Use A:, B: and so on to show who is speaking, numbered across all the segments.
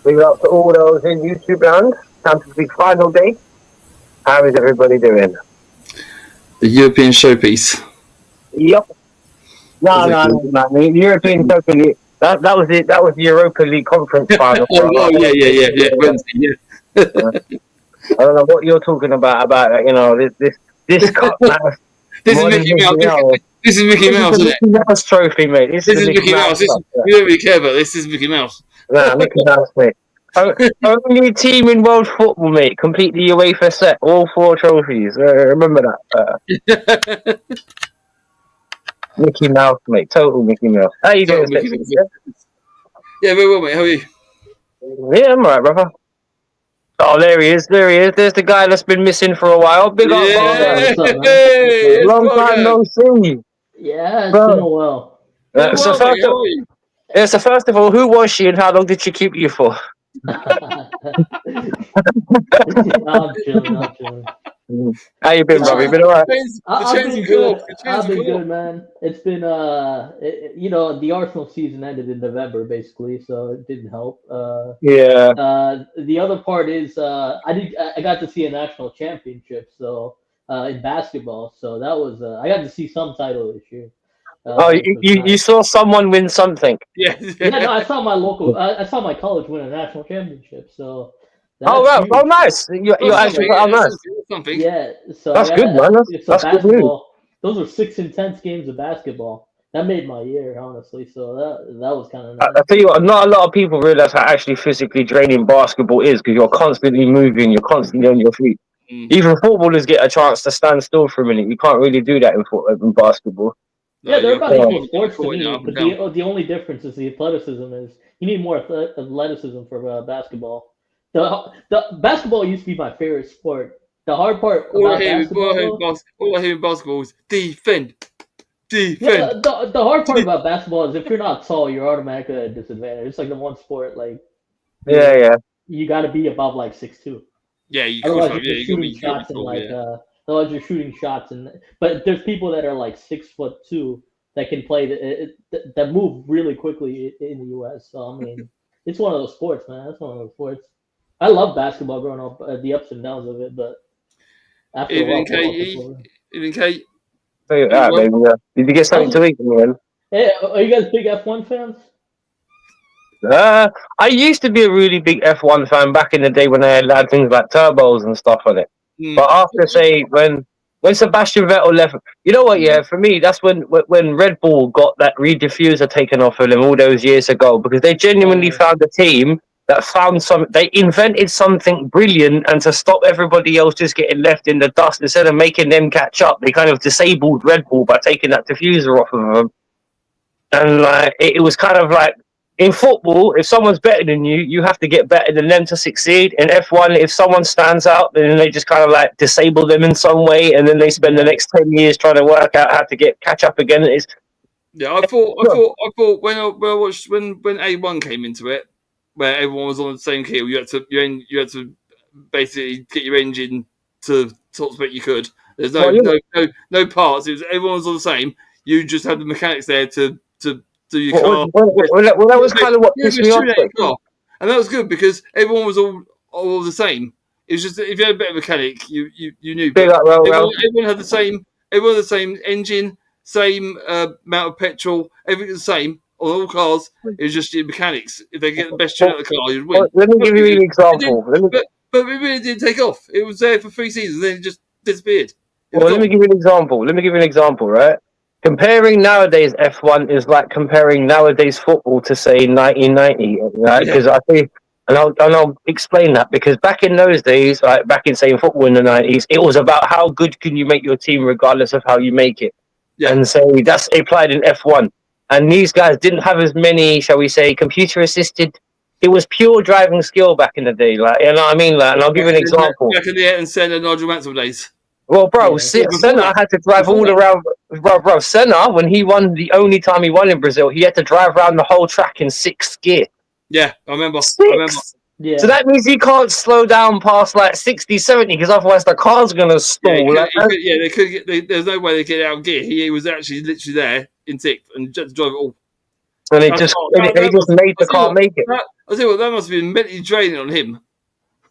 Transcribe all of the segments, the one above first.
A: Big up to all those in YouTube land. Champions League final day. How is everybody doing?
B: The European showpiece.
A: Yep. No. The European Super League. That was it. That was the Europa League conference final.
B: Yeah. Wednesday, yeah.
A: I don't know what you're talking about. This cup, man.
B: This is Mickey Mouse. This is Mickey Mouse, isn't it?
A: Mickey Mouse trophy, mate. This is
B: Mickey Mouse. We don't really care about this. This is Mickey Mouse.
A: Nah, Mickey Mouse, mate. Only team in world football, mate. Complete the UEFA set. All 4 trophies. Remember that. Mickey Mouse, mate. Total Mickey Mouse. How you doing,
B: Yeah, very well, mate. How are you?
A: Yeah, I'm alright, brother. Oh, there he is. There's the guy that's been missing for a while. Big up,
B: hey,
A: long time no see.
C: Yeah, it's been a while.
A: So first of all, who was she and how long did she keep you for?
C: I'm chilling.
A: How you been, Robbie? Been alright?
C: I've been good, man. It's been the Arsenal season ended in November basically, so it didn't help. The other part is I got to see a national championship, so in basketball, so that was I got to see some title this year.
A: You saw someone win something?
C: Yeah. No, I saw my college win a national championship, so.
A: Huge. Oh, nice! You actually got nice.
C: Something. Yeah, so
A: that's good, man. That's good news.
C: Those were 6 intense games of basketball. That made my year, honestly. So that was kind of nice.
A: I tell you what, not a lot of people realize how actually physically draining basketball is because you're constantly moving, you're constantly on your feet. Even footballers get a chance to stand still for a minute. You can't really do that in basketball.
C: Yeah, they're about equal sports to me, but the only difference is the athleticism. Is you need more athleticism for basketball. The basketball used to be my favorite sport. The hard part
B: all I hear in basketball is defend.
C: Yeah, the hard part about basketball is if you're not tall, you're automatically at a disadvantage. It's like the one sport, like you got to be above like 6'2".
B: Yeah, you
C: otherwise you're shooting shots otherwise you're shooting shots but there's people that are like 6'2" that can play that move really quickly in the U.S. So I mean, it's one of those sports, man. It's one of those sports. I love basketball growing up, the ups and downs of it, but after a while,
B: even Kate.
A: Did you get something to eat, man?
C: Hey, are you guys big F1 fans?
A: I used to be a really big F1 fan back in the day when they had things like turbos and stuff on it. But after, say, when Sebastian Vettel left, you know what? Yeah, for me, that's when Red Bull got that rear diffuser taken off of them all those years ago because they genuinely found a team that they invented something brilliant, and to stop everybody else just getting left in the dust instead of making them catch up, they kind of disabled Red Bull by taking that diffuser off of them. And like it was kind of like in football, if someone's better than you, you have to get better than them to succeed. In F1, if someone stands out, then they just kind of like disable them in some way, and then they spend the next 10 years trying to work out how to catch up again. I
B: thought when I watched when A1 came into it, where everyone was on the same keel, you had to basically get your engine to top speed you could. There's no parts. Everyone was on the same. You just had the mechanics there to do your car.
A: Well, that was kind of what pissed me off.
B: And that was good because everyone was all the same. It was just if you had a better mechanic, you knew. Everyone had the same. Everyone had the same engine, same amount of petrol. Everything was the same. On all cars, it was just your mechanics. If they get the best tune out of the car, you'd win.
A: Let me give you an example.
B: But it really didn't take off. It was there for 3 seasons, then it just disappeared.
A: Let me give you an example. Right? Comparing nowadays F1 is like comparing nowadays football to say 1990. Right? Because I think, and I'll explain that because back in those days, like back in saying football in the 90s, it was about how good can you make your team regardless of how you make it. Yeah. And so that's applied in F1. And these guys didn't have as many, shall we say, computer assisted. It was pure driving skill back in the day, like you know what I mean. Like, and I'll give you an example.
B: Back in the Ayrton Senna, Nigel Mansell days.
A: Well, bro, Senna had to drive all around. Bro, Senna, when he won, the only time he won in Brazil, he had to drive around the whole track in 6th gear.
B: Yeah, I remember.
A: 6? Yeah. So that means he can't slow down past like 60, 70 because otherwise the car's gonna stall.
B: There's no way they get out of gear. He was actually literally there in 6th and just drove it all.
A: And they just made the car make it.
B: I tell you what, that must have been mentally draining on him.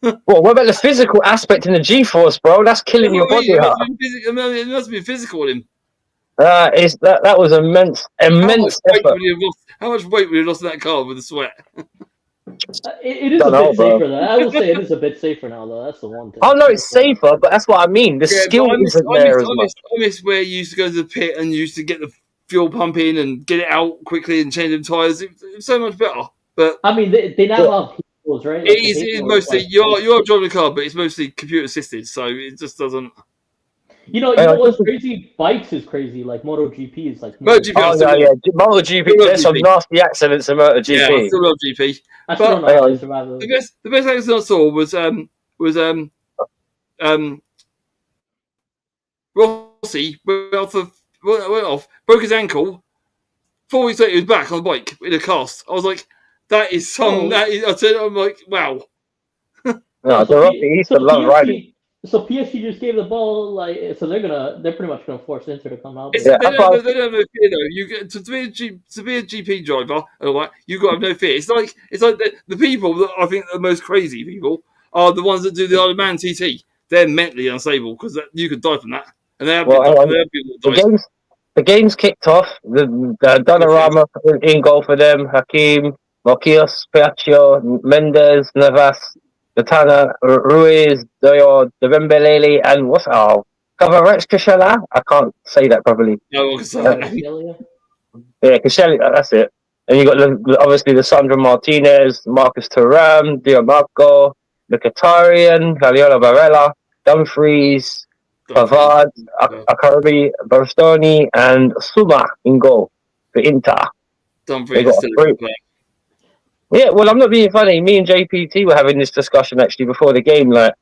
A: Well, what about the physical aspect in the G-force, bro? That's killing your body.
B: It must have been physical on him.
A: That was immense effort.
B: How much weight would he have lost in that car with the sweat?
C: It is a bit safer, though. I will say it is a bit safer now, though. That's the one thing.
A: Oh, no, it's safer, but that's what I mean. The skill isn't there as much.
B: I miss where you used to go to the pit and you used to get the fuel pump in and get it out quickly and change them tyres. It was so much better. But
C: I mean, they now have tools, right?
B: Like it is mostly, like, you're driving a car, but it's mostly computer assisted, so it just doesn't...
C: You know what's crazy? Bikes is crazy. Like MotoGP is like
A: MotoGP. MotoGP. There's some nasty accidents in MotoGP.
B: Yeah, I still love GP.
C: I still don't know how to survive those.
B: The best accident I saw was Rossi went off, broke his ankle. 4 weeks later, he was back on the bike in a cast. I was like, that is some. I'm like, wow.
A: No, Rossi used to love riding.
C: So PSG just gave the ball, like, so they're pretty much gonna force Inter to come out.
B: They don't have no fear though. You get to be a GP driver and all that, you've got to have no fear. It's like the people that I think are the most crazy people are the ones that do the Isle of Man TT. They're mentally unstable because you could die from that. And they have
A: the game's kicked off. The Donnarumma in goal for them. Hakim, Marquinhos, Piaccio, Mendes, Navas, Gatana, Ruiz, Doyo, Dembélé, and Kvaratskhelia? I can't say that properly.
B: No,
A: yeah, Kvaratskhelia, that's it. And you got obviously the Sandro Martinez, Marcus Thuram, Diamarco, Mkhitaryan, Valiola Varela, Dumfries, Pavard, Acerbi, Bastoni, and Suma in goal for Inter.
B: Dumfries is still a good player.
A: Yeah, well, I'm not being funny. Me and JPT were having this discussion actually before the game. Like,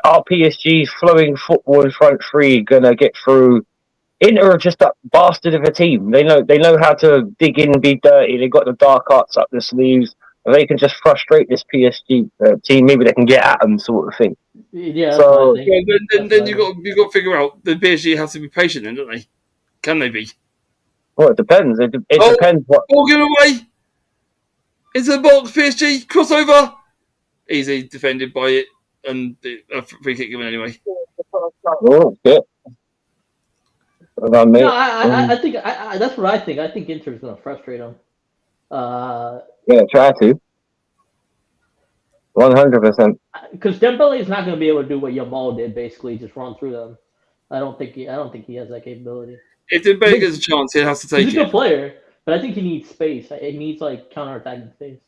A: are PSG's flowing football in front three gonna get through? Inter are just that bastard of a team. They know how to dig in and be dirty. They got the dark arts up their sleeves. They can just frustrate this PSG team. Maybe they can get at them, sort of thing.
C: Yeah.
A: So
B: then you got to figure out the PSG has to be patient, then, don't they? Can they be?
A: Well, it depends. It depends what.
B: Ball given away. Into the box, PSG crossover. Easy defended by it, and a free kick given anyway.
A: Oh, shit.
C: No, I think that's what I think. I think Inter's going to frustrate them.
A: Yeah, try to. 100%.
C: Because Dembele is not going to be able to do what Yamal did, basically just run through them. I don't think he has that capability.
B: If Dembele gets a chance, he has to take it.
C: He's a good player, but I think he needs space. He needs like counterattacking space.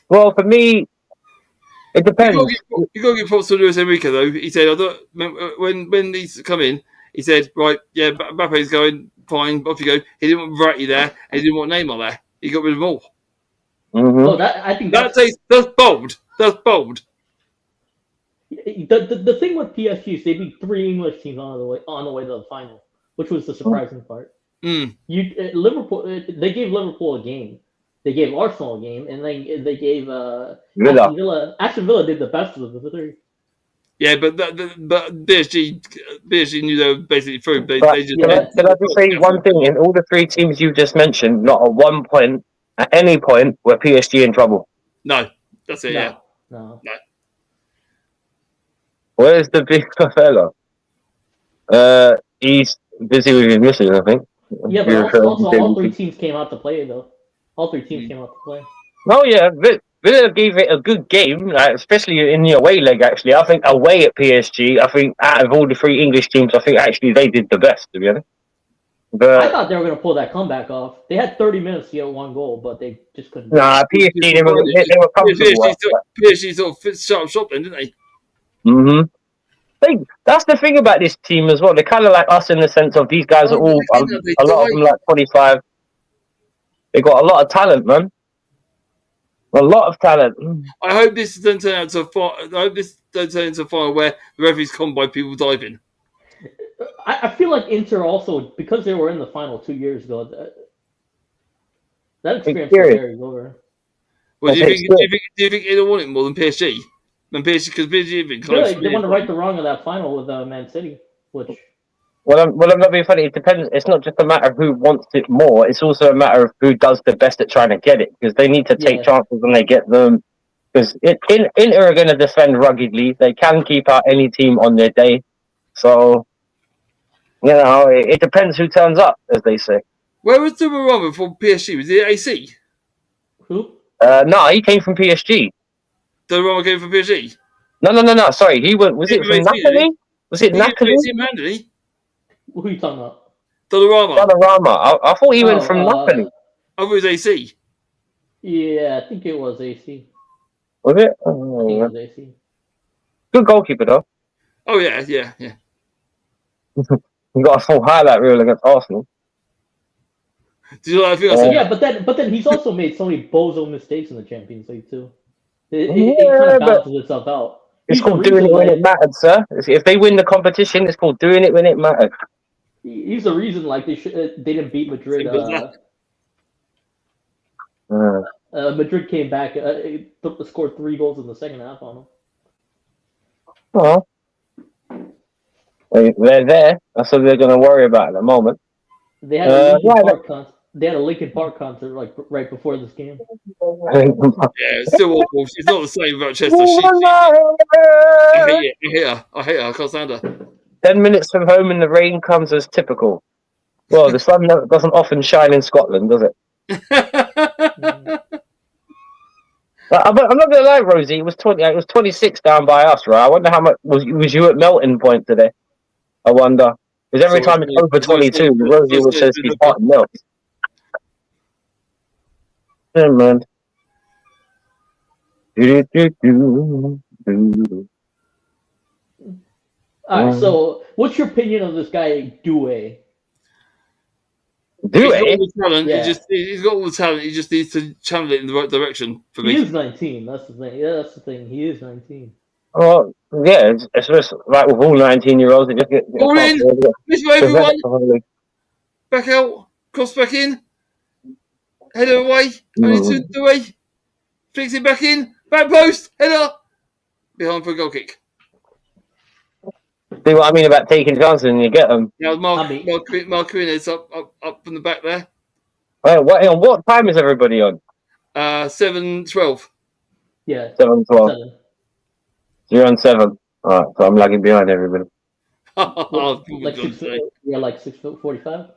A: Well, for me, it depends.
B: You got to give props to Luis Enrique though. He said, when he's come in, he said, right, yeah, Mbappe's going fine. Off you go. He didn't want Verratti there, and he didn't want Neymar there. He got rid of them all.
A: Mm-hmm.
C: Oh, I think
B: that's bold. That's bold.
C: The thing with PSG is they beat 3 English teams on the way to the final, which was the surprising part. Liverpool, they gave Liverpool a game. They gave Arsenal a game, and they gave Villa. Aston Villa did the best of the 3.
B: Yeah, but PSG knew they were basically through. Can I
A: just say one thing? In all the 3 teams you just mentioned, not at one point, at any point, were PSG in trouble.
B: No, that's it.
C: No.
A: Where's the big fella? He's busy with his mission, I think.
C: Yeah, but also all 3 teams came out to play, though. All 3 teams came out to play.
A: Oh, yeah. Villa gave it a good game, especially in the away leg, actually. I think away at PSG, I think out of all the 3 English teams, I think actually they did the best, to be honest. But I
C: thought they were going to pull that comeback off. They had 30 minutes to get 1 goal, but they just couldn't.
A: Nah, PSG, they were comfortable.
B: PSG sort of shut up shop then, didn't they?
A: Mm-hmm. That's the thing about this team as well. They're kind of like us in the sense of these guys are all, a lot of them like 25. They got a lot of talent, man. A lot of talent.
B: I hope this doesn't turn out to a final where the referee's caught by people diving.
C: I feel like Inter also, because they were in the final 2 years ago, that experience carries over.
B: Well, do you think Inter won it more than PSG? Because PSG have been close.
C: They want to right the wrong of that final with Man City, which
A: Well, I'm not being funny. It depends. It's not just a matter of who wants it more. It's also a matter of who does the best at trying to get it, because they need to take chances when they get them. Because Inter are going to defend ruggedly. They can keep out any team on their day. So, it depends who turns up, as they say.
B: Where was Donnarumma from PSG? Was he at AC?
C: Who?
A: No, he came from PSG.
B: Donnarumma came from PSG?
A: No. Sorry, he was it from Napoli? Was it Napoli?
C: Who are you talking about?
B: Donnarumma.
A: I thought he went from Napoli.
B: I thought it was AC.
C: Yeah, I think it was AC.
A: Was it?
C: I think it was AC.
A: Good goalkeeper, though.
B: Oh, yeah.
A: He got a full highlight reel against Arsenal.
B: Did you like that?
C: Yeah, but then he's also made so many bozo mistakes in the Champions League too. It kind of balances itself out.
A: It's called doing it when it mattered, sir. If they win the competition, it's called doing it when it mattered.
C: He's the reason, like they didn't beat Madrid. Madrid came back, scored 3 goals in the second half on them.
A: Oh, they're there. That's what they're going to worry about at the moment.
C: They had a Linkin Park concert like right before this game.
B: It's still awful. She's not the same about Chester. I hate her. I can't stand her.
A: 10 minutes from home and the rain comes as typical. Well, the sun doesn't often shine in Scotland, does it? I'm not gonna lie, Rosie. It was 26 down by us, right? I wonder how much was you at melting point today. I wonder, because every time it's over 22, Rosie always says she's hot and melts. Yeah, man.
C: Alright, so what's your opinion of this guy Doué?
B: He's got all the talent. Yeah. He's got all the talent. He just needs to channel it in the right direction. For me,
C: he is 19. That's the thing. Yeah, that's the thing. He is 19.
A: Oh yeah, it's just like with all 19-year-olds, it just gets
B: all in. This way, everyone. Back out. Cross back in. Header away. Only 2 away. Flicks it back in. Back post. Header. Behind for a goal kick.
A: See what I mean about taking chances and you get them.
B: Now Mark is up from the back there.
A: Wait, what time is everybody on?
B: 7:12.
C: Yeah.
A: 7:12. You're on 7. Alright, so I'm lagging behind everybody.
C: like 6:45.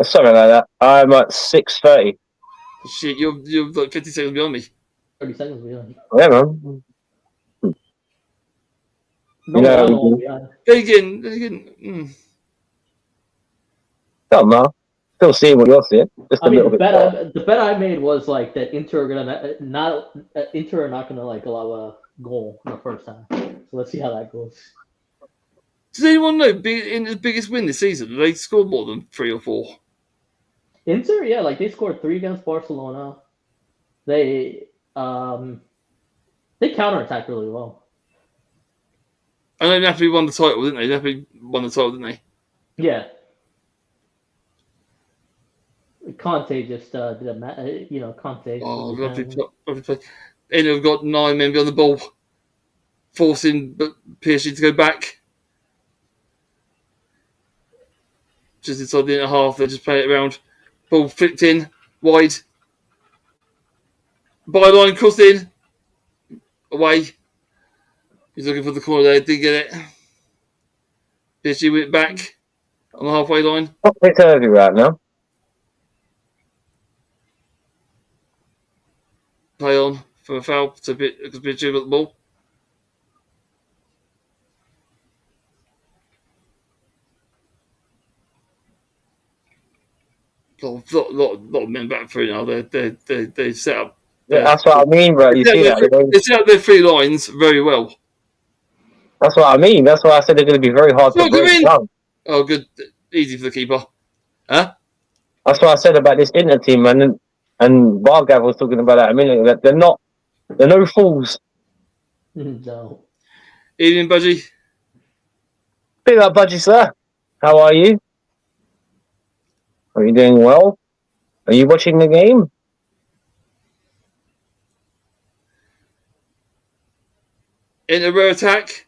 A: Something like that. I'm at 6:30.
B: Shit, you're like 50 seconds behind me.
C: 30 seconds behind.
A: Yeah, man.
B: Again.
A: Don't know. Still seeing what you're seeing. Just a little bit.
C: The bet I made was like that Inter are not gonna like allow a goal in the first time. So let's see how that goes.
B: Does anyone know in the biggest win this season? They scored more than 3 or 4.
C: Inter, yeah, like they scored 3 against Barcelona. They counterattacked really well.
B: I know Napoli won the title, didn't they? Napoli won the title, didn't they?
C: Yeah. Conte just did Conte.
B: Oh, lovely play. And they've got 9 men on the ball, forcing PSG to go back. Just inside the inner half, they just play it around. Ball flicked in, wide. Byline crossed in. Away. He's looking for the corner there, didn't get it. PSG went back on the halfway line.
A: It's early right now.
B: Play on for a foul to because PSG got the ball. Lot of men back through now. They set up.
A: Yeah, that's what I mean, bro. You see that?
B: They set up their 3 lines very well.
A: That's what I mean. That's why I said they're going to be very hard to break down.
B: Oh, good. Easy for the keeper. Huh?
A: That's what I said about this Inter team, man. And Bargav was talking about that a minute ago. They're no fools.
C: No.
B: Evening, Budgie.
A: Big up, Budgie, sir. How are you? Are you doing well? Are you watching the game?
B: In a rare attack.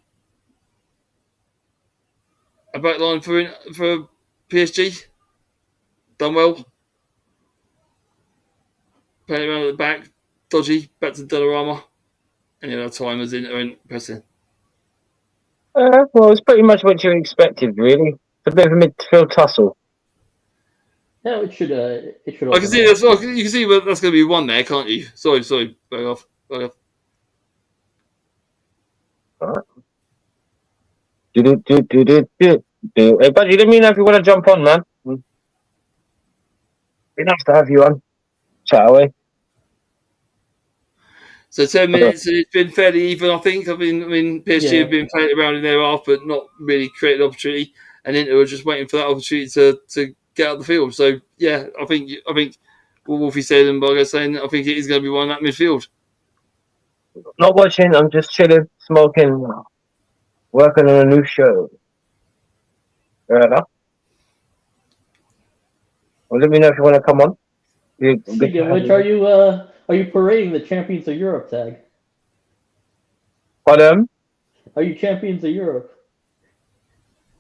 B: a back line for PSG. Done well. Playing around at the back, dodgy, back to Donnarumma. And the other time was Inter pressing.
A: Well, it's pretty much what you expected, really. It's a bit of a midfield tussle.
C: Yeah, it should.
B: I can see that's. You can see that's going to be one there, can't you? Sorry. Back off.
A: All right. Hey, buddy, let me know if you want to jump on, man. Be nice to have you on. Chat away.
B: So 10 minutes, it's been fairly even, I think. I mean, PSG have been playing around in their half, but not really created an opportunity. And Inter were just waiting for that opportunity to get out the field. So yeah, I think what Wolfie said, and by saying, I think it is going to be one at midfield.
A: Not watching. I'm just chilling, smoking, working on a new show. Fair enough. Well, let me know if you want to come on.
C: Speaking of which, are you parading the Champions of Europe tag?
A: Pardon?
C: Are you Champions of Europe?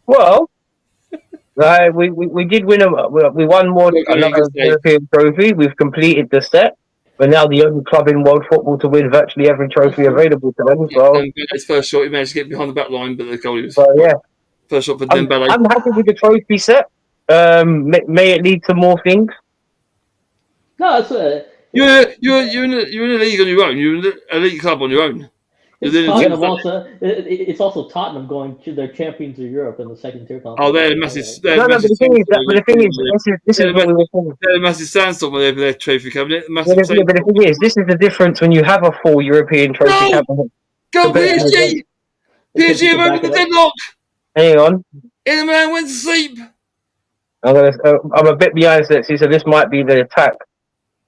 A: Well, we did win we won another European trophy. We've completed the set. We're now the only club in world football to win virtually every trophy available to them. So
B: his first shot, he managed to get behind the back line, but the goal was first shot for Dembele.
A: I'm happy with the trophy set. May it lead to more things.
C: No, it's
B: you're in a league on your own. You're in an elite club on your own.
C: It's also Tottenham going to their Champions of Europe in the second tier competition.
B: Oh, they're massive.
A: But the thing is, this is what we were saying.
B: They're a massive sandstorm over their trophy cabinet.
A: But the thing is, this is the difference when you have a full European trophy cabinet.
B: Go PSG! PSG have opened the deadlock.
A: Hang on.
B: Inter man went to sleep.
A: I'm a bit behind Lexi, so this might be the attack.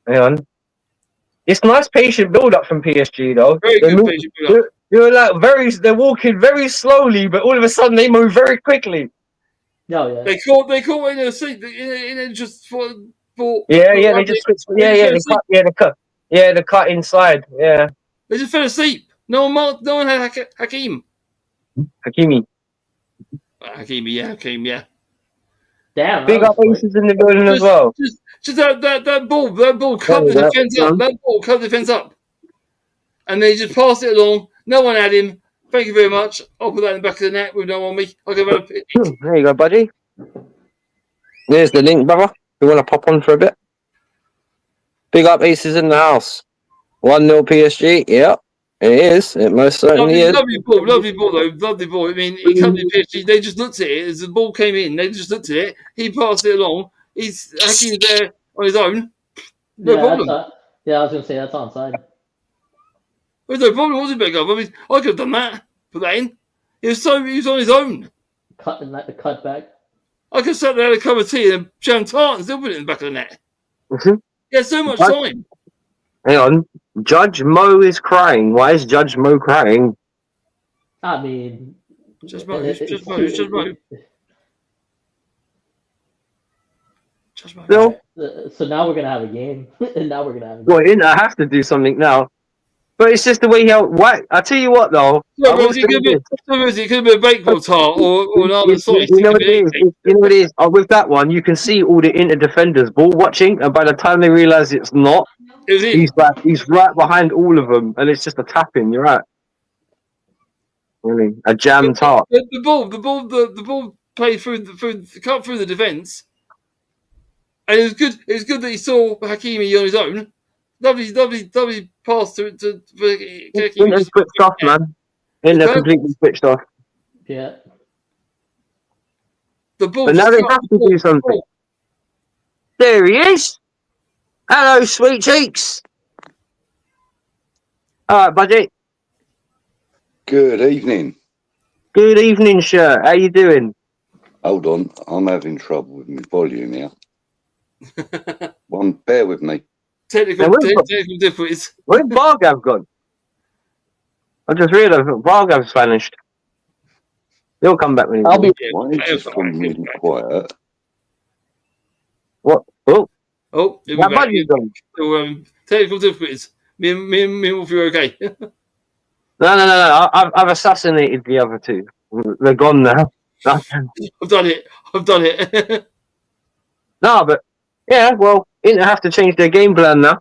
A: Hang on. It's nice patient build up from PSG though.
B: Very good patient build up.
A: You're like they're walking very slowly, but all of a sudden they move very quickly.
C: No, yeah.
B: They caught in a seat in just for
A: they just switched. The cut inside. Yeah.
B: They just fell asleep. No one had Hakimi.
A: Hakim,
B: yeah.
C: Damn.
A: Big up aces in the building as well.
B: Just that ball cut the defense up. That ball cut the defense up. And they just passed it along. No one had him. Thank you very much. I'll put that in the back of the net with no one on me. I'll go around.
A: There you go, buddy. There's the link, brother. You want to pop on for a bit? Big up aces in the house. 1-0 PSG. Yeah, it is. It most certainly is.
B: Lovely ball though. Lovely ball. I mean, he cut the PSG. They just looked at it as the ball came in. They just looked at it. He passed it along. Hakim's there on his own. No problem.
C: I was going to say that's onside.
B: There's no problem, was it, Big Up? I mean, I could have done that. Put that in. He was on his own.
C: Cut back.
B: I could have sat there had a cup of tea and jam tart and still put it in the back of the net. He had so much time.
A: Hang on. Judge Mo is crying. Why is Judge Mo crying?
C: I mean...
B: Just Mo.
C: So now we're going to have a game.
A: Well, Inter have to do something now. But it's just the way why? I tell you what, though.
B: It could have been a bakewell tart or an almond slice.
A: You know what it is? With that one, you can see all the Inter defenders ball watching, and by the time they realise it's not, he's right behind all of them, and it's just a tap-in. You're right. Really, a jam tart.
B: The ball played through the defence, and it was good. It was good that he saw Hakimi on his own. Lovely pass to
A: Inter switched off, man. Inter completely switched off.
C: Yeah.
B: The ball.
A: But now they have to do something. There he is. Hello, sweet cheeks. All right, buddy.
D: Good evening.
A: Good evening, sir. How you doing?
D: Hold on, I'm having trouble with my volume here. Bear with me.
B: Technical difficulties.
A: Where's Bargav gone? I just realised that Bargav's vanished. He'll come back when
D: Why is just gone really quiet?
A: What?
B: Oh,
A: that buddy's gone.
B: So, technical difficulties. Me and Wolf, you're okay.
A: No. I've assassinated the other two. They're gone now.
B: I've done it.
A: No, but yeah, well, Inter have to change their game plan now.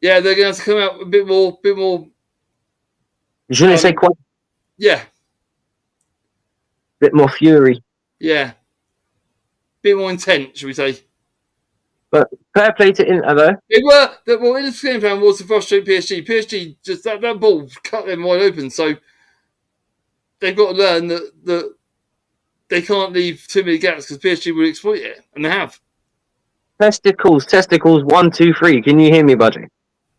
B: Yeah, they're going to have to come out a bit more.
A: Je ne sais quoi.
B: Yeah.
A: Bit more fury.
B: Yeah. Bit more intent, should we say?
A: But fair play to Inter though.
B: Inter's game plan was to frustrate PSG. PSG just that ball cut them wide open, so they've got to learn that they can't leave too many gaps because PSG will exploit it, and they have.
A: Testicles, 1, 2, 3. Can you hear me, buddy?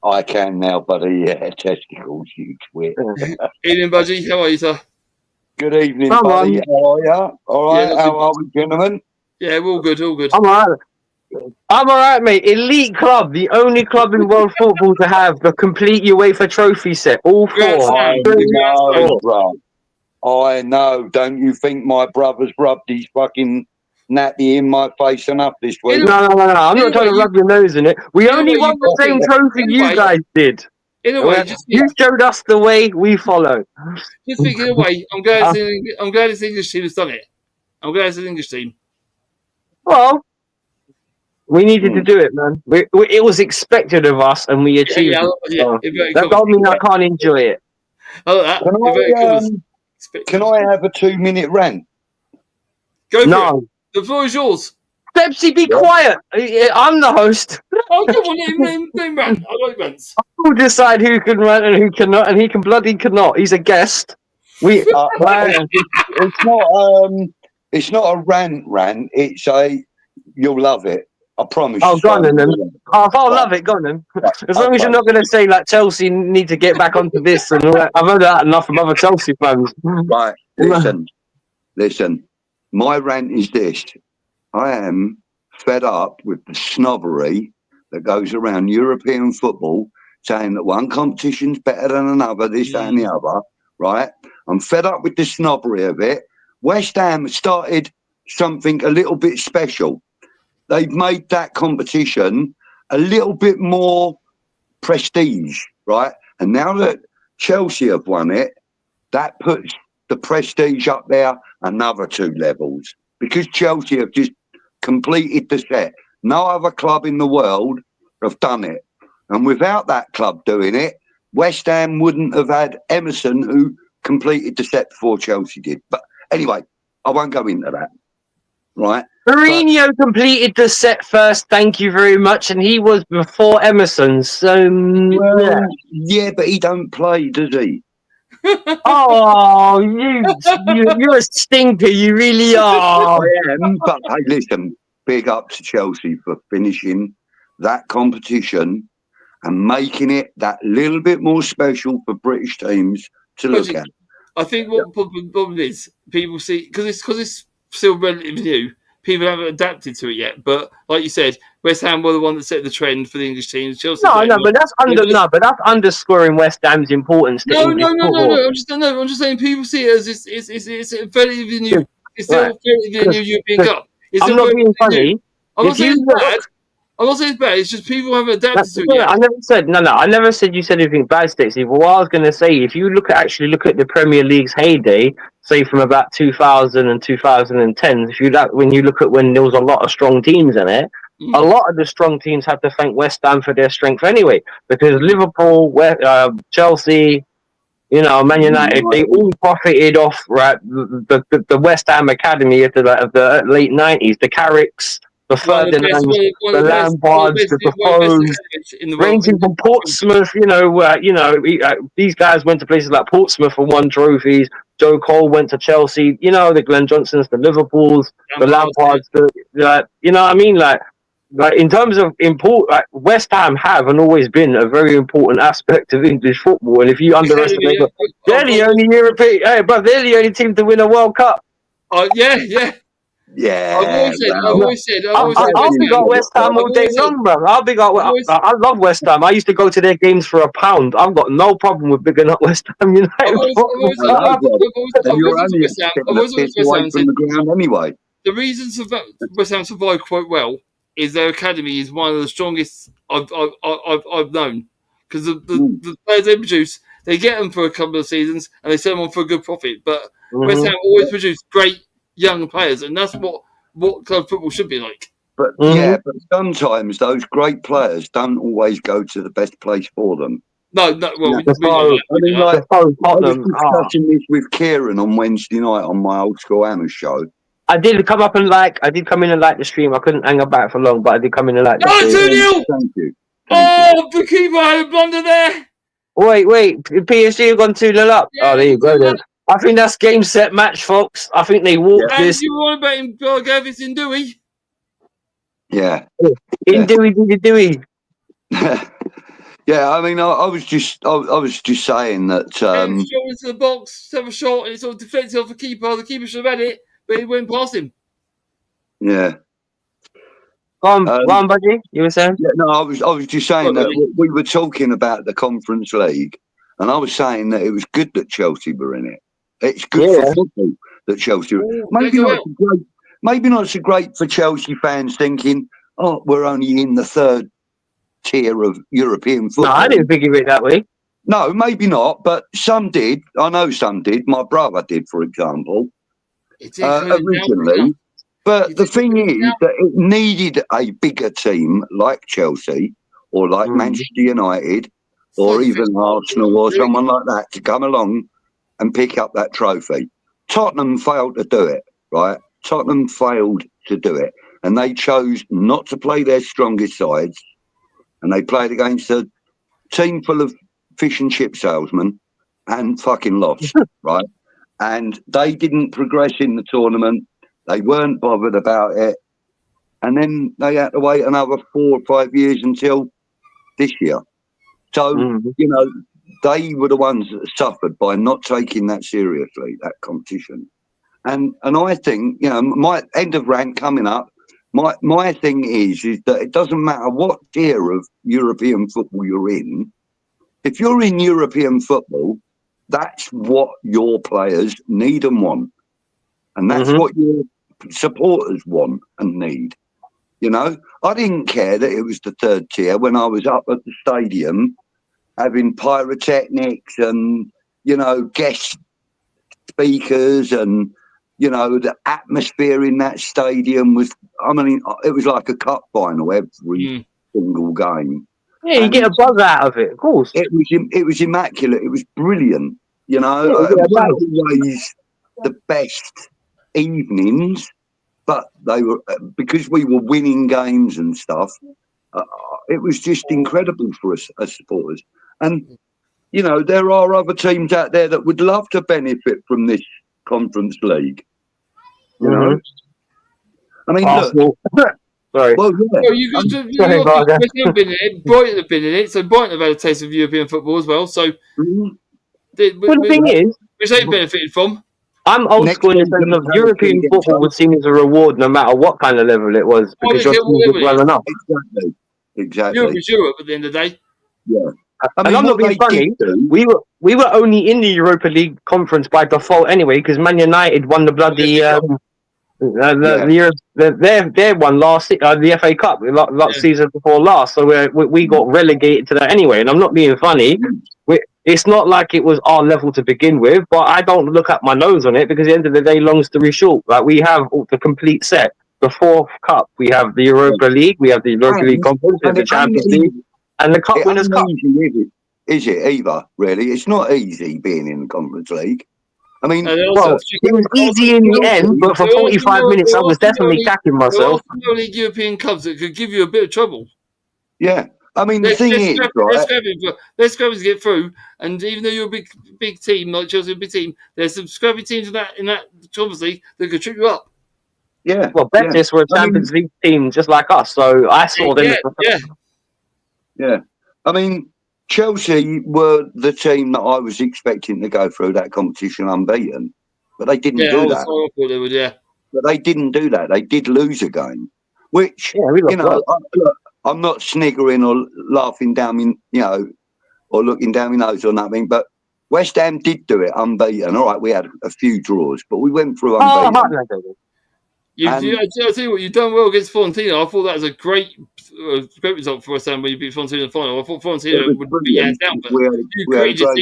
D: I can now, buddy. Yeah, testicles, you twit.
B: Evening, budgie. How are you, sir?
D: Good evening, buddy. How are you? All right. How are we, gentlemen?
B: Yeah, we're all good. All good.
A: I'm all right, mate. Elite club, the only club in world football to have the complete UEFA trophy set. All four.
D: I know, bro. I know. Don't you think my brother's rubbed his fucking nappy in my face enough this week?
A: No. I'm not trying to rub your nose in it. We only won the same trophy you guys did.
B: In a way,
A: you showed us the way, we follow.
B: Just think, in a way, I'm glad it's the English team that's done it. I'm glad it's the English team.
A: Well, we needed to do it, man. It was expected of us, and we achieved it. That don't mean I can't enjoy it.
D: Can I have a 2-minute rant?
B: Go for it. The floor is yours.
A: Pepsi, be quiet. I'm the host.
B: Oh, come on, let him rant. I like rants.
A: I'll decide who can rant and who cannot, and he can bloody cannot. He's a guest.
D: It's not a rant. It's a you'll love it. I promise.
A: Oh, go on then. If I'll love it, go on then. As long as you're not going to say like Chelsea need to get back onto this and all that. I've heard that enough from other Chelsea fans.
D: Right. Listen. My rant is this. I am fed up with the snobbery that goes around European football, saying that one competition's better than another, this, that, and the other. Right? I'm fed up with the snobbery of it. West Ham started something a little bit special. They've made that competition a little bit more prestige, right? And now that Chelsea have won it, that puts the prestige up there another 2 levels because Chelsea have just completed the set. No other club in the world have done it. And without that club doing it, West Ham wouldn't have had Emerson, who completed the set before Chelsea did. But anyway, I won't go into that, right?
A: Mourinho completed the set first, thank you very much, and he was before Emerson, so...
D: yeah, but he don't play, does he?
A: Oh, you're a stinker, you really are.
D: I am, but hey, listen, big up to Chelsea for finishing that competition and making it that little bit more special for British teams to look at.
B: I think what the problem is, people see, because it's still relatively new, people haven't adapted to it yet. But like you said, West Ham were the one that set the trend for the English teams. Chelsea
A: but that's underscoring West Ham's importance.
B: No. I'm just saying people see it as it's a relatively new. It's still a new European Cup.
A: I'm not being funny.
B: I'm not saying it's bad. I'm not saying it's bad. It's just people haven't adapted to it yet.
A: I never said you said anything bad, Stacey. But what I was going to say, if you look at the Premier League's heyday, say from about 2000 and 2010, when you look at when there was a lot of strong teams in it, a lot of the strong teams had to thank West Ham for their strength anyway, because Liverpool, Chelsea, Man United, they all profited off the West Ham academy of the late 90s, the Carricks, the Ferdinands, the Lampards, the Defoes, ranging from Portsmouth. These guys went to places like Portsmouth and won trophies. Joe Cole went to Chelsea. The Glenn Johnsons, the Liverpools, the Lampards. You know what I mean? Like in terms of West Ham have and always been a very important aspect of English football. And if you underestimate them, they're the only European. Hey, but they're the only team to win a World Cup.
B: Oh yeah.
D: Yeah,
B: I've always said.
A: I'll big up West Ham all day long, bro. I love West Ham. I used to go to their games for £1. I've got no problem with bigging up West Ham United.
D: Anyway.
B: The reasons for West Ham survived quite well is their academy is one of the strongest I've known, because the players they produce, they get them for a couple of seasons and they sell them on for a good profit. But West Ham always produce great young players, and that's what club football should be like.
D: But but sometimes those great players don't always go to the best place for them.
B: No. Well, we know that.
D: I was discussing this with Kieran on Wednesday night on my old school Hammers show.
A: I did come in and like the stream. I couldn't hang about for long, but I did come in and like the
B: stream.
D: 2-0! Thank you.
B: The keeper had a blunder there.
A: Wait. PSG have gone 2-0 up. Yeah, there you go then. I think that's game, set, match, folks. I think they walked this.
B: And you want to bet him Garvis in Dewey?
D: Yeah.
A: In Dewey.
D: Yeah, I mean, I was just saying that.
B: Shot into the box, have a shot, and it's sort of deflected off the keeper. The keeper should have had it, but it went past him.
D: Yeah.
A: Go on, Budgie. You were saying?
D: Yeah, no, I was just saying that we were talking about the Conference League, and I was saying that it was good that Chelsea were in it. It's good for football that Chelsea were. Maybe not so great for Chelsea fans thinking, oh, we're only in the third tier of European football.
A: No, I didn't think of it that way.
D: No, maybe not, but some did. I know some did. My brother did, for example, originally. But the thing is that it needed a bigger team like Chelsea or like Manchester United or even Arsenal or someone like that to come along and pick up that trophy. Tottenham failed to do it, right? Tottenham failed to do it. And they chose not to play their strongest sides. And they played against a team full of fish and chip salesmen and fucking lost, right? And they didn't progress in the tournament. They weren't bothered about it. And then they had to wait another 4 or 5 years until this year. So, they were the ones that suffered by not taking that seriously, that competition. And I think, my end of rant coming up, my thing is that it doesn't matter what tier of European football you're in. If you're in European football, that's what your players need and want. And that's what your supporters want and need. I didn't care that it was the third tier when I was up at the stadium having pyrotechnics and, guest speakers and, the atmosphere in that stadium was, it was like a cup final every single game.
A: Yeah, you get a buzz out of it, of course.
D: It was immaculate. It was brilliant. It wasn't always the best evenings, but they were, because we were winning games and stuff, it was just incredible for us as supporters. And, there are other teams out there that would love to benefit from this Conference League. I mean,
A: Arsenal.
D: Look.
A: Sorry.
D: Well, yeah.
B: Well, Brighton have been in it, so Brighton have had a taste of European football as well. So,
A: the thing is,
B: which they benefited from.
A: I'm old school in the sense of European football was seen as a reward no matter what kind of level it was, because your team did well enough.
D: Exactly.
B: Europe is Europe at the end of the day.
D: Yeah.
A: And I'm not being funny. We were only in the Europa League conference by default anyway, because Man United won the bloody their one last the FA Cup last season before last, so we got relegated to that anyway. And I'm not being funny. It's not like it was our level to begin with, but I don't look up my nose on it because at the end of the day, long story short, like we have the complete set. The fourth cup, we have the Europa League, we have the Europa League conference, we have the Champions League. And the Cup Winners' Cup.
D: Is it either, really? It's not easy being in the Conference League. I mean,
A: it was easy in the end, but for 45 minutes I was definitely cacking myself.
B: There are the only European clubs that could give you a bit of trouble.
D: Yeah. I mean, the thing is,
B: let's scrap to get through. And even though you're a big team, like Chelsea, a big team, there's some scrappy teams in that Conference League that could trip you up.
D: Yeah.
A: Well, Betis were a Champions League team just like us, so I saw them.
D: Yeah. I mean, Chelsea were the team that I was expecting to go through that competition unbeaten, but they didn't do that.
B: I thought they would,
D: But they didn't do that. They did lose a game, which, I'm not sniggering or laughing down, or looking down my nose or nothing, but West Ham did do it unbeaten. All right, we had a few draws, but we went through unbeaten.
B: I tell you what, you've done well against Fiorentina. I thought that was a great result for West Ham when you beat Fiorentina in the final. I thought Fiorentina would be hands down, but you gritted your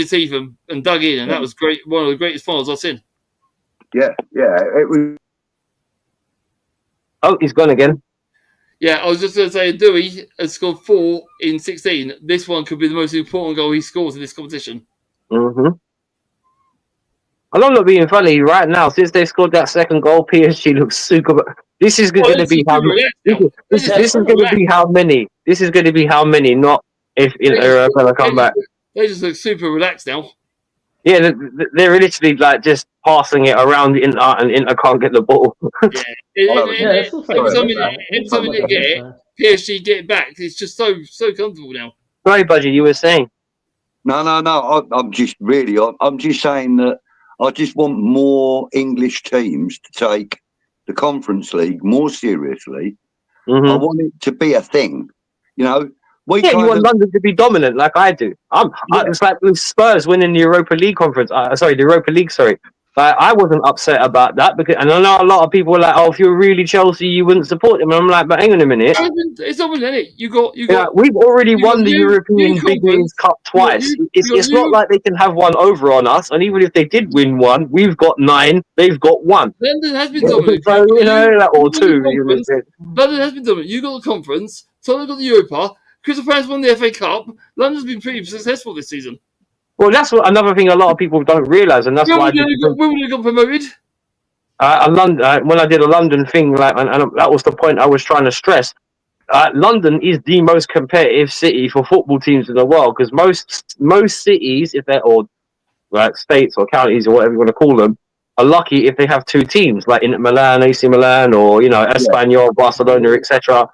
B: teeth and dug in, and that was great. One of the greatest finals I've seen.
D: Yeah. It was.
A: Oh, he's gone again.
B: Yeah, I was just going to say, Dewey has scored 4 in 16. This one could be the most important goal he scores in this competition.
A: Mm-hmm. I'm not being funny right now. Since they scored that second goal, PSG looks super. This is going to be how many? This is going to be how many? This is going to be how many? Not if Inter are going to come back.
B: They just look super relaxed now.
A: Yeah, they're literally like just passing it around the Inter, and Inter can't get the ball.
B: Every time they get it, PSG get it back. It's just so comfortable now.
A: Sorry, Budgie, you were saying.
D: No. I'm just saying that I just want more English teams to take the Conference League more seriously.
A: Mm-hmm.
D: I want it to be a thing. You know,
A: you want London to be dominant, like I do. It's like with Spurs winning the Europa League conference. The Europa League. Sorry, I wasn't upset about that because, and I know a lot of people were like, "Oh, if you're really Chelsea, you wouldn't support them." And I'm like, "But hang on a minute,
B: it's not really it. You got.
A: We've already won the European Big Wins Cup twice. It's not like they can have one over on us. And even if they did win one, we've got 9. They've got 1.
B: London has been dominant.
A: So, or 2.
B: London has been dominant. You got the conference. Tottenham got the Europa. Crystal Palace won the FA Cup. London's been pretty successful this season.
A: Well, that's another thing a lot of people don't realise, and that's why
B: Wimbledon got promoted.
A: When I did a London thing, and that was the point I was trying to stress. London is the most competitive city for football teams in the world because most cities, if they're states or counties or whatever you want to call them, are lucky if they have 2 teams like Inter Milan, AC Milan, or Espanyol, Barcelona, etc.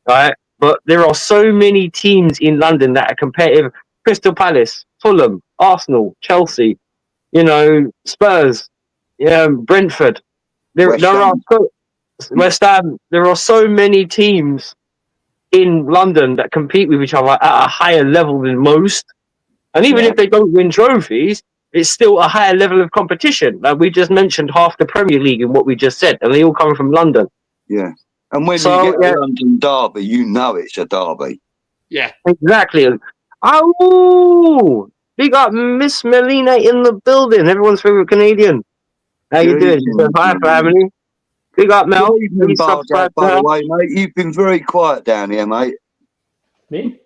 A: Right? But there are so many teams in London that are competitive. Crystal Palace, Fulham, Arsenal, Chelsea, Spurs, Brentford. West Ham. There are so many teams in London that compete with each other at a higher level than most. And even if they don't win trophies, it's still a higher level of competition. Like we just mentioned half the Premier League in what we just said, and they all come from London.
D: Yeah. And when you get a London derby, you know it's a derby.
B: Yeah.
A: Exactly. Oh, big up Miss Melina in the building. Everyone's favourite Canadian. How you doing? She said, hi, family. Big up, Mel. Please subscribe
D: by the way, mate. You've been very quiet down here, mate.
C: Me?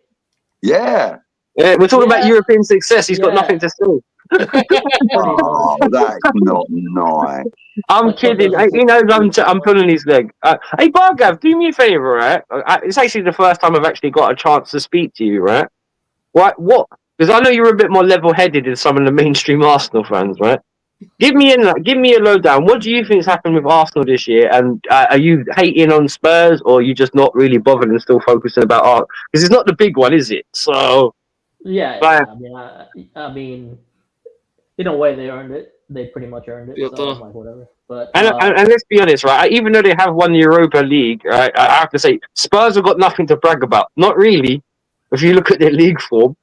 D: Yeah.
A: Yeah, we're talking about European success. He's got nothing to say.
D: Oh, that's not nice.
A: I'm kidding. He knows I'm pulling his leg. Hey, Bargav, do me a favour, right? It's actually the first time I've actually got a chance to speak to you, right? What? Because I know you're a bit more level-headed than some of the mainstream Arsenal fans, right? Give me a lowdown. What do you think's happened with Arsenal this year? And are you hating on Spurs, or are you just not really bothered and still focusing about Arsenal? Because it's not the big one, is it? So
C: I mean, in a way, they earned it. They pretty much earned it. So I'm like, whatever. But
A: and let's be honest, right? Even though they have won the Europa League, right, I have to say Spurs have got nothing to brag about. Not really. If you look at their league form.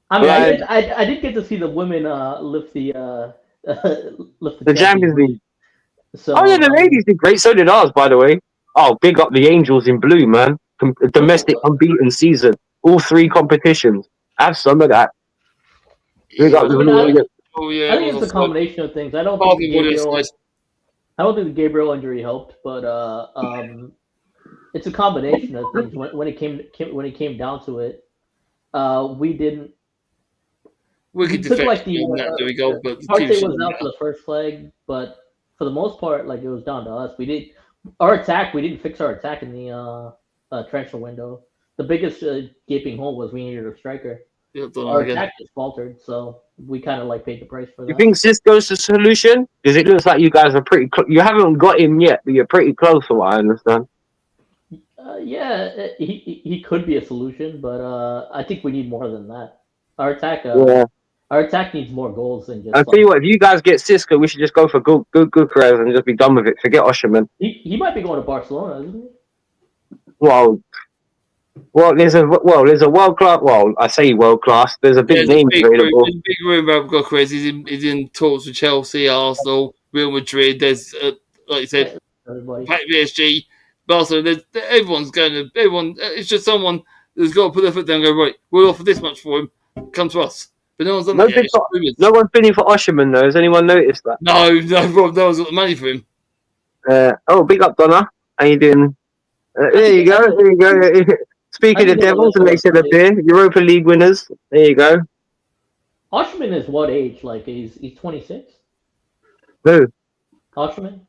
C: I mean, I did get to see the women lift the
A: Champions League.
C: So,
A: the ladies did great. So did ours, by the way. Oh, big up the Angels in blue, man. Domestic unbeaten season. All 3 competitions. Have some of that. Big up the
C: I think it's a combination of things. I don't think the Gabriel injury helped, but it's a combination of things. When it came down to it, we didn't.
B: We took like the
C: Partey was out for the first flag, but for the most part, like it was down to us. We didn't fix our attack in the transfer window. The biggest gaping hole was we needed a striker. Our attack just faltered, so we kind of like paid the price for that.
A: You think Cisco's the solution? Because it looks like you guys are pretty. You haven't got him yet, but you're pretty close, from what I understand.
C: He could be a solution, but I think we need more than that. Our attack, our attack needs more goals than just.
A: I'll tell you what, if you guys get Cisco, we should just go for Gukres and just be done with it. Forget Osherman.
C: He might be going to Barcelona, isn't he?
A: Well, there's a world class. Well, I say world class. There's a big name available.
B: There's a big room about Gukres. He's in talks with Chelsea, Arsenal, Real Madrid. There's like you said, PSG, Barcelona. Everyone's going to everyone. It's just someone that's got to put their foot down and go, right, we'll offer this much for him. Come to us. But no one's done
A: No,
B: that yet.
A: No one's bidding for Osherman though. Has anyone noticed that?
B: No, Rob, no one's got the money for him.
A: Big up, Donna. How you doing? There you go. There you go. Speaking of Devils, and they said up there, Europa League winners. There you go.
C: Osherman is what age? Like he's 26?
A: Who?
C: Osherman?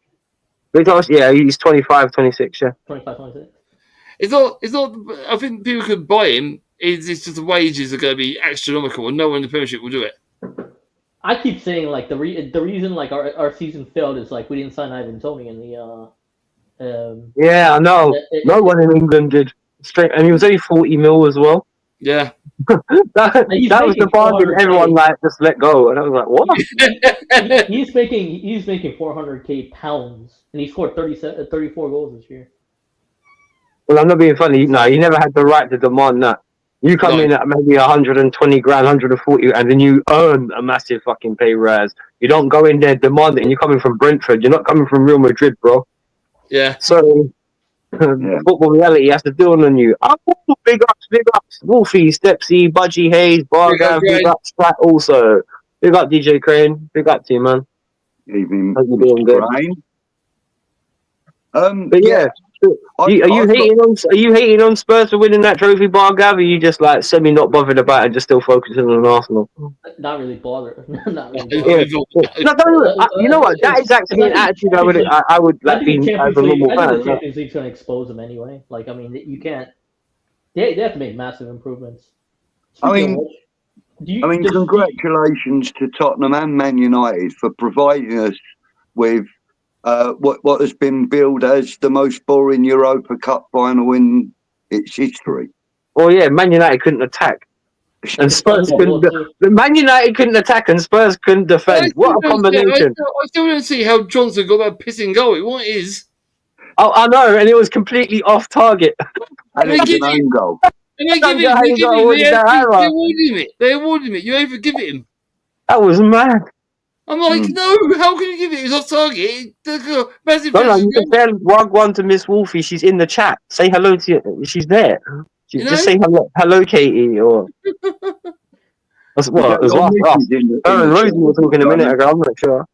A: Yeah, he's 25, 26, yeah.
C: 25, 26.
B: It's not. I think people could buy him. It's just the wages are going to be astronomical, and no one in the Premiership will do it.
C: I keep saying like the reason like our season failed is like we didn't sign Ivan Toney in the.
A: Yeah, I know. No one in England did. Straight, and he was only 40 mil as well.
B: Yeah.
A: that was the bargain. Everyone just let go, and I was like, what?
C: he's making 400k pounds, and he scored 34 goals this year.
A: Well, I'm not being funny. No, you never had the right to demand that. You come in at maybe 120 grand, 140, and then you earn a massive fucking pay rise. You don't go in there demanding. You're coming from Brentford. You're not coming from Real Madrid, bro.
B: Yeah.
A: So, football reality has to do on you. Oh, big ups. Wolfie, Stepsy, Budgie Hayes, Bargav, big ups, Flat also. Big up DJ Crane. Big up to you, man.
D: Evening,
A: Mr.
D: Crane.
A: But yeah. Are you hating on Spurs for winning that trophy, Bargav? Or are you just like semi not bothered about it and just still focusing on Arsenal?
C: Not really bothered. Not really
A: bothered. You know what? That is actually an attitude I would like being as a normal fan.
C: I think the Champions League's going to expose them anyway. Like, I mean, you can't. They have to make massive improvements.
D: Congratulations to Tottenham and Man United for providing us with what has been billed as the most boring Europa Cup final in its history.
A: Well, yeah, Man United couldn't attack, and Spurs couldn't. Man United couldn't attack, and Spurs couldn't defend. What a combination!
B: I still don't see how Johnson got that pissing goal. What is?
A: Oh, I know, and it was completely off target.
D: And it's an own goal.
B: They awarded it. You ever give it him?
A: That was mad.
B: I'm like, no, how can you give it? It was off target. Massive
A: you can tell Wagwan to Miss Wolfie. She's in the chat. Say hello to you. She's there. Just say hello, Katie. Or it was last us. Her and Rosie were talking a minute ago. I'm not sure.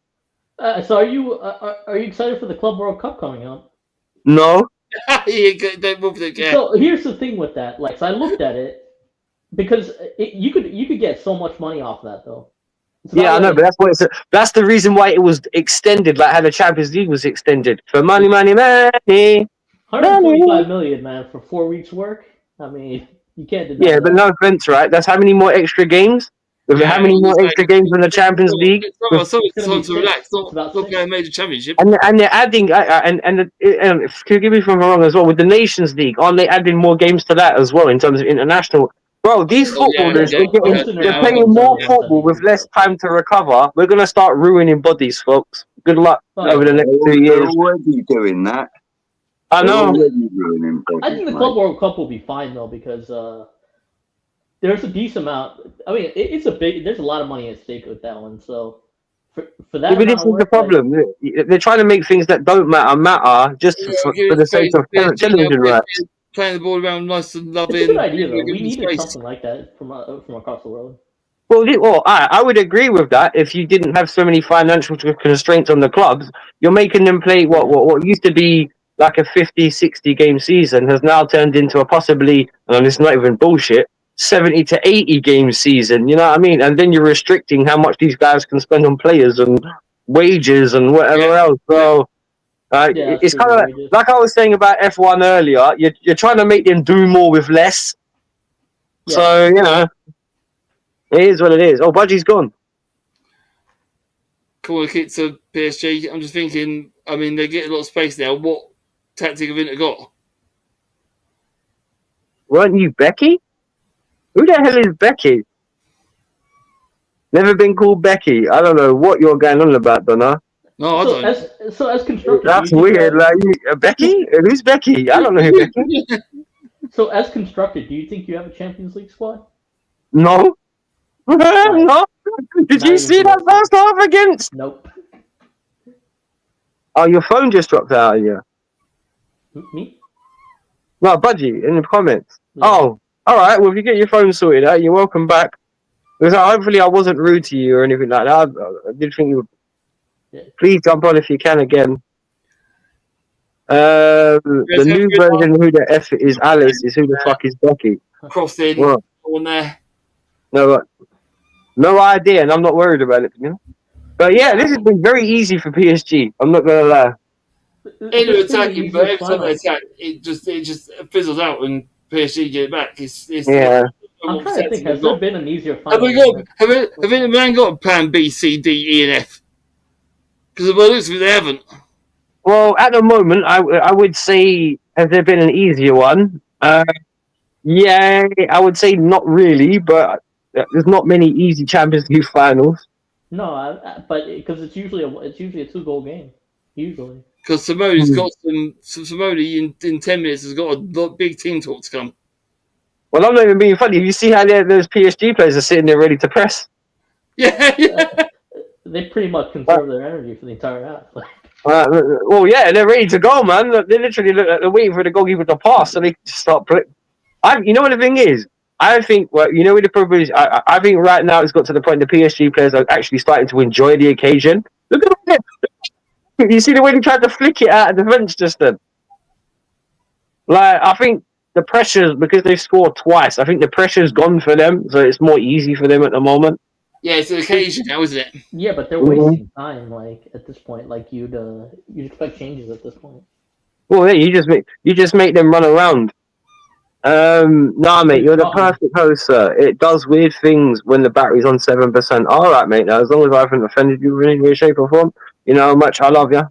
C: So are you excited for the Club World Cup coming up?
A: No.
C: So here's the thing with that. Like, so I looked at it because you could get so much money off that though.
A: Yeah, I know, but that's the reason why it was extended, like how the Champions League was extended. For money.
C: 145 million, man, for 4 weeks' work. I mean, you can't deny that.
A: But no offense, right? That's how many more extra games? How many more extra games in the Champions League?
B: It's time to relax, not play a major championship.
A: And they're adding, and forgive me if I'm wrong as well, with the Nations League, aren't they adding more games to that as well in terms of international? Bro, these footballers, they're playing more football with less time to recover. We're going to start ruining bodies, folks. Good luck over the next 2 years.
D: They're already doing that.
A: I know.
C: I think the Club World Cup will be fine, though, because there's a decent amount. I mean, there's a lot of money at stake with that one. So for that,
A: but this is the problem. They're trying to make things that don't matter just for the sake of television rights.
B: Playing the ball around nice and lovely.
C: It's a good idea, though. We needed something like that from across the road.
A: Well, I would agree with that. If you didn't have so many financial constraints on the clubs, you're making them play what used to be like a 50, 60 game season has now turned into a possibly, and it's not even bullshit, 70 to 80 game season. You know what I mean? And then you're restricting how much these guys can spend on players and wages and whatever else. So. It's kind of like I was saying about F1 earlier. You're trying to make them do more with less. Yeah. So it is what it is. Oh, Budgie's gone.
B: Cool. Kick to PSG. I'm just thinking. I mean, they get a lot of space now. What tactic have Inter got?
A: Weren't you Becky? Who the hell is Becky? Never been called Becky. I don't know what you're going on about, Donna.
B: No, I don't.
C: As constructed,
A: that's weird. Like Becky, who's Becky? I don't know who Becky.
C: So as constructed, do you think you have a Champions League squad?
A: No. No. Did you see that first half against?
C: Nope.
A: Oh, your phone just dropped out of you.
C: Me?
A: No, Budgie in the comments.
C: Yeah.
A: Oh, all right. Well, if you get your phone sorted out, you're welcome back. Because hopefully I wasn't rude to you or anything like that. I did think you would. Yeah. Please jump on if you can again. The new version of Who the F is Alice is Who the fuck is Becky.
B: Crossed in on there.
A: No idea, and I'm not worried about it, you know. But yeah, this has been very easy for PSG. I'm not gonna lie.
B: Into attacking, but every time they attack, it just fizzles out and PSG get it back.
C: Yeah. I'm trying to think. Has there been an easier final?
B: Have any man got a plan B, C, D, E, and F? Because by the looks of it, they haven't.
A: Well, at the moment, I would say, has there been an easier one? Yeah, I would say not really, but there's not many easy Champions League finals.
C: No, but because it's usually a 2-goal game, usually.
B: Because Simone's got Simone in 10 minutes has got a big team talk to come.
A: Well, I'm not even being funny. You see how those PSG players are sitting there ready to press?
B: Yeah.
C: They pretty much conserve their energy for the entire half.
A: Well, yeah, they're ready to go, man. They literally look like they're waiting for the goalkeeper to pass so they can start playing. You know what the thing is? I think, well, you know what the problem is? I think right now it's got to the point the PSG players are actually starting to enjoy the occasion. Look at that. You see the way they tried to flick it out of the bench just then? Like, I think the pressure, because they scored twice, I think the pressure's gone for them, so it's more easy for them at the moment.
B: Yeah, it's an occasion now, isn't it?
C: Yeah, but they're wasting time, like, at this point. Like, you'd expect changes at this point.
A: Well, yeah, you just make them run around. Nah, mate, you're the perfect host, sir. It does weird things when the battery's on 7%. All right, mate. Now, as long as I haven't offended you in any way, shape, or form, you know how much I love you.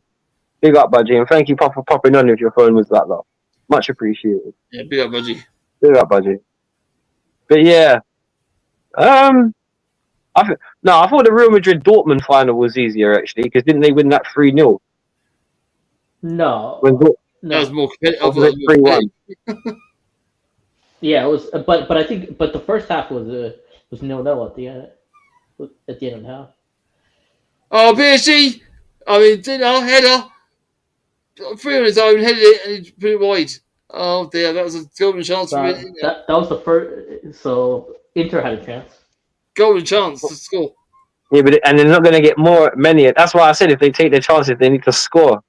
A: Big up, Budgie, and thank you for popping on if your phone was that low. Much appreciated.
B: Yeah, big up, Budgie.
A: Big up, Budgie. But yeah, I thought the Real Madrid Dortmund final was easier actually because didn't they win that 3-0?
C: No,
B: that was more competitive.
A: 3-1.
C: Yeah, it was, but I think the first half was 0-0 at the end of the half.
B: Oh, PSG! I mean, header, 3 on his own, headed it and he put it wide. Oh dear, that was a golden chance for me.
C: That was the first. So Inter had a chance.
B: Golden chance to score.
A: Yeah, and they're not going to get many. That's why I said if they take their chances, they need to score.
C: I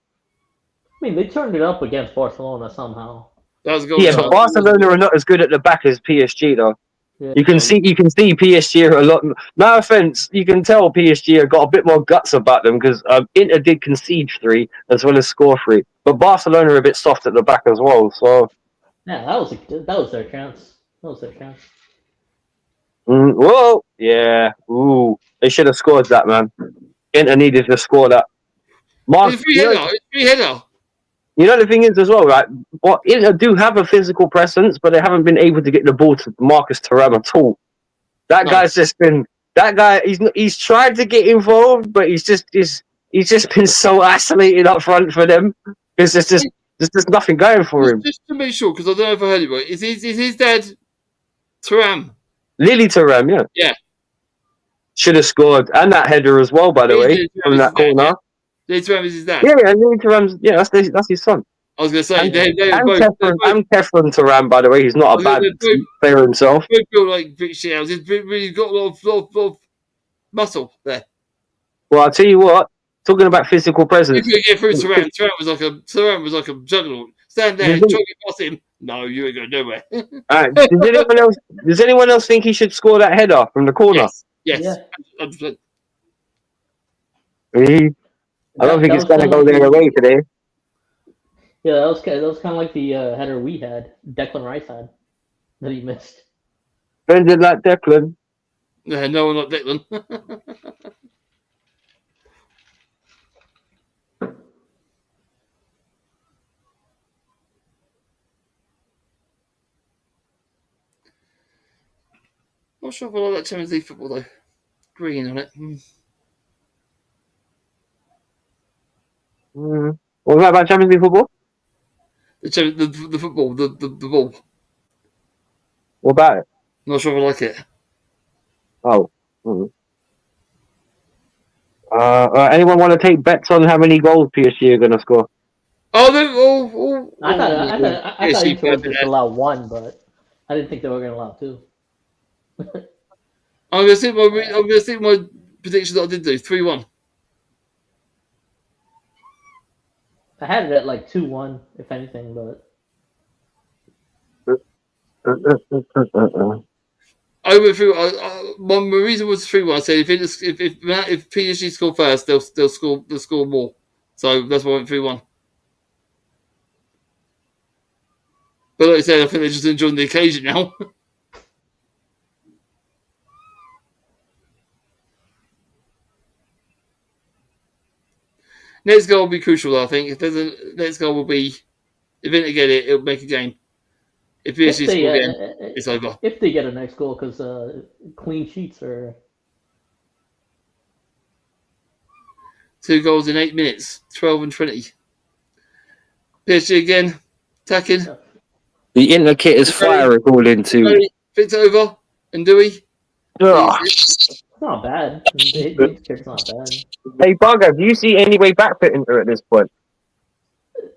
C: mean, they turned it up against Barcelona somehow.
B: That was a golden chance.
A: But Barcelona are not as good at the back as PSG though. Yeah. You can see PSG are a lot. No offense, you can tell PSG have got a bit more guts about them because Inter did concede 3 as well as score 3, but Barcelona are a bit soft at the back as well. So
C: yeah, that was their chance. That was their chance.
A: Well, yeah. Ooh, they should have scored that, man. Inter needed to score that.
B: It's free header.
A: You know the thing is as well, right? Well, Inter do have a physical presence, but they haven't been able to get the ball to Marcus Thuram at all. That guy's just been. That guy, he's tried to get involved, but he's just been so isolated up front for them. There's just nothing going for him.
B: Just to make sure, because I don't know if I heard it right. Is his dad Thuram?
A: Lily Thuram, yeah.
B: Yeah.
A: Should have scored, and that header as well, by the way, from that corner.
B: Lily Thuram is his dad.
A: Yeah, Lily Thuram's. Yeah, that's his son.
B: I was going to say,
A: and Kefren Thuram, by the way, he's not a bad player himself.
B: Both built like big shit houses. He's really got a lot of muscle there.
A: Well, I'll tell you what. Talking about physical presence,
B: you could get through Thuram. Thuram was like a juggernaut. Stand there, talking past him. No, you ain't going nowhere.
A: Does anyone else think he should score that header from the corner?
B: Yes.
C: 100%.
A: I don't think it's going to go their way today.
C: Yeah, that was kind of like the header we had, Declan Rice had, that he missed.
A: Ben did like Declan.
B: Yeah, no, not Declan. Not sure if I like that Champions League football though. Green on it.
A: What about Champions League football?
B: The football, the ball.
A: What about it?
B: Not sure if I like it.
A: Oh. Anyone want to take bets on how many goals PSG are going to score?
C: I thought Inter would just allow 1, but I didn't think they were going to allow 2.
B: I'm going to stick my prediction that I did do 3-1.
C: I had it at like 2-1, if anything, but.
B: I went through. My reason was 3-1. I said if PSG score first, they'll score more. So that's why I went 3-1. But like I said, I think they're just enjoying the occasion now. Next goal will be crucial, though, I think. If there's a next goal will be, if Inter get it, it'll make a game. If PSG score again, it's over.
C: If they get a next goal, because clean sheets are
B: 2 goals in 8 minutes, 12 and 20. PSG again, attacking.
A: The Inter kit is fire according to.
B: Fits over and Dewey.
C: It's not bad. It's not bad.
A: Hey, Barga, do you see any way back for Inter at this point?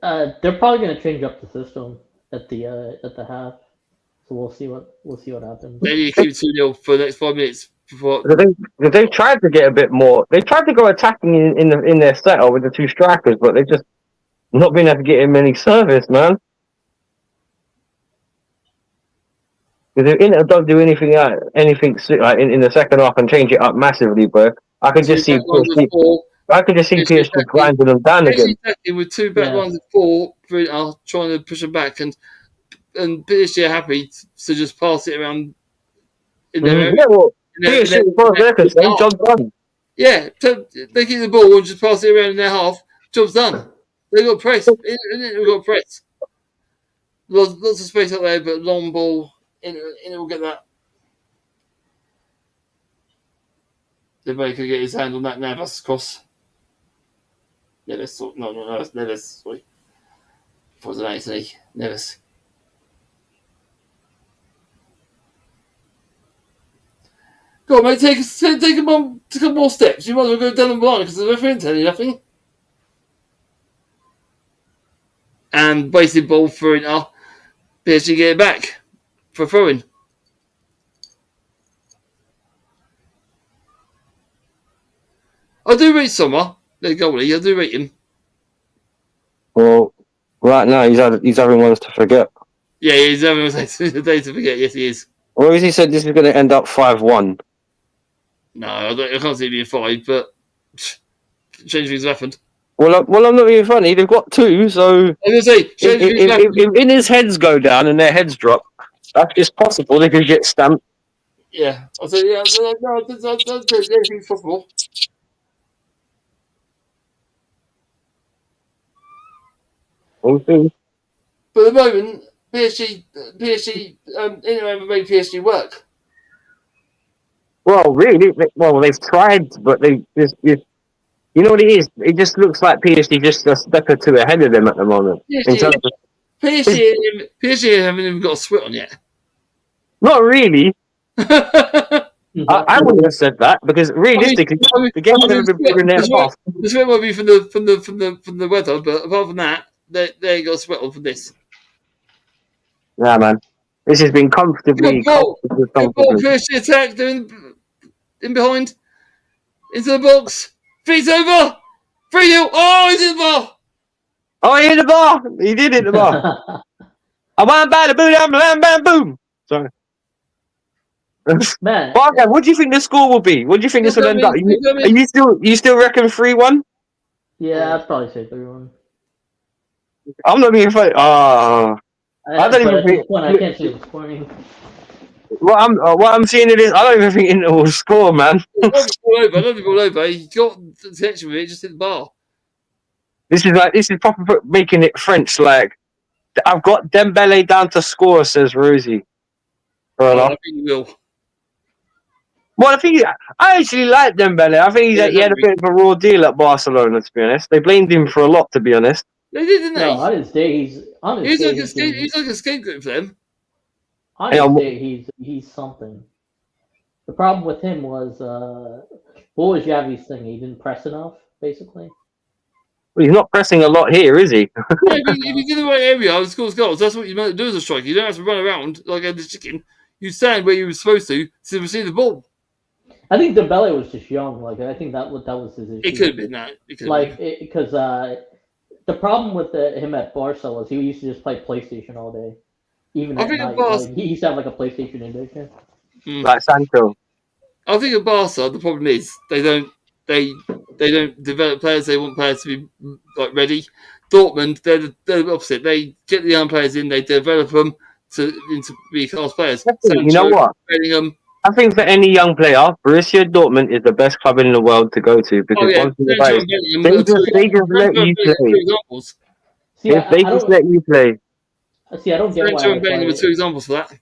C: They're probably going to change up the system at the half, so we'll see what happens.
B: They need to keep 2-0 for the next 5 minutes before.
A: They've tried to get a bit more. They tried to go attacking in their setup with the 2 strikers, but they've just not been able to get him any service, man. Because if Inter don't do anything like in the second half and change it up massively, bro, I could just see PSG grinding them down again.
B: With 2 back lines of 4, are trying to push them back, and PSG are happy to just pass it around in their area.
A: Yeah, well, PSG, as far as they're concerned, job's done.
B: Yeah, they keep the ball and just pass it around in their half. Job's done. They got press. They've got press. Lots of space out there, but long ball. Inter will get that. Everybody could get his hand on that Navas cross. Neves. No, that's Neves. Sorry. It was an Anthony. Neves. Go on, mate. Take a couple more steps. You might as well go down the line because the referee ain't telling you nothing. And wasted ball for Inter. PSG get it back for throwing. I do rate Sommer, the goalie. I do rate him.
A: Well, right now he's having ones to forget.
B: Yeah, he's having a day to forget. Yes, he is.
A: Or has he said this is going to end up 5-1?
B: No, I can't see it being 5, but change things have happened.
A: Well, I'm not being funny. They've got 2, so
B: I was going to say,
A: if in his heads go down and their heads drop, that's just possible. They could get stamped.
B: Yeah, I said, yeah, no, anything's possible.
A: Okay.
B: But at the moment, PSG, Inter haven't made PSG work.
A: Well, really, they've tried, but they just, you know what it is? It just looks like PSG just a step or 2 ahead of them at the moment.
B: PSG haven't even got a sweat on yet.
A: Not really. I wouldn't have said that because realistically, the game's never been bigger in their half.
B: The sweat might be from the weather, but apart from that, they got a sweat on from this.
A: Yeah, man. This has been comfortably.
B: PSG attack, they're in behind, into the box, feet over, 3-0. Oh, he's in the bar.
A: Oh, he hit the bar. He did hit the bar. I went by the boom, bam, boom. Sorry.
C: Man,
A: Barker, what do you think the score will be? What do you think this will end up? Are you still reckon 3-1?
C: Yeah, I'd probably say 3-1.
A: I'm not being funny. I don't even think.
C: I can't see it scoring.
A: What I'm seeing it is, I don't even think Inter will score, man.
B: I don't think he'll over. He got the attention with it, just hit the bar.
A: This is proper making it French. Like, I've got Dembele down to score, says Rosie.
B: I think he will.
A: Well, I actually like Dembele. I think he had a bit of a raw deal at Barcelona, to be honest. They blamed him for a lot, to be honest.
B: They did, didn't they?
C: No, on his day, he's
B: like a scapegoat for them.
C: On his day, he's something. The problem with him was, what was Xavi's thing? He didn't press enough, basically.
A: Well, he's not pressing a lot here, is he?
B: If you get in the right area and scores goals, that's what you meant to do as a striker. You don't have to run around like a chicken. You stand where you were supposed to receive the ball.
C: I think Dembele was just young. Like I think that was his issue.
B: It could have been that.
C: Because the problem with him at Barca was he used to just play PlayStation all day, even at night. Like, he used to have like a PlayStation addiction.
A: Like Sancho.
B: I think at Barca the problem is they don't develop players. They want players to be like ready. Dortmund, they're the opposite. They get the young players in, they develop them to be class players.
A: Sancho, you know what?
B: Bellingham.
A: I think for any young player, Borussia Dortmund is the best club in the world to go to because one thing about it, they just let you play. If they just let you play.
C: See, I don't get why.
B: And Bellingham were two examples for that.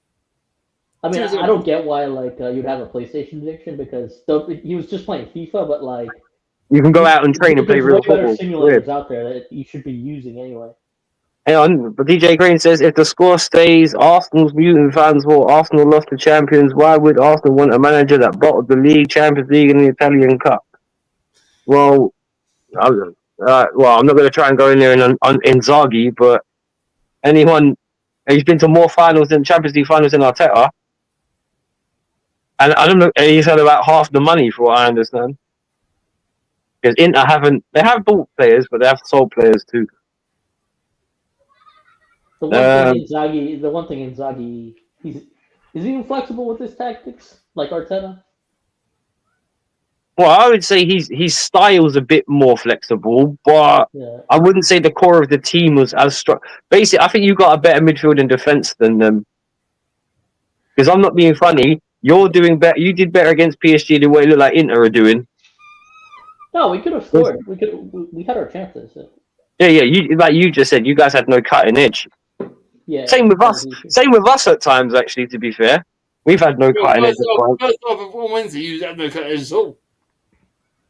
C: I mean, I don't get why you'd have a PlayStation addiction because he was just playing FIFA, but like
A: you can go out and train and play real football.
C: There's simulators out there that you should be using anyway.
A: Hang on, but DJ Green says if the score stays, Arsenal's mutant fans will Arsenal lost the champions. Why would Arsenal want a manager that bottled the league, Champions League, and the Italian Cup? Well, I'm not going to try and go in there on Inzaghi, but he's been to more finals than Champions League finals than Arteta. And I don't know, he's had about half the money, for what I understand. Because Inter have bought players, but they have sold players too.
C: The one thing Inzaghi, is he even flexible with his tactics, like Arteta?
A: Well, I would say his style's a bit more flexible, but I wouldn't say the core of the team was as strong. Basically, I think you got a better midfield and defense than them. Because I'm not being funny. You're doing better. You did better against PSG than what it looked like Inter are doing.
C: No, we could have scored. We had our chances.
A: Yeah. You just said, you guys had no cutting edge.
C: Yeah.
A: Same with us. Same with us at times. Actually, to be fair, we've had no cutting edge.
B: First half of Wednesday, you had no cutting edge at all.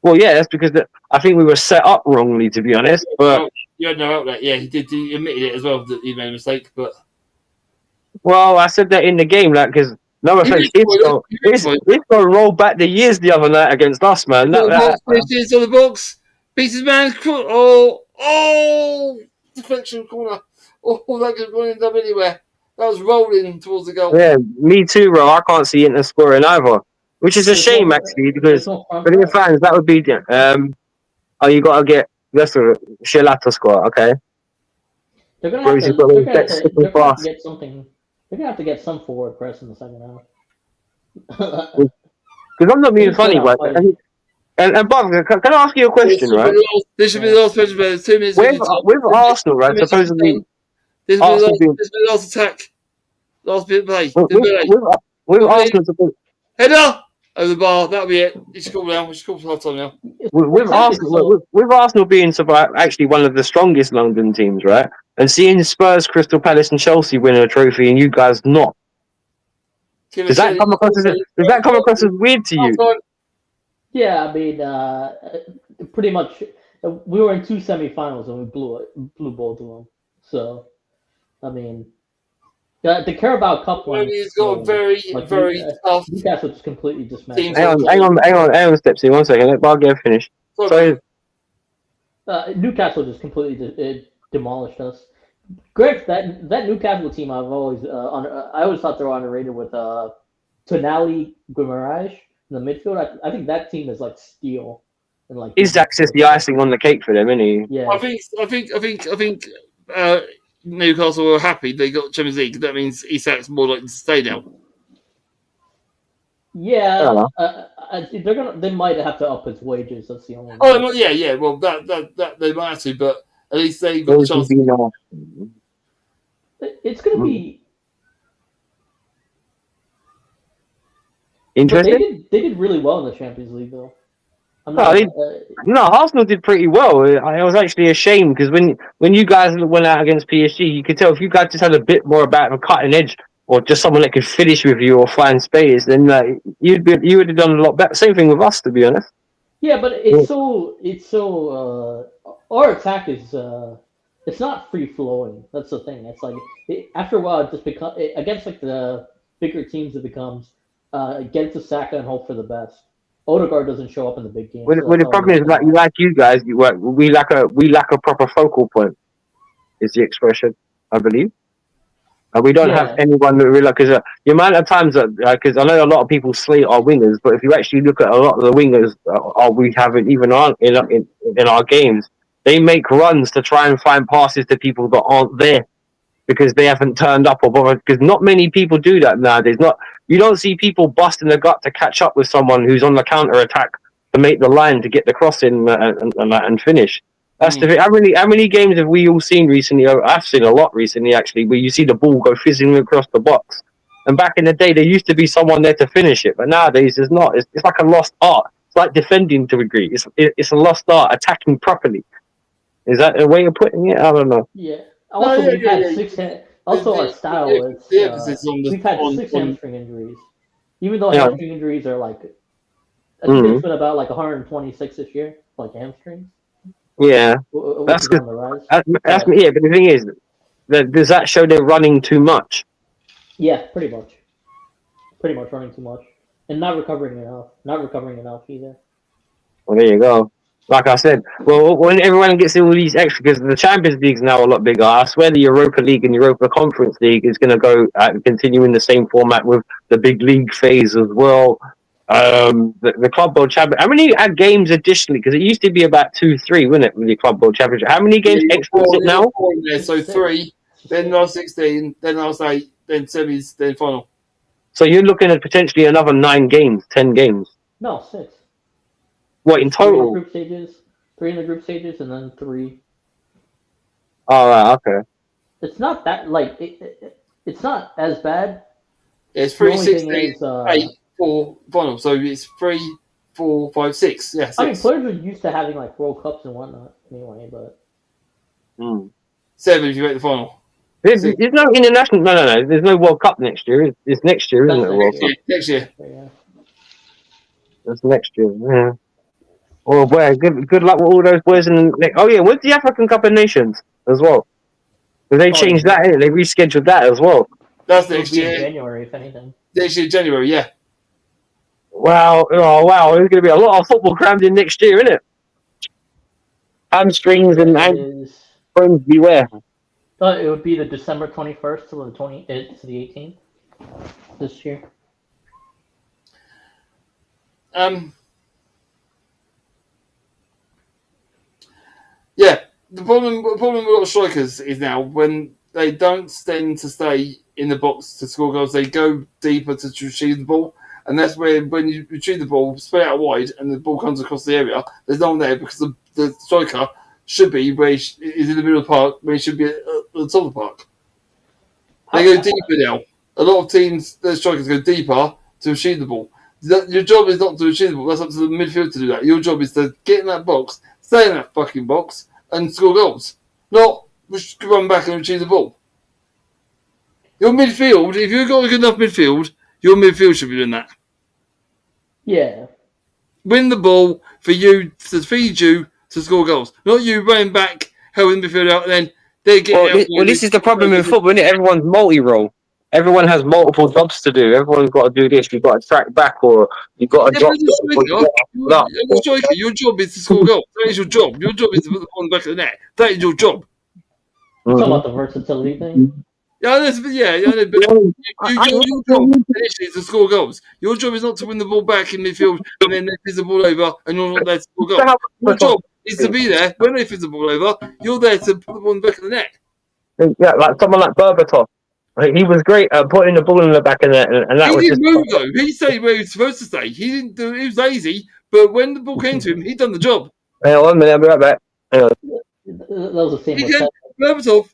A: Well, yeah, that's because I think we were set up wrongly, to be honest. But
B: you had no outlet. Yeah, he admitted it as well that he made a mistake. But
A: well, I said that in the game, like because. No offense, Isco rolled back the years the other night against us, man.
B: On the box, beats his man. Deflection corner. That could have gone up anywhere. That was rolling towards the goal.
A: Yeah, me too, bro. I can't see Inter scoring either, which is a shame actually because for the fans that would be. You got to get Shilata score, okay?
C: They're gonna have to get something. They're going to have to get some forward press in the second half.
A: Because I'm not being funny, but... And Bob, can I ask you a question, right?
B: This should be the last question, but 2 minutes.
A: With Arsenal, right? Supposedly...
B: This will be the last attack. Last bit of play.
A: With Arsenal...
B: Header! Over the bar. That'll be it. You should call now. We should call for half time now.
A: With Arsenal being actually one of the strongest London teams, right? And seeing Spurs, Crystal Palace, and Chelsea win a trophy, and you guys not. Does that come across as weird to you?
C: Yeah, I mean, pretty much. We were in 2 semifinals and we blew both of them. So, I mean, the Carabao Cup one.
B: He's got very tough.
C: Newcastle just completely dismantled.
A: Hang on, Stepsy, 1 second. Let Bob get finished.
C: Newcastle just completely demolished us. Greg, that Newcastle team, I always thought they were underrated with Tonali Guimaraes in the midfield. I think that team is like steel. And like
A: Isak's is the icing on the cake for them, isn't he?
C: Yeah.
B: I think Newcastle were happy they got Champions League. That means Isak's more likely to stay now.
C: Yeah, they might have to up his wages. That's the only.
B: Oh yeah. Well, that they might have to, but at least they got a chance.
C: It's going to be
A: interesting.
C: They did really well in the Champions League, though.
A: Arsenal did pretty well. I was actually ashamed because when you guys went out against PSG, you could tell if you guys just had a bit more about a cutting edge or just someone that could finish with you or find space, then you would have done a lot better. Same thing with us, to be honest.
C: Yeah, but it's so our attack is it's not free flowing. That's the thing. It's like after a while, it just becomes against like the bigger teams. It becomes get it to Saka and hope for the best. Odegaard doesn't show up in the big games.
A: Well, the problem is, like you guys, we lack a proper focal point. Is the expression, I believe. We don't have anyone that really, because the amount of times that, because I know a lot of people slate our wingers, but if you actually look at a lot of the wingers we haven't even on in our games, they make runs to try and find passes to people that aren't there because they haven't turned up or bothered. Because not many people do that nowadays. You don't see people busting the gut to catch up with someone who's on the counter attack to make the line to get the cross in and finish. That's the thing. How many games have we all seen recently? I've seen a lot recently, actually, where you see the ball go fizzing across the box. And back in the day, there used to be someone there to finish it, but nowadays there's not. It's like a lost art. It's like defending to a degree. It's a lost art. Attacking properly. Is that a way of putting it? I don't know.
C: Yeah. Also, we've had Also, our style is we've had 6 hamstring injuries. Even though hamstring injuries are like, I think it's been about like 126 this year, like hamstrings.
A: Yeah, that's good. That's yeah, but the thing is, does that show they're running too much?
C: Yeah, pretty much. Pretty much running too much and not recovering enough. Not recovering enough either.
A: Well, there you go. Like I said, well, when everyone gets all these extra, because the Champions League's now a lot bigger. I swear the Europa League and Europa Conference League is going to go continue in the same format with the big league phase as well. The Club World Championship. How many games additionally? Because it used to be about 2-3, wasn't it, with the Club World Championship? How many games extra is it now?
B: So 3, then last 16, then last 8, then semis, then final.
A: So you're looking at potentially another 9 games, 10 games.
C: No, 6.
A: What in total?
C: 3 in the group stages, and then 3.
A: All right, okay.
C: It's not that it's not as bad.
B: It's 3, 16, 8, 4 final. So it's 3, 4, 5, 6. Yeah, 6.
C: I mean, players are used to having like World Cups and whatnot anyway, but
B: 7 if you make the final.
A: There's no international. No. There's no World Cup next year. It's next year, isn't it? World Cup.
B: Next year.
C: Yeah.
A: That's next year. Yeah. Oh boy, good luck with all those boys in the next. Oh yeah, when's the African Cup of Nations as well? Because they changed that, innit? They rescheduled that as well.
B: That's next year.
C: January, if anything.
B: Next year, January, yeah.
A: Wow! Oh wow! There's going to be a lot of football crammed in next year, isn't it? Hamstrings and bones beware.
C: It would be the December 21st to the 18th this year.
B: Yeah, the problem with a lot of strikers is now when they don't tend to stay in the box to score goals, they go deeper to retrieve the ball, and that's where when you retrieve the ball, spread out wide, and the ball comes across the area, there's no one there because the striker should be where he is in the middle of the park, where he should be at the top of the park. They go deeper now. A lot of teams, their strikers go deeper to retrieve the ball. Your job is not to retrieve the ball. That's up to the midfield to do that. Your job is to get in that box, stay in that fucking box, and score goals. Not run back and retrieve the ball. Your midfield, if you've got a good enough midfield, your midfield should be doing that.
C: Yeah.
B: Win the ball for you to feed you to score goals. Not you running back, helping the midfield out, and then they get
A: Well, this is the problem in football, isn't it? Everyone's multi-role. Everyone has multiple jobs to do. Everyone's got to do this. You've got to track back, or you've got to drop.
B: Your job is to score goals. That is your job. Your job is to put the ball in the back of the net. That is your job.
C: Talking about the versatility thing.
B: But your job initially is to score goals. Your job is not to win the ball back in midfield and then they fizz the ball over and you're not there to score goals. Your job is to be there when they fizz the ball over. You're there to put the ball in the back of the net.
A: Yeah, like someone like Berbatov. He was great at putting the ball in the back of the net, and that
B: he didn't move though. He stayed where he was supposed to stay. He didn't do. He was lazy, but when the ball came to him, he'd done the job.
A: Hang on 1 minute, I'll be right back.
C: That was the same.
B: Berbatov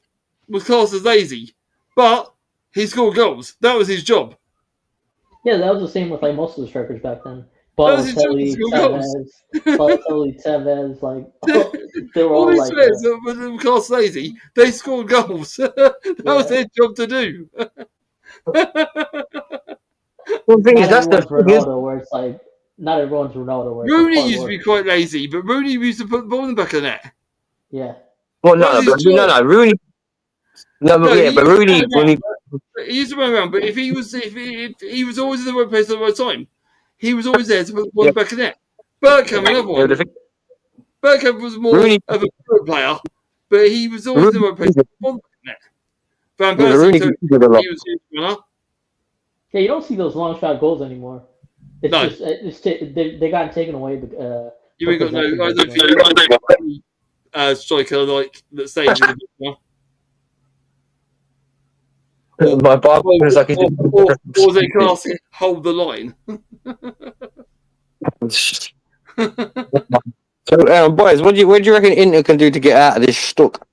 B: was classed as lazy, but he scored goals. That was his job.
C: Yeah, that was the same with like most of the strikers back then. Balotelli, Tevez, like they were all like
B: when they were classed lazy, they scored goals. That was their job to do.
A: Well, the thing is, that's
C: Ronaldo, where it's like not everyone's Ronaldo. Where
B: Rooney used to be quite lazy, but Rooney used to put the ball in the back of the net.
C: Yeah.
A: Well, no, Rooney. But Rooney, when
B: he used to run around, but if he was always in the right place at the right time. He was always there to put the ball in the back of the net. Bergkamp, another one. Bergkamp was more of a pro player, but he was always in the right place to put the ball in the back of the net. Van Persie, he was winner.
C: Yeah, you don't see those long shot goals anymore. It's just they got taken away.
B: You ain't got no. I don't think you got any striker like that stays in the book now.
A: My barber is like
B: or they class it hold the line.
A: So, boys, what do you reckon Inter can do to get out of this stuck?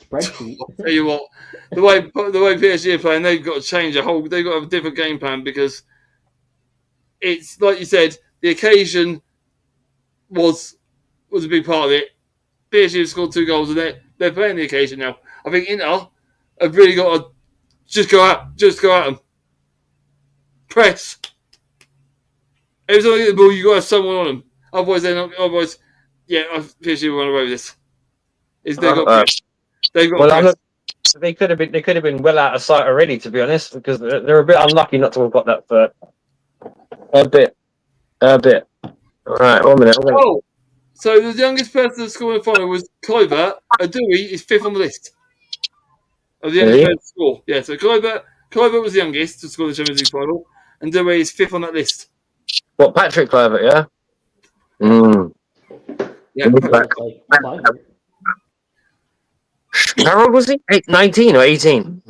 C: Spreadsheet.
B: I'll tell you what, the way PSG are playing, they've got to change they've got to have a different game plan, because it's like you said, the occasion was a big part of it. PSG have scored 2 goals, and they're playing the occasion now. I think Inter have really got to just go at them. Press. Every time they get the ball, you got to have someone on them. Otherwise, they're not. Otherwise, yeah, PSG will run away with this. They've got press.
A: They could have been well out of sight already, to be honest, because they're a bit unlucky not to have got that third. A bit. All right, 1 minute.
B: Oh, so the youngest person to score in the final was Kluivert. Adui is 5th on the list of the youngest person to score. Yeah, so Kluivert was the youngest to score the Champions League final, and Adui is 5th on that list.
A: What, Patrick Kluivert? Yeah.
B: Yeah.
A: How old was he? 19 or 18?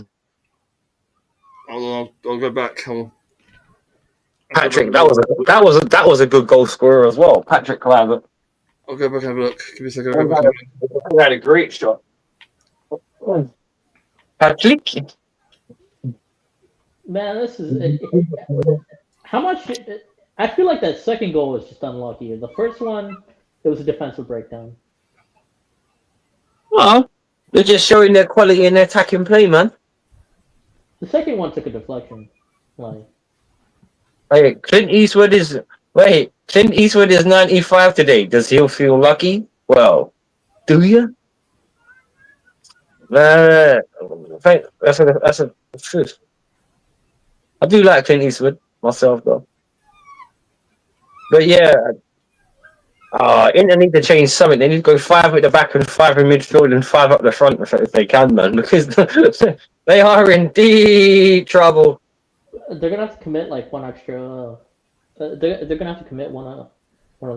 B: I'll go back.
A: Patrick, that was a good goal scorer as well. Patrick Kluivert.
B: I'll go back and have a look. Give me a second.
A: He had a great shot. Patrick.
C: Man, this is how much. I feel like that second goal was just unlucky. The first one, it was a defensive breakdown.
A: Well, they're just showing their quality in their attacking play, man.
C: The second one took a deflection.
A: Clint Eastwood is 95 today. Does he feel lucky? Well, do you? That's a truth. I do like Clint Eastwood myself, though. But yeah, Inter need to change something. They need to go 5 at the back and 5 in midfield and 5 up the front if they can, man, because they are in deep trouble.
C: They're gonna have to commit like one extra. They're gonna have to commit one of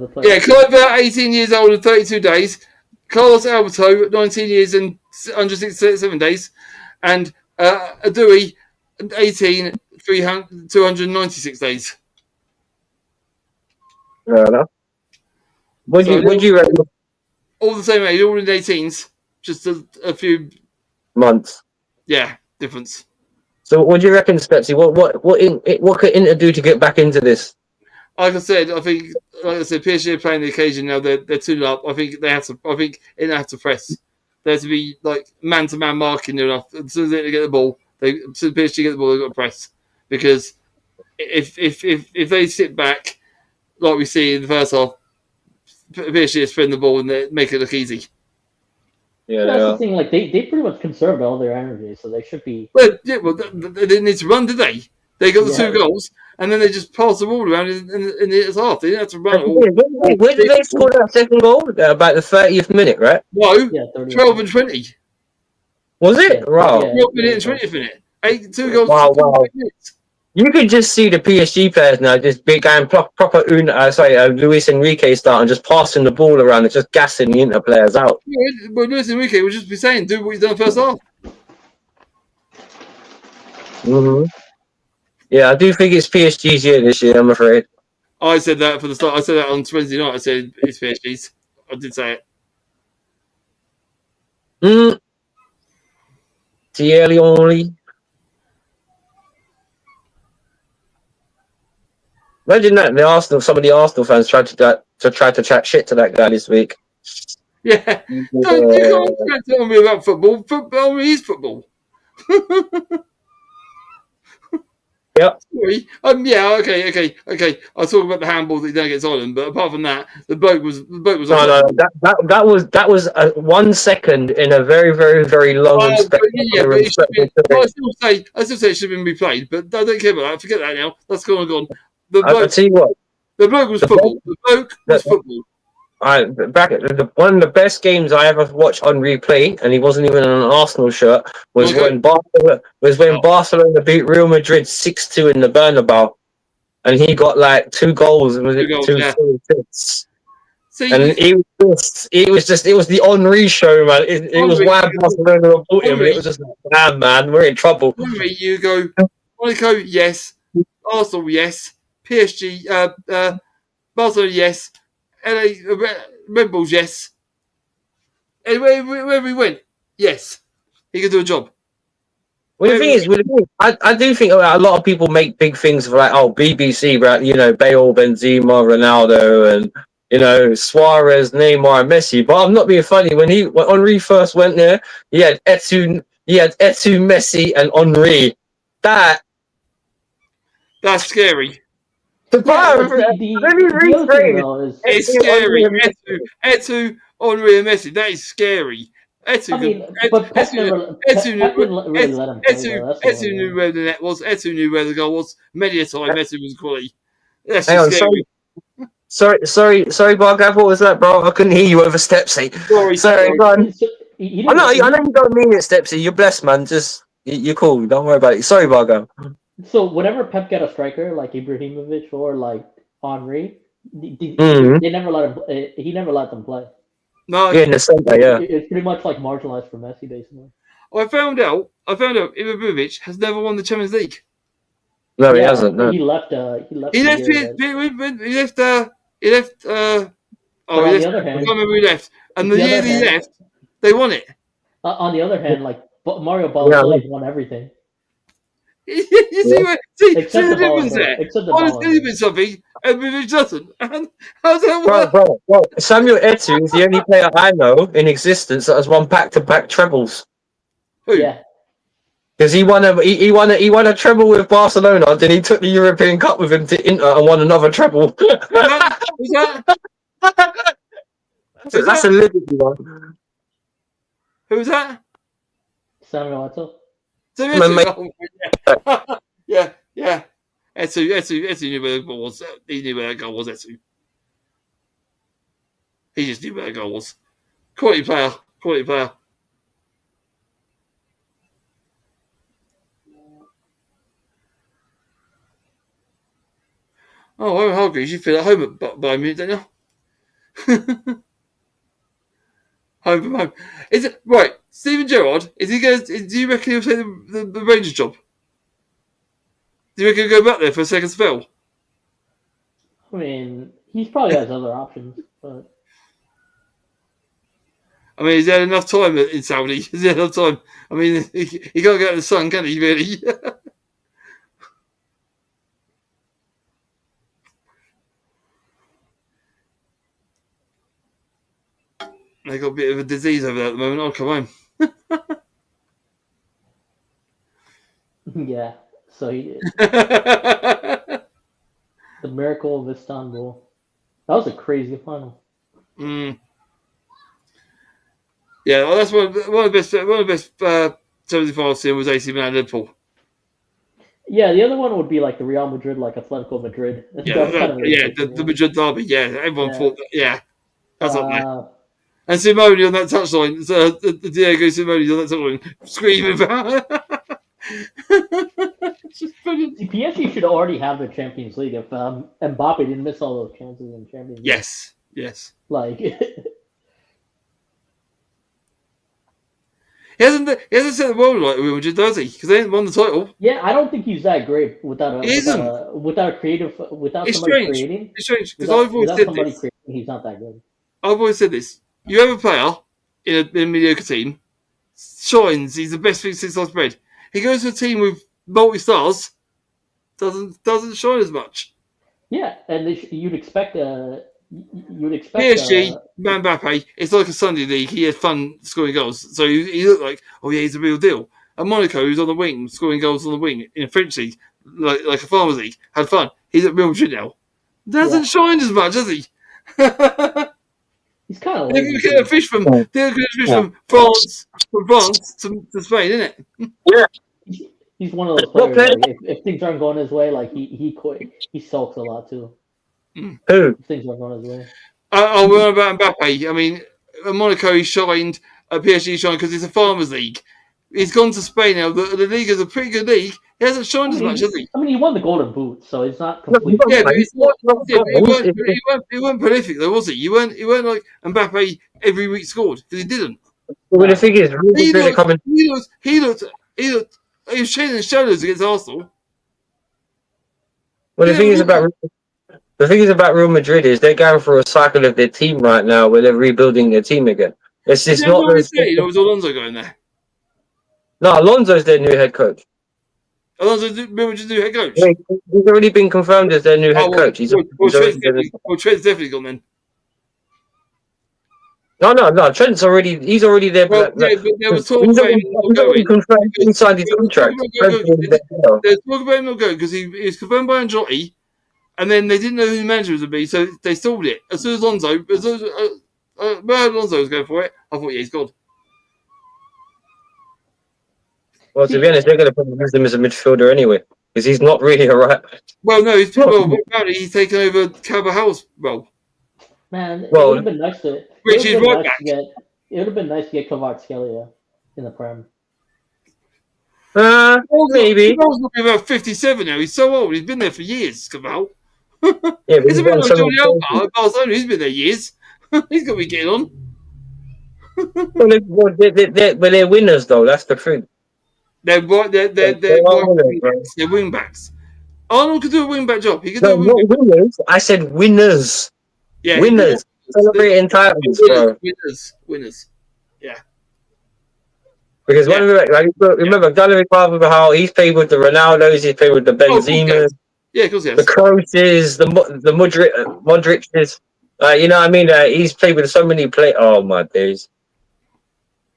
C: the players.
B: Yeah, Kluivert, 18 years old and 32 days. Carlos Alberto, 19 years and 167 days, and Adui, 18, 296 days.
A: Fair enough. Would you reckon?
B: All the same age, all in 18s, just a few
A: months.
B: Yeah, difference.
A: So, what do you reckon, Spetsy? What could Inter do to get back into this?
B: Like I said, PSG are playing the occasion now. They're 2 up. I think Inter have to press. They have to be like man-to-man marking enough. As soon as they get the ball, as soon as PSG get the ball, they've got to press. Because if they sit back, like we see in the first half, PSG spin the ball and they make it look easy.
C: Yeah, that's the thing. Like they pretty much conserved all their energy, so they should be.
B: Well, they didn't need to run, did they? They got the 2 goals, and then they just passed the ball around in the half. They didn't have to run it all.
A: Where did they score that second goal? About the 30th minute, right?
B: No, 12 and 20.
A: Was it?
C: Yeah,
A: Wow.
B: 12 minute and 20th minute. 2 goals.
A: Wow. You could just see the PSG players now just going proper Luis Enrique style and just passing the ball around and just gassing the Inter players out.
B: Yeah, but Luis Enrique would just be saying, do what he's done in the first half.
A: Mm-hmm. Yeah, I do think it's PSG's year this year, I'm afraid.
B: I said that for the start. I said that on Wednesday night. I said it's PSG's. I did say it.
A: Thierry Henry. Imagine that some of the Arsenal fans tried to chat shit to that guy this week.
B: Yeah, you can't tell me about football. Football is football.
A: Yeah.
B: Sorry. Yeah. Okay. I'll talk about the handball that he don't get on, but apart from that, the bloke was.
A: No. That was 1 second in a very, very, very long.
B: I still say it should have been replayed, but I don't care about that. Forget that now. That's gone.
A: I'll tell you what.
B: The bloke was football. The bloke was football.
A: One of the best games I ever watched on replay, and he wasn't even in an Arsenal shirt, was when Barcelona beat Real Madrid 6-2 in the Bernabeu, and he got like 2 goals and was it 2 assists. And it was the Henry show, man. It was why Barcelona were bought him, and it was just like, damn, man, we're in trouble.
B: Henry, you go, Monaco, yes. Arsenal, yes. PSG, Barcelona, yes. LA, Red Bulls, yes. And wherever he went, yes. He could do a job.
A: Well, the thing is, I do think a lot of people make big things of like, BBC, right? You know, Bale, Benzema, Ronaldo, and you know, Suarez, Neymar, and Messi. But I'm not being funny. When Henry first went there, he had Eto'o, Messi, and Henry. That's
B: scary.
A: It's
B: scary. Eto'o, Henry, and Messi. That is scary. Eto'o knew where the net was. Eto'o knew where the goal was. Many a time, Messi was quality. That's scary.
A: Sorry, Bargav. What was that, bro? I couldn't hear you over Stepsy. Sorry, go on. I know you don't mean it, Stepsy. You're blessed, man. Just you're cool. Don't worry about it. Sorry, Bargav.
C: So whenever Pep got a striker like Ibrahimovic or like Henry, they never let him. He never let them play.
B: No,
A: in the center, yeah.
C: It's pretty much like marginalized for Messi, basically.
B: I found out Ibrahimovic has never won the Champions League.
A: No, he hasn't. No.
C: He left.
B: He left. On the other hand, I can't remember who he left. And the year he left, they won it.
C: On the other hand, like Mario Balotelli won everything.
B: You see the difference there. Balotelli wins something, and Ibrahimovic doesn't. And how's that work?
A: Bro, Samuel Eto'o is the only player I know in existence that has won back-to-back trebles.
B: Who?
C: Yeah.
A: Because he won a treble with Barcelona, then he took the European Cup with him to Inter and won another treble.
B: Who's that?
A: That's a Liberty one.
B: Who's that?
C: Samuel Eto'o.
B: Yeah. Eto'o knew where the goal was. He knew where that goal was, Eto'o. He just knew where the goal was. Quality player. Oh, I'm hungry. You feel at home at Bayern Munich, don't you? Home from home. Is it right? Steven Gerrard, is he going? Do you reckon he'll take the Rangers job? Do you reckon he'll go back there for a second spell?
C: I mean, he probably has other options, but
B: I mean, he's had enough time in Saudi. He's had enough time. I mean, he can't get out of the sun, can he? Really? They got a bit of a disease over there at the moment. I'll come home.
C: Yeah, so he did. The Miracle of Istanbul. That was a crazy final.
B: Yeah, well, that's one of the best 75 scene was AC Milan Liverpool.
C: Yeah, the other one would be like the Real Madrid, like Atletico Madrid.
B: The Madrid derby. Yeah, everyone thought that. Yeah, that's up there. And Simone on that touchline, the Diego Simone on that touchline, screaming about it's just brilliant.
C: PSG should already have the Champions League if Mbappe didn't miss all those chances in Champions League.
B: Yes.
C: Like
B: he hasn't set the world like Real Madrid, does he? Because they haven't won the title.
C: Yeah, I don't think he's that great without somebody creating.
B: It's strange because I've always said this.
C: He's not that good.
B: I've always said this. You have a player in a mediocre team, shines. He's the best thing since sliced bread. He goes to a team with multi-stars, doesn't shine as much.
C: Yeah, and you'd expect.
B: PSG, Mbappe. It's like a Sunday league. He had fun scoring goals, so he looked like, he's a real deal. And Monaco, who's on the wing, scoring goals on the wing in a French league, like a farmers league, had fun. He's at Real Madrid now. Doesn't shine as much, does he?
C: He's kind of.
B: They're going to get a fish from France to Spain, isn't it?
C: Yeah. He's one of those players. Like, if things aren't going his way, like he sulks a lot too.
A: Who?
C: If things aren't going his way.
B: What about Mbappe? I mean, Monaco he shined, PSG shined because it's a farmers' league. He's gone to Spain now. The league is a pretty good league. He hasn't shined as much, has he?
C: I mean, he won the Golden Boot, so it's not completely.
B: Yeah, but it's not. He weren't prolific though, was he? He weren't like Mbappe every week scored because he didn't.
A: Well, the thing is,
B: he was chasing shadows against Arsenal.
A: Well, the thing is about Real Madrid is they're going through a cycle of their team right now where they're rebuilding their team again. It's just not.
B: Was Alonso going there?
A: No, Alonso's their new head coach.
B: Alonso's new head coach.
A: Yeah, he's already been confirmed as their new head coach.
B: Trent's definitely gone then.
A: No. Trent's already. He's already there.
B: Well, yeah, but there was talk about him not going.
A: Confirmed inside his contract.
B: There's talk about him not going because he was confirmed by Ancelotti, and then they didn't know who the manager was going to be, so they stalled it. As soon as Alonso was going for it, I thought, yeah, he's gone.
A: Well, to be honest, they're going to probably use him as a midfielder anyway, because he's not really a right.
B: Well, no, apparently he's taken over Carvajal's role.
C: Man, it would have been nice to.
B: Which is right back.
C: It would have been nice to get Kvaratskhelia in the Prem.
A: Maybe.
B: He's about 57 now. He's so old. He's been there for years, Caval.
A: Yeah,
B: it's a bit like Jordi Alba at Barcelona. He's been there years. He's got to be getting on.
A: They're winners, though. That's the truth.
B: They're wing backs. Arnold could do a wing back job. He could do
A: winners. I said winners.
B: Yeah,
A: winners. Celebrating titles, bro.
B: Winners. Yeah.
A: Because remember, Gallagher Carvajal, he's played with the Ronaldos, he's played with the Benzemas.
B: Yeah, of course he has.
A: The Krooses, the Modric's. You know what I mean? He's played with so many players. Oh, my days.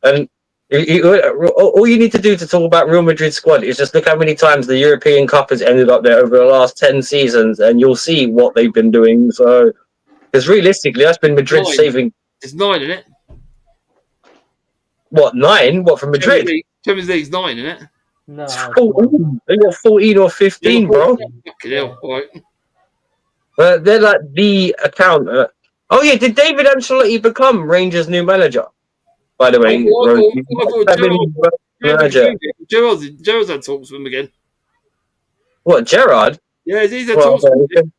A: And all you need to do to talk about Real Madrid's squad is just look how many times the European Cup has ended up there over the last 10 seasons, and you'll see what they've been doing. So, because realistically, that's been Madrid saving.
B: It's 9, isn't it?
A: What, 9? What, from Madrid?
B: Champions League's 9, isn't it?
C: No.
A: 14. They got 14 or 15, bro.
B: Fucking hell, all right.
A: They're like the account. Oh, yeah, did David Ancelotti become Rangers' new manager? By the way,
B: Gerard's had talks with him again.
A: What, Gerard?
B: Yeah, he's had talks with him.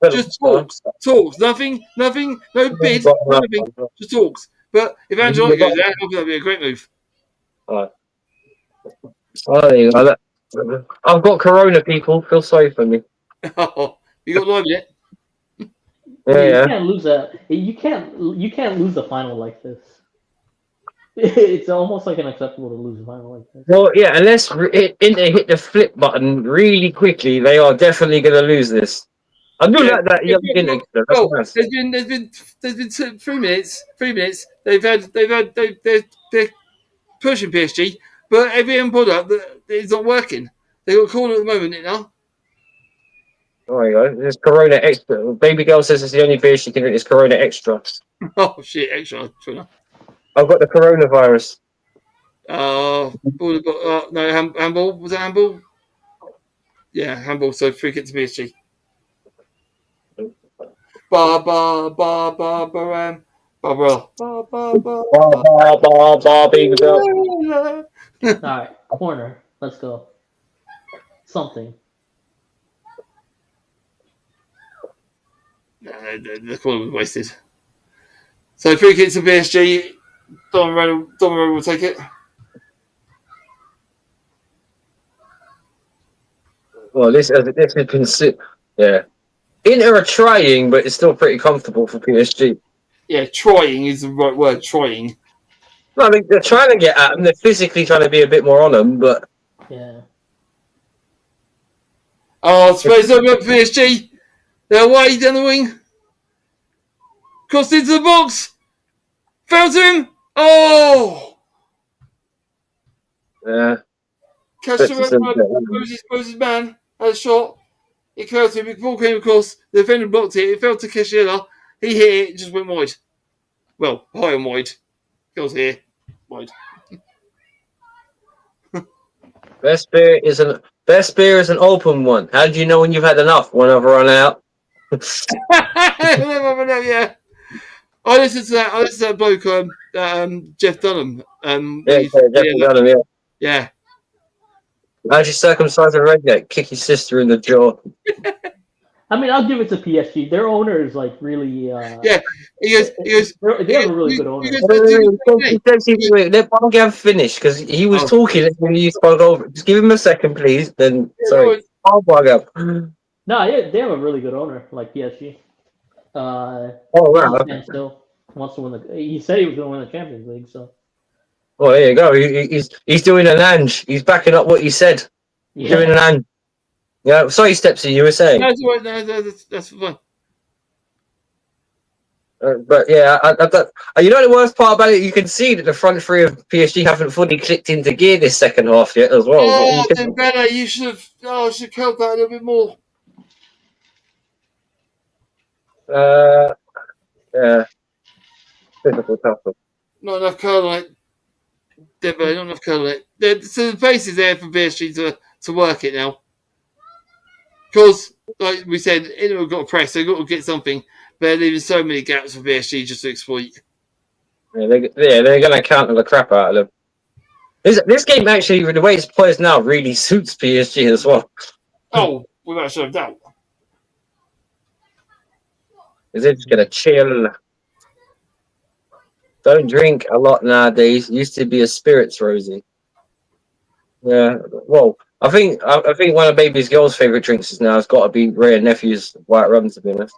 B: Just talks. Nothing, no bid, nothing, just talks. But if Ancelotti goes there, that'd be a great move.
A: I've got Corona, people. Feel sorry for me.
B: You got live yet?
C: Yeah. You can't lose You can't lose a final like this. It's almost like unacceptable to lose a final like this.
A: Well, yeah, unless Inter hit the flip button really quickly, they are definitely going to lose this. I do like that young Inter.
B: Nice. There's been 3 minutes. They're pushing PSG, but every end product is not working. They got a corner at the moment, now.
A: Oh my god, there's Corona Extra. Baby girl says it's the only beer she can drink is Corona Extra.
B: Oh shit, extra.
A: I've got the coronavirus.
B: No, handball. Was it handball? Yeah, handball. So free kick to PSG.
A: Baby girl.
C: All right, corner. Let's go. Something.
B: The corner was wasted. So free kick to PSG. Donnarumma will take it.
A: Well, this has been yeah. Inter are trying, but it's still pretty comfortable for PSG.
B: Yeah, trying is the right word. Trying.
A: No, I mean they're trying to get at them. They're physically trying to be a bit more on them, but
C: yeah.
B: Oh, Spurs over at PSG. They're away down the wing. Crossed into the box. Found him. Oh.
A: Yeah.
B: Castro Moses man had a shot. He curled him. The ball came across. The defender blocked it. It fell to Cashiela. He hit it. It just went wide. Well, high and wide. Goes here. Wide.
A: Best beer is an open one. How do you know when you've had enough? When I've run out.
B: Yeah. I listened to that bloke, Jeff Dunham.
A: Jeff Dunham,
B: yeah.
A: How'd you circumcise a redneck? Kick his sister in the jaw.
C: I mean, I'll give it to PSG. Their owner is like really.
B: Yeah, he goes.
C: They have a really good owner.
A: Let Bargav finish because he was talking when you spoke over. Just give him a second, please. Then sorry, Bargav.
C: No, yeah, they have a really good owner, like PSG.
A: Wow.
C: Still wants to win the. He said he was going to win the Champions League, so.
A: Well, there you go. He's doing an Ange. He's backing up what he said. Yeah. Doing an Ange. Yeah. Sorry, Stepsy, you were saying.
B: No, that's fine.
A: But yeah, you know the worst part about it, you can see that the front three of PSG haven't fully clicked into gear this second half yet as well.
B: Oh, Dembele, you should have. Oh, I should have killed that a little bit more.
A: Yeah. Difficult.
B: Not enough curl on it. Dembele, not enough curl on it. So the base is there for PSG to work it now. Because, like we said, Inter have got to press, they've got to get something. But they're leaving so many gaps for PSG just to exploit.
A: Yeah, they're going to counter the crap out of them. This game actually, the way it's plays now, really suits PSG as well.
B: Oh, without a doubt.
A: Is it just going to chill? Don't drink a lot nowadays. Used to be a spirits, Rosie. Yeah, well, I think one of baby's girl's favorite drinks is now has got to be Ray and Nephew's white rum. To be honest,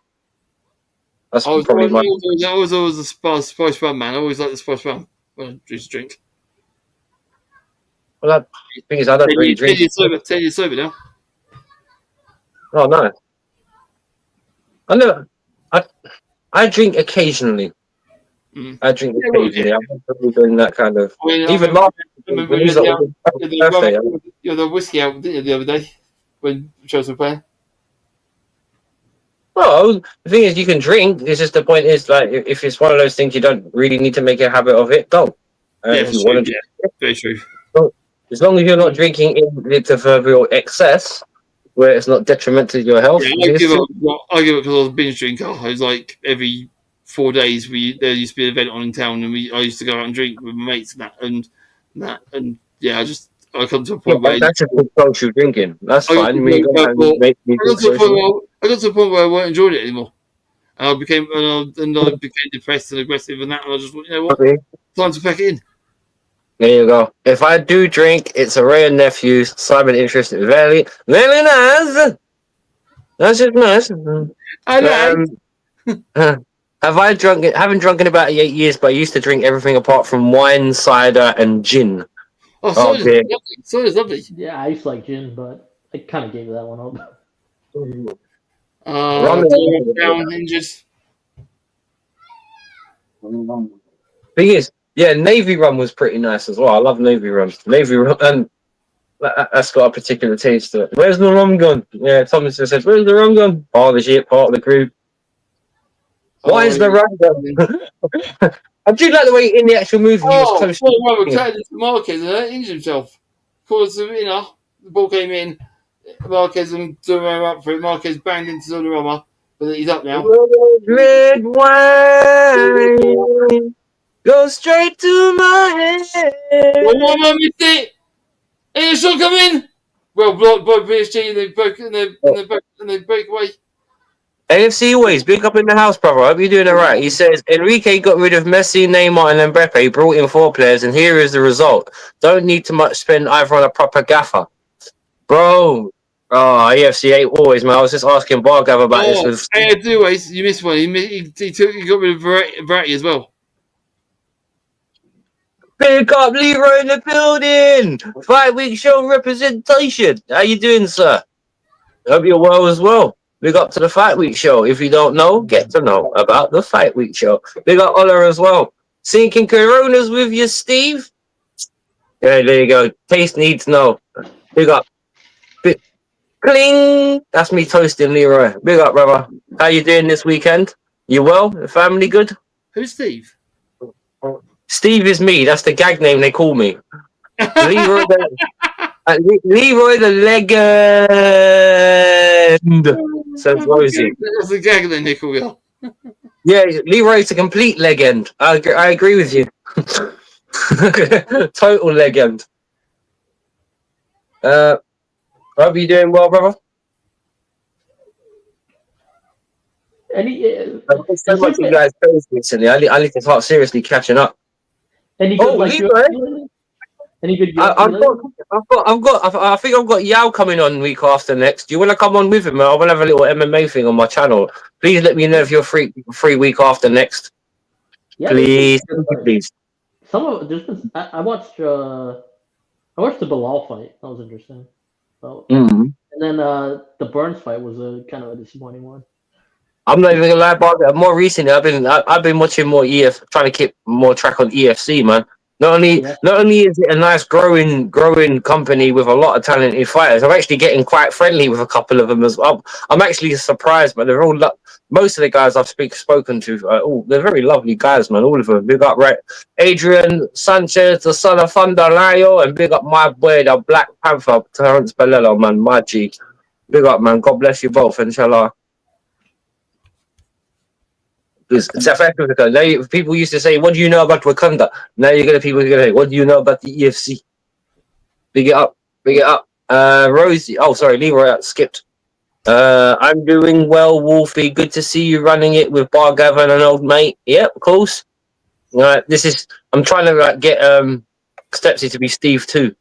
A: that's probably my.
B: I was always a spice rum man. I always like the spice rum when I drink.
A: Well, the thing is, I don't really drink.
B: 10 years sober now.
A: Oh no, I drink occasionally. I drink occasionally. I'm not really doing that kind of. Even last birthday.
B: You had the whiskey out, didn't you, the other day when Chelsea were playing?
A: Well, the thing is, you can drink. It's just the point is, like, if it's one of those things you don't really need to make a habit of it, don't.
B: If you want to, very true.
A: So, as long as you're not drinking in the proverbial excess, where it's not detrimental to your health.
B: Yeah, I give up because I was a binge drinker. I was like every 4 days there used to be an event on in town, and I used to go out and drink with my mates and yeah, I come to a point where
A: that's just social drinking. That's fine. I got
B: to a point where I weren't enjoying it anymore, and I became depressed and aggressive and that, and I just thought, you know what, time to pack it in.
A: There you go. If I do drink, it's a Ray and Nephew's. Simon interested. Very, very nice. That's just nice. I haven't drunk in about 8 years, but I used to drink everything apart from wine, cider, and gin.
B: Oh, soda's lovely.
C: Yeah, I used to like gin, but I kind of gave that one up.
B: Brown hinges.
A: Thing is, yeah, Navy rum was pretty nice as well. I love Navy rum. Navy rum, and that's got a particular taste to it. Where's the rum gone? Yeah, Thomas just said, "Where's the rum gone?" Part of the shit, part of the crew. Why is the rum gone? I do like the way in the actual movie he was close.
B: We're cutting into Marquez and injured himself. Of course, the ball came in. Marquez and Donnarumma up for it. Marquez banged into Donnarumma, but he's up now.
A: Red wine. Go straight to my head.
B: Donnarumma missed it. And the shot come in. Well blocked by PSG, and they break away.
A: AFC always big up in the house, brother. I hope you're doing it right. He says Enrique got rid of Messi, Neymar, and Mbappe. Brought in 4 players, and here is the result. Don't need to much spend either on a proper gaffer, bro. Oh, AFC ain't always, man. I was just asking Bargav about this.
B: AFC always. You missed one. He got rid of Verratti as well.
A: Pick up Leroy in the building. 5-week show representation. How you doing, sir? Hope you're well as well. Big up to the Fight Week show. If you don't know, get to know about the Fight Week show. Big up Ola as well. Sinking Coronas with you, Steve. Yeah, there you go. Taste needs no. Big up. Cling. That's me toasting Leroy. Big up, brother. How you doing this weekend? You well? The family good?
B: Who's Steve?
A: Steve is me. That's the gag name they call me. Leroy the legend. says Rosie.
B: That's a gag then, Nickel.
A: Yeah, Leroy's a complete legend. I agree with you. Total legend. Hope you doing well, brother. So much you guys posted recently. I need to start seriously catching up.
C: Any good
A: Leroy?
C: Any good
A: I think I've got Yao coming on week after next. Do you want to come on with him? I want to have a little MMA thing on my channel. Please let me know if you're free week after next. Yeah, please.
C: Some of there's been, I watched the Bilal fight. That was interesting. So, And then the Burns fight was a kind of a disappointing one.
A: I'm not even gonna lie about it. More recently, I've been watching more trying to keep more track on EFC, man. Not only is it a nice growing company with a lot of talented fighters, I'm actually getting quite friendly with a couple of them as well. I'm actually surprised, but they're all most of the guys I've spoken to, they're very lovely guys, man. All of them. Big up, right? Adrian Sanchez, the son of Thundalayo, and big up my boy, the Black Panther, Terrence Balello, man, my G. Big up, man. God bless you both, inshallah. South Africa, people used to say, "What do you know about Wakanda?" Now people are gonna say, "What do you know about the EFC?" Big it up. Rosie. Oh, sorry, Leroy skipped. I'm doing well, Wolfie. Good to see you running it with Bar Gavin and old mate. Yep, of course. I'm trying to get Stepsy to be Steve too.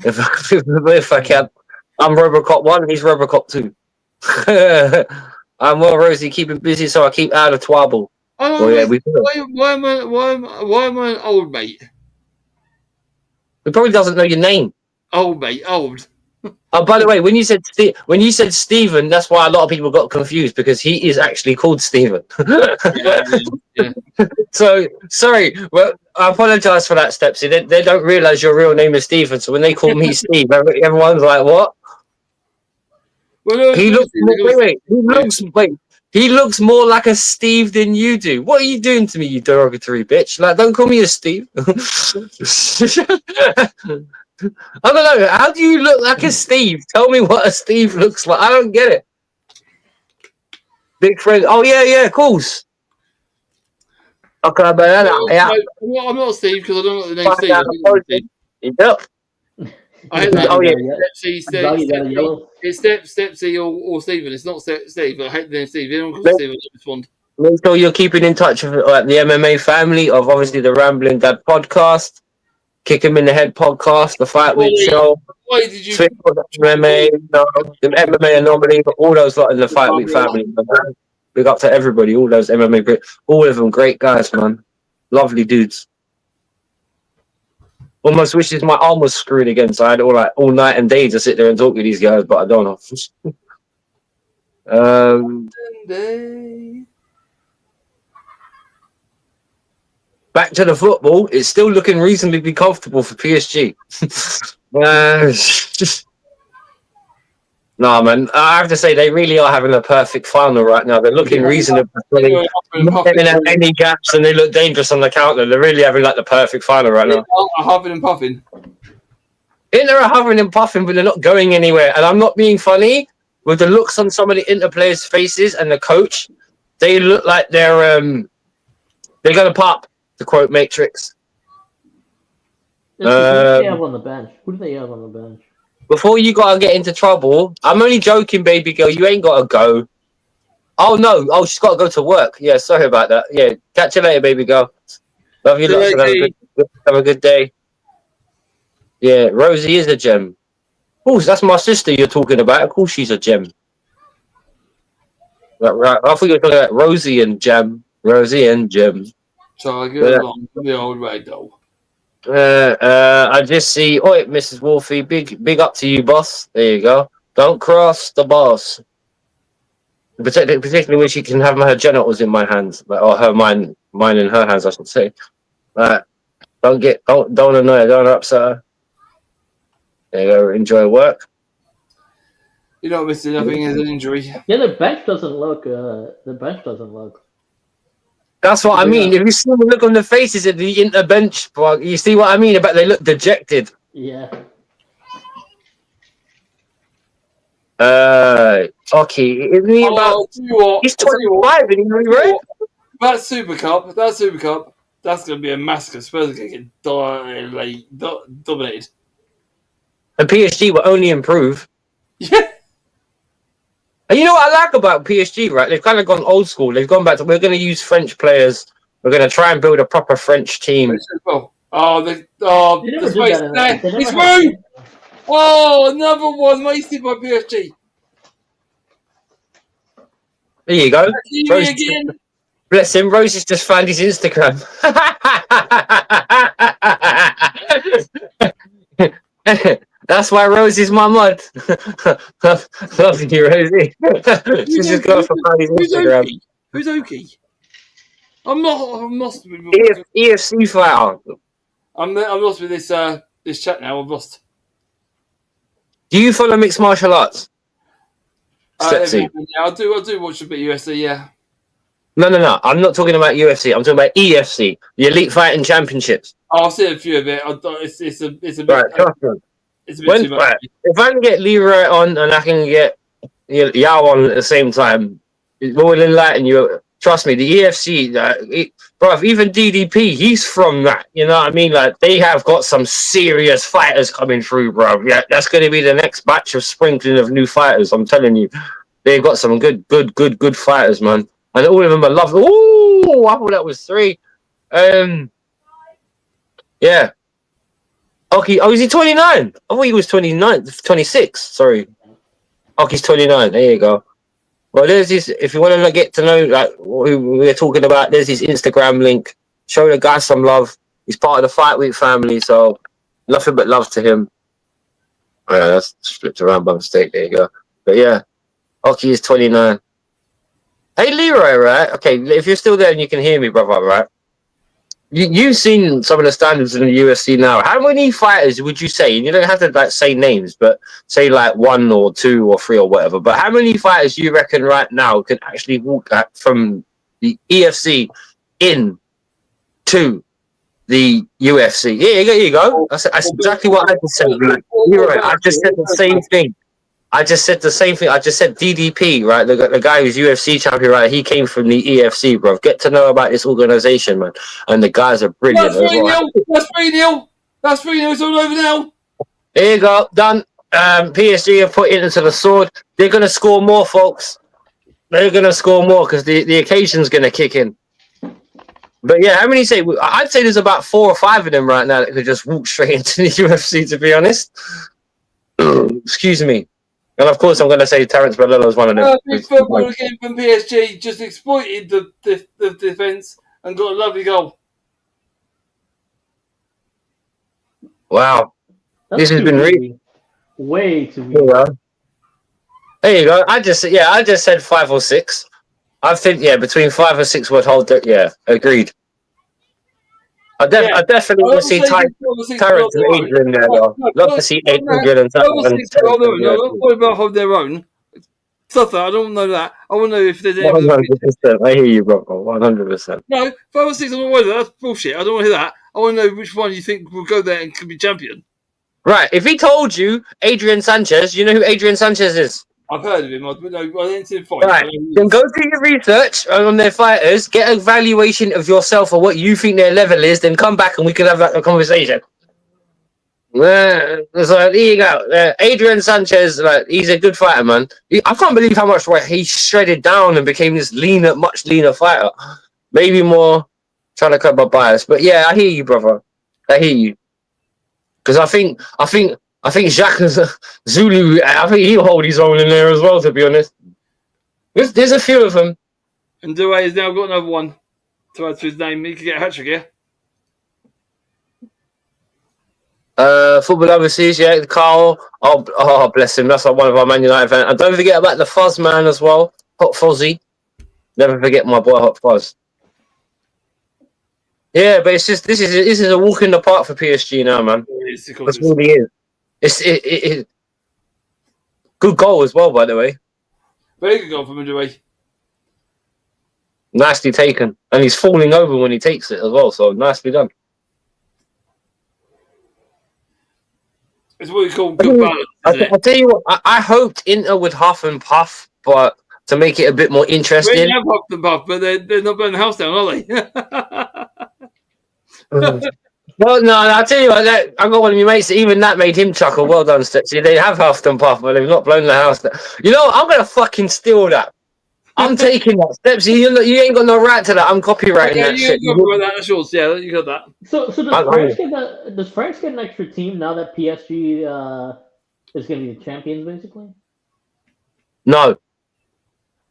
A: If I can. I'm Robocop 1. He's Robocop 2. I'm well, Rosie, keeping busy, so I keep out of trouble.
B: Why am I an old mate?
A: He probably doesn't know your name.
B: Old mate, old.
A: Oh, by the way, when you said Stephen, that's why a lot of people got confused because he is actually called Stephen. Yeah. So sorry, well, I apologize for that, Stepsy. They don't realize your real name is Stephen, so when they call me Steve, everyone's like, "What?" Well, he looks more like a Steve than you do. What are you doing to me, you derogatory bitch? Like, don't call me a Steve. I don't know. How do you look like a Steve? Tell me what a Steve looks like. I don't get it. Big friend. Oh, yeah, of course. Okay, but
B: I'm not Steve because I don't know the name Steve.
A: Yep.
B: I hate that. It's Stepsy or Stephen. It's not Steve. I hate the name Steve. Anyone calls Steve, I don't respond.
A: Make sure you're keeping in touch with the MMA family of obviously the Rambling Dad podcast, Kick Him in the Head podcast, the Fight Week show,
B: why did you
A: MMA, the MMA Anomaly, all those lot in the Fight Week family. Big up to everybody, all those MMA, all of them great guys, man. Lovely dudes. Almost wishes my arm was screwed again, so I had all night and day to sit there and talk to these guys, but I don't know. Back to the football. It's still looking reasonably comfortable for PSG. Nah, man. I have to say they really are having a perfect final right now. They're looking reasonable. Not getting any gaps, and they look dangerous on the counter. They're really having the perfect final right now.
B: Huffing and puffing.
A: Inter are hovering and puffing, but they're not going anywhere. And I'm not being funny. With the looks on some of the Inter players' faces and the coach, they look like they're gonna pop. To quote Matrix.
C: Who do they have on the bench?
A: Before you gotta get into trouble, I'm only joking, baby girl. You ain't gotta go. Oh no! Oh, she's gotta go to work. Yeah, sorry about that. Yeah, catch you later, baby girl. Love you, lots. Have a good day. Yeah, Rosie is a gem. Of course, that's my sister you're talking about. Of course, she's a gem. Right. I thought you were talking about Rosie and Gem. Rosie and Gem.
B: So I go along with the old radio.
A: I just see. Oi, Mrs. Wolfie, big up to you, boss. There you go. Don't cross the boss. Particularly when she can have her genitals in my hands, or mine in her hands, I should say. Don't annoy her, don't upset her. There you go. Enjoy work.
B: You're not missing nothing as an injury.
C: Yeah, the bench doesn't look.
A: That's what I mean. If you see the look on the faces at the Inter bench, you see what I mean about they look dejected.
C: Yeah.
A: Okay. Isn't he about? He's 25 and he's right.
B: That Super Cup, that's going to be a massacre. Spurs are going to get dominated.
A: And PSG will only improve.
B: Yeah.
A: And you know what I like about PSG, right? They've kind of gone old school. They've gone back to, we're going to use French players. We're going to try and build a proper French team.
B: It's Rooney! Oh, another one wasted by PSG.
A: There you go. Rose, again. Bless him. Rose has just found his Instagram. That's why Rose is my mud. Love you, Rosie. She's just going for his Instagram.
B: Who's Oki? I'm lost.
A: EFC fighter.
B: I'm lost with this chat now. I'm lost.
A: Do you follow mixed martial arts?
B: Yeah, I do watch a bit of UFC. Yeah.
A: No. I'm not talking about UFC. I'm talking about EFC, the Elite Fighting Championships.
B: I've seen a few of it. It's a bit.
A: Right, it's a bit too much. Right, if I can get Leroy on and I can get Yao on at the same time, it will enlighten you. Trust me, the EFC, bro, even DDP, he's from that. You know what I mean? Like, they have got some serious fighters coming through, bro. Yeah, that's going to be the next batch of sprinkling of new fighters. I'm telling you, they've got some good fighters, man. And all of them are lovely. Ooh, I thought that was 3. Yeah. Okay. Oh, is he 29? I thought he was 29, 26. Sorry. Okay, he's 29. There you go. Well, there's this. If you want to get to know like who we're talking about, there's his Instagram link. Show the guy some love. He's part of the Fight Week family, so nothing but love to him. Yeah, that's flipped around by mistake. There you go. But yeah, Oki is 29. Hey Leroy, right? Okay, if you're still there and you can hear me, brother, right? You've seen some of the standards in the UFC now. How many fighters would you say? And you don't have to like say names, but say like 1 or 2 or 3 or whatever. But how many fighters do you reckon right now can actually walk from the EFC in to the UFC? Yeah, here you go. That's exactly what I just said. You're right. I just said the same thing. I just said DDP, right? The guy who's UFC champion, right? He came from the EFC, bro. Get to know about this organization, man. And the guys are brilliant.
B: That's 3-0. That's 3-0. It's all over now.
A: There you go. Done. PSG have put it into the sword. They're going to score more, folks. They're going to score more because the occasion's going to kick in. But yeah, how many say? I'd say there's about 4 or 5 of them right now that could just walk straight into the UFC, to be honest. Excuse me. And of course, I'm going to say Terence Bellello is one of them.
B: Big football again from PSG, just exploited the defence and got a lovely goal.
A: Wow. This has been really
C: way too
A: easy. There you go. I just said 5 or 6. I think between 5 or 6 would hold. Agreed. I definitely want to see Terence and Adrian there, though. Love to see Adrian and Terence.
B: What about hold their own? Stuff I don't know that. I want to know if there's any.
A: 100%. I hear you, bro. 100%.
B: No, 5 or 6. I don't want that. That's bullshit. I don't want to hear that. I want to know which one you think will go there and could be champion.
A: Right. If he told you Adrian Sanchez, you know who Adrian Sanchez is?
B: I've heard of him. I didn't see him fight.
A: Right. Then go do your research on their fighters, get a valuation of yourself or what you think their level is, then come back and we can have that conversation. So there you go. Adrian Sanchez, he's a good fighter, man. I can't believe how much he shredded down and became this much leaner fighter. Maybe more trying to cut my bias, but yeah, I hear you, brother. I hear you. Because I think Jacques Zulu, I think he'll hold his own in there as well, to be honest. There's a few of them.
B: And Douay has now got another one to add to his name. He could get a hat-trick, yeah?
A: Football overseas, yeah. Carl, oh, bless him. That's like one of our Man United fans. And don't forget about the Fuzz man as well. Hot Fuzzy. Never forget my boy Hot Fuzz. Yeah, but it's just this is a walk in the park for PSG now, man. That's what it is. It's good goal as well, by the way.
B: Very good goal from Douay.
A: Nicely taken, and he's falling over when he takes it as well. So nicely done.
B: It's what you call good balance, isn't it?
A: I tell you what, I hoped Inter would huff and puff, but to make it a bit more interesting.
B: They have huffed and puffed, but they're not burning the house down, are they?
A: Well, no, I'll tell you what, I got one of my mates, even that made him chuckle. Well done, Stepsy. They have huffed and puffed, but they've not blown the house down. You know, I'm going to fucking steal that. I'm taking that. Stepsy, you ain't got no right to that. I'm copywriting that shit.
B: That's yours. Yeah, you got that.
C: So does France get an extra team now that PSG is going to be the champions, basically?
A: No.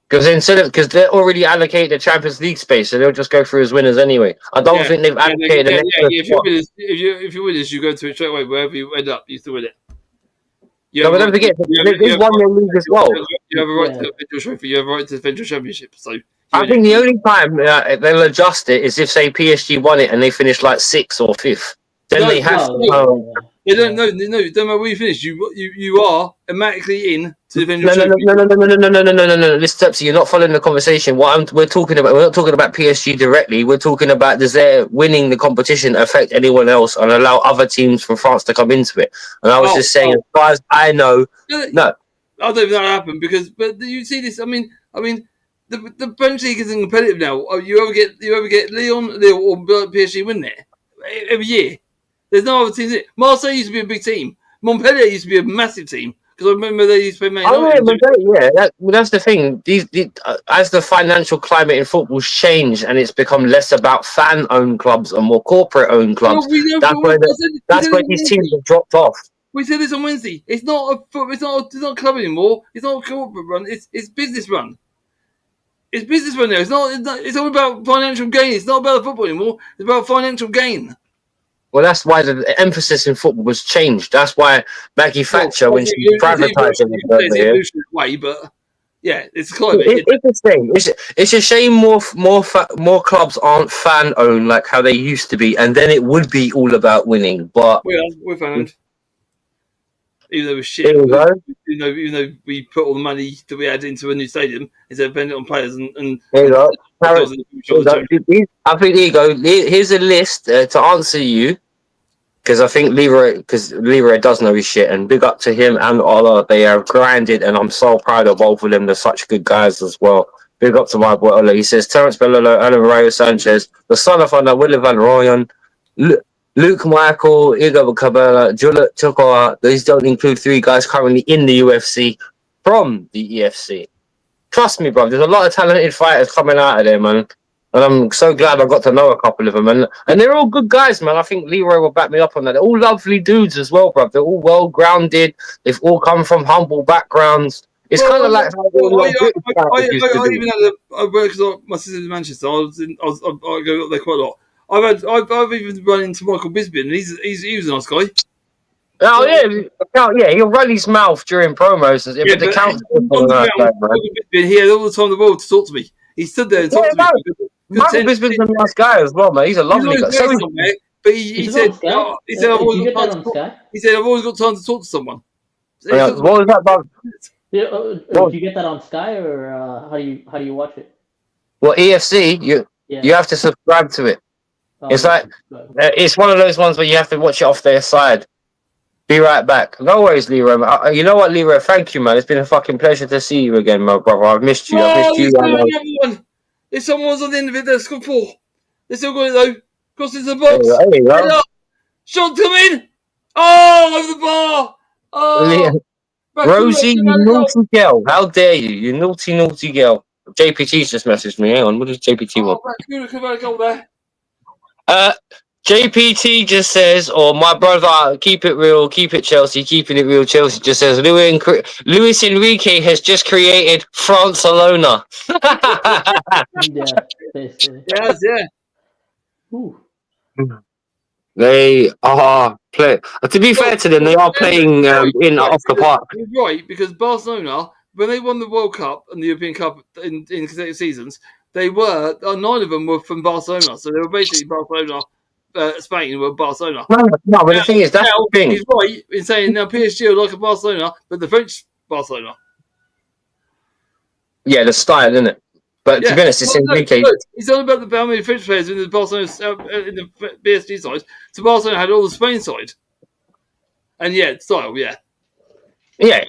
A: Because they're already allocated the Champions League space, so they'll just go through as winners anyway. I don't think they've allocated an extra spot.
B: If you win this, you go to it straight away. Wherever you end up, you still win it.
A: No, but don't forget, they've won their league as well.
B: You have a right to defend your trophy. You have a right to defend your championship. So
A: I think the only time they'll adjust it is if, say, PSG won it and they finish like 6th or 5th. Then they have to.
B: They don't know. No, it don't matter where you finish. You are automatically in to defend your
A: trophy. No. Listen up, so you're not following the conversation. We're talking about. We're not talking about PSG directly. We're talking about does their winning the competition affect anyone else and allow other teams from France to come into it? And I was just saying, as far as I know, no.
B: I don't think that'll happen but you see this. I mean, the French league isn't competitive now. You ever get Lyon or PSG win there every year? There's no other teams in it. Marseille used to be a big team. Montpellier used to be a massive team because I remember they used to play Man United.
A: That's the thing. As the financial climate in football's changed and it's become less about fan-owned clubs and more corporate-owned clubs, that's where these teams have dropped off.
B: We said this on Wednesday. It's not a club anymore. It's not a corporate run. It's business run. It's business run now. It's all about financial gain. It's not about football anymore. It's about financial gain.
A: Well, that's why the emphasis in football was changed. That's why Maggie Thatcher, when she privatised it,
B: way, but yeah, it's climate.
A: It's a shame. It's a shame more clubs aren't fan owned like how they used to be, and then it would be all about winning. But
B: we're fan owned. Even though it was shit, even though we put all the money that we had into a new stadium, instead of spending it on players and
A: there you go. I think there you go. Here's a list to answer you. Because I think Leroy does know his shit, and big up to him and Ola. They are grinded, and I'm so proud of both of them. They're such good guys as well. Big up to my boy Ola. He says Terence Bellolo, Alan Rayo Sanchez, the son of Willie Van Rooyen, Luke Michael, Igor Cabela, Juliet Tukoa. These don't include 3 guys currently in the UFC from the EFC. Trust me, bro. There's a lot of talented fighters coming out of there, man. And I'm so glad I got to know a couple of them. And they're all good guys, man. I think Leroy will back me up on that. They're all lovely dudes as well, bro. They're all well-grounded. They've all come from humble backgrounds. It's kind of like how
B: I even had because my sister's in Manchester. I go up there quite a lot. I've even run into Michael Bisbee, and he was a nice guy.
A: Oh yeah, he'll run his mouth during promos. But the council
B: he had all the time in the world to talk to me. He stood there and talked to me.
A: Michael Bisbee's a nice guy as well, man. He's a lovely guy.
B: But he said, I've always got time to talk to someone.
A: What was that about?
C: Do you get that on Sky, or how do you watch it?
A: Well, EFC, you have to subscribe to it. It's like it's one of those ones where you have to watch it off their side. Be right back. No worries, Leroy. You know what, Leroy? Thank you, man. It's been a fucking pleasure to see you again, my brother. I've missed you.
B: If someone's on the end of it, that's good for. They still got it though. Crosses the box.
A: There you go.
B: Shot coming. Oh, over the bar. Oh,
A: Rosie, you naughty girl. How dare you? You naughty girl. JPT's just messaged me. Hang on. What does JPT want? JPT just says, or my brother, keep it real, keep it Chelsea, keeping it real Chelsea, just says, Luis Enrique has just created France-Alona.
C: Yeah, basically.
B: Yes, yeah.
C: Ooh.
A: They are playing. To be fair to them, they are playing in off the park.
B: You're right, because Barcelona, when they won the World Cup and the European Cup in consecutive seasons, they were 9 of them were from Barcelona, so they were basically Barcelona. Spain were Barcelona.
A: No, but the thing is, that's the thing.
B: He's right in saying now PSG are like a Barcelona, but the French Barcelona.
A: Yeah, the style, isn't it? But to be honest, it's Enrique.
B: It's all about how many French players in the Barcelona in the PSG side. So Barcelona had all the Spain side. And yeah, style, yeah.
A: Yeah.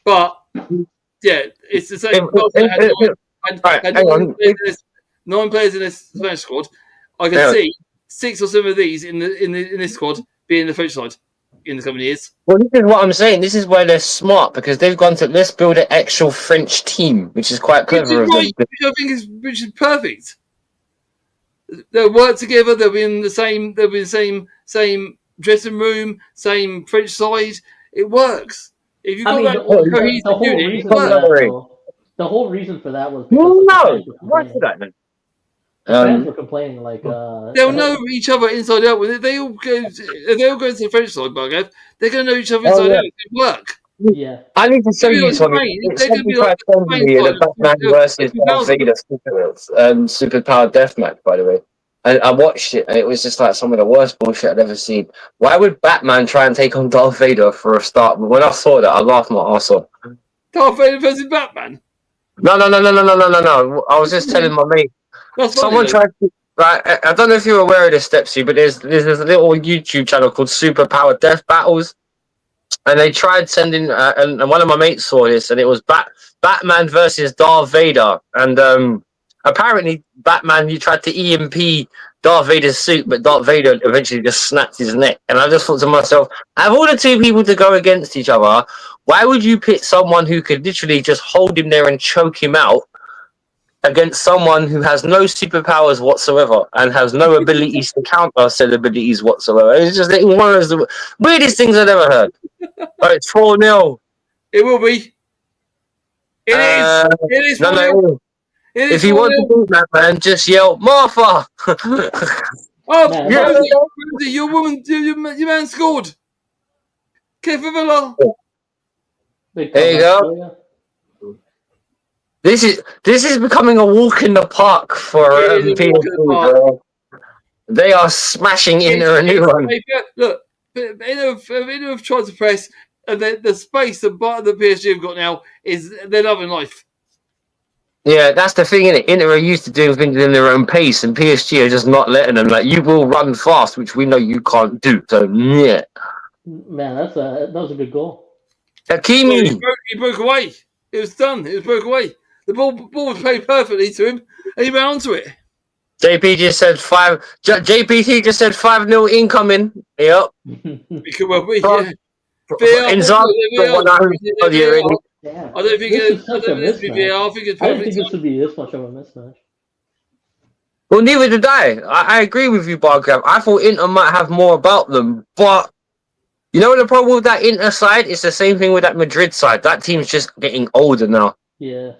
B: But yeah, it's the same. Nine players in this Spanish squad. I can see 6 or 7 of these in this squad being the French side in the coming years.
A: Well, this is what I'm saying. This is where they're smart because they've gone to let's build an actual French team, which is quite clever of them.
B: Which I think is perfect. They'll work together. They'll be in the same. They'll be in the same dressing room, same French side. It works. If you've got
C: the whole
B: unit,
C: reason for that, the whole reason for that was because
A: why should that then?
C: The fans were complaining like
B: they'll know each other inside out. When they all go to the French side, Bargav, they're going to know each other inside out. It work.
C: Yeah,
A: I need to show you something. It's something quite friendly in a Batman versus Darth Vader superpowered deathmatch, by the way. And I watched it, and it was just like some of the worst bullshit I'd ever seen. Why would Batman try and take on Darth Vader for a start? But when I saw that, I laughed my ass off.
B: Darth Vader versus Batman?
A: No. I was just telling my mate. Someone tried to. Right, I don't know if you're aware of this, Stepsy, but there's a little YouTube channel called Superpowered Death Battles. And they tried sending, and one of my mates saw this, and it was Batman versus Darth Vader. And apparently, Batman, you tried to EMP Darth Vader's suit, but Darth Vader eventually just snapped his neck. And I just thought to myself, out of all the two people to go against each other, why would you pit someone who could literally just hold him there and choke him out against someone who has no superpowers whatsoever and has no abilities to counter said abilities whatsoever? It was one of the weirdest things I've ever heard. But it's 4-0.
B: It will be. It is. It is 4-0.
A: If you want to do that, man, just yell, Martha!
B: Rosie, your woman, your man scored. Kevin Villa.
A: There you go. This is becoming a walk in the park for PSG, bro. They are smashing Inter a new one.
B: Look, Inter have tried to press, and the space that PSG have got now is they're loving life.
A: Yeah, that's the thing, innit? Inter are used to doing things in their own pace, and PSG are just not letting them. Like, you will run fast, which we know you can't do. So, yeah.
C: Man, that was a good goal.
A: Hakimi!
B: He broke away. It was done. It was broke away. The ball was played perfectly to him, and he went onto it.
A: JPT just said 5-0 incoming. Yep.
B: It could well be, yeah. I don't think it's VAR. I think it's perfect.
C: I didn't think this would be this much of a mismatch.
A: Well, neither did I. I agree with you, Barcamp. I thought Inter might have more about them, but you know what the problem with that Inter side? It's the same thing with that Madrid side. That team's just getting older now.
C: Yeah.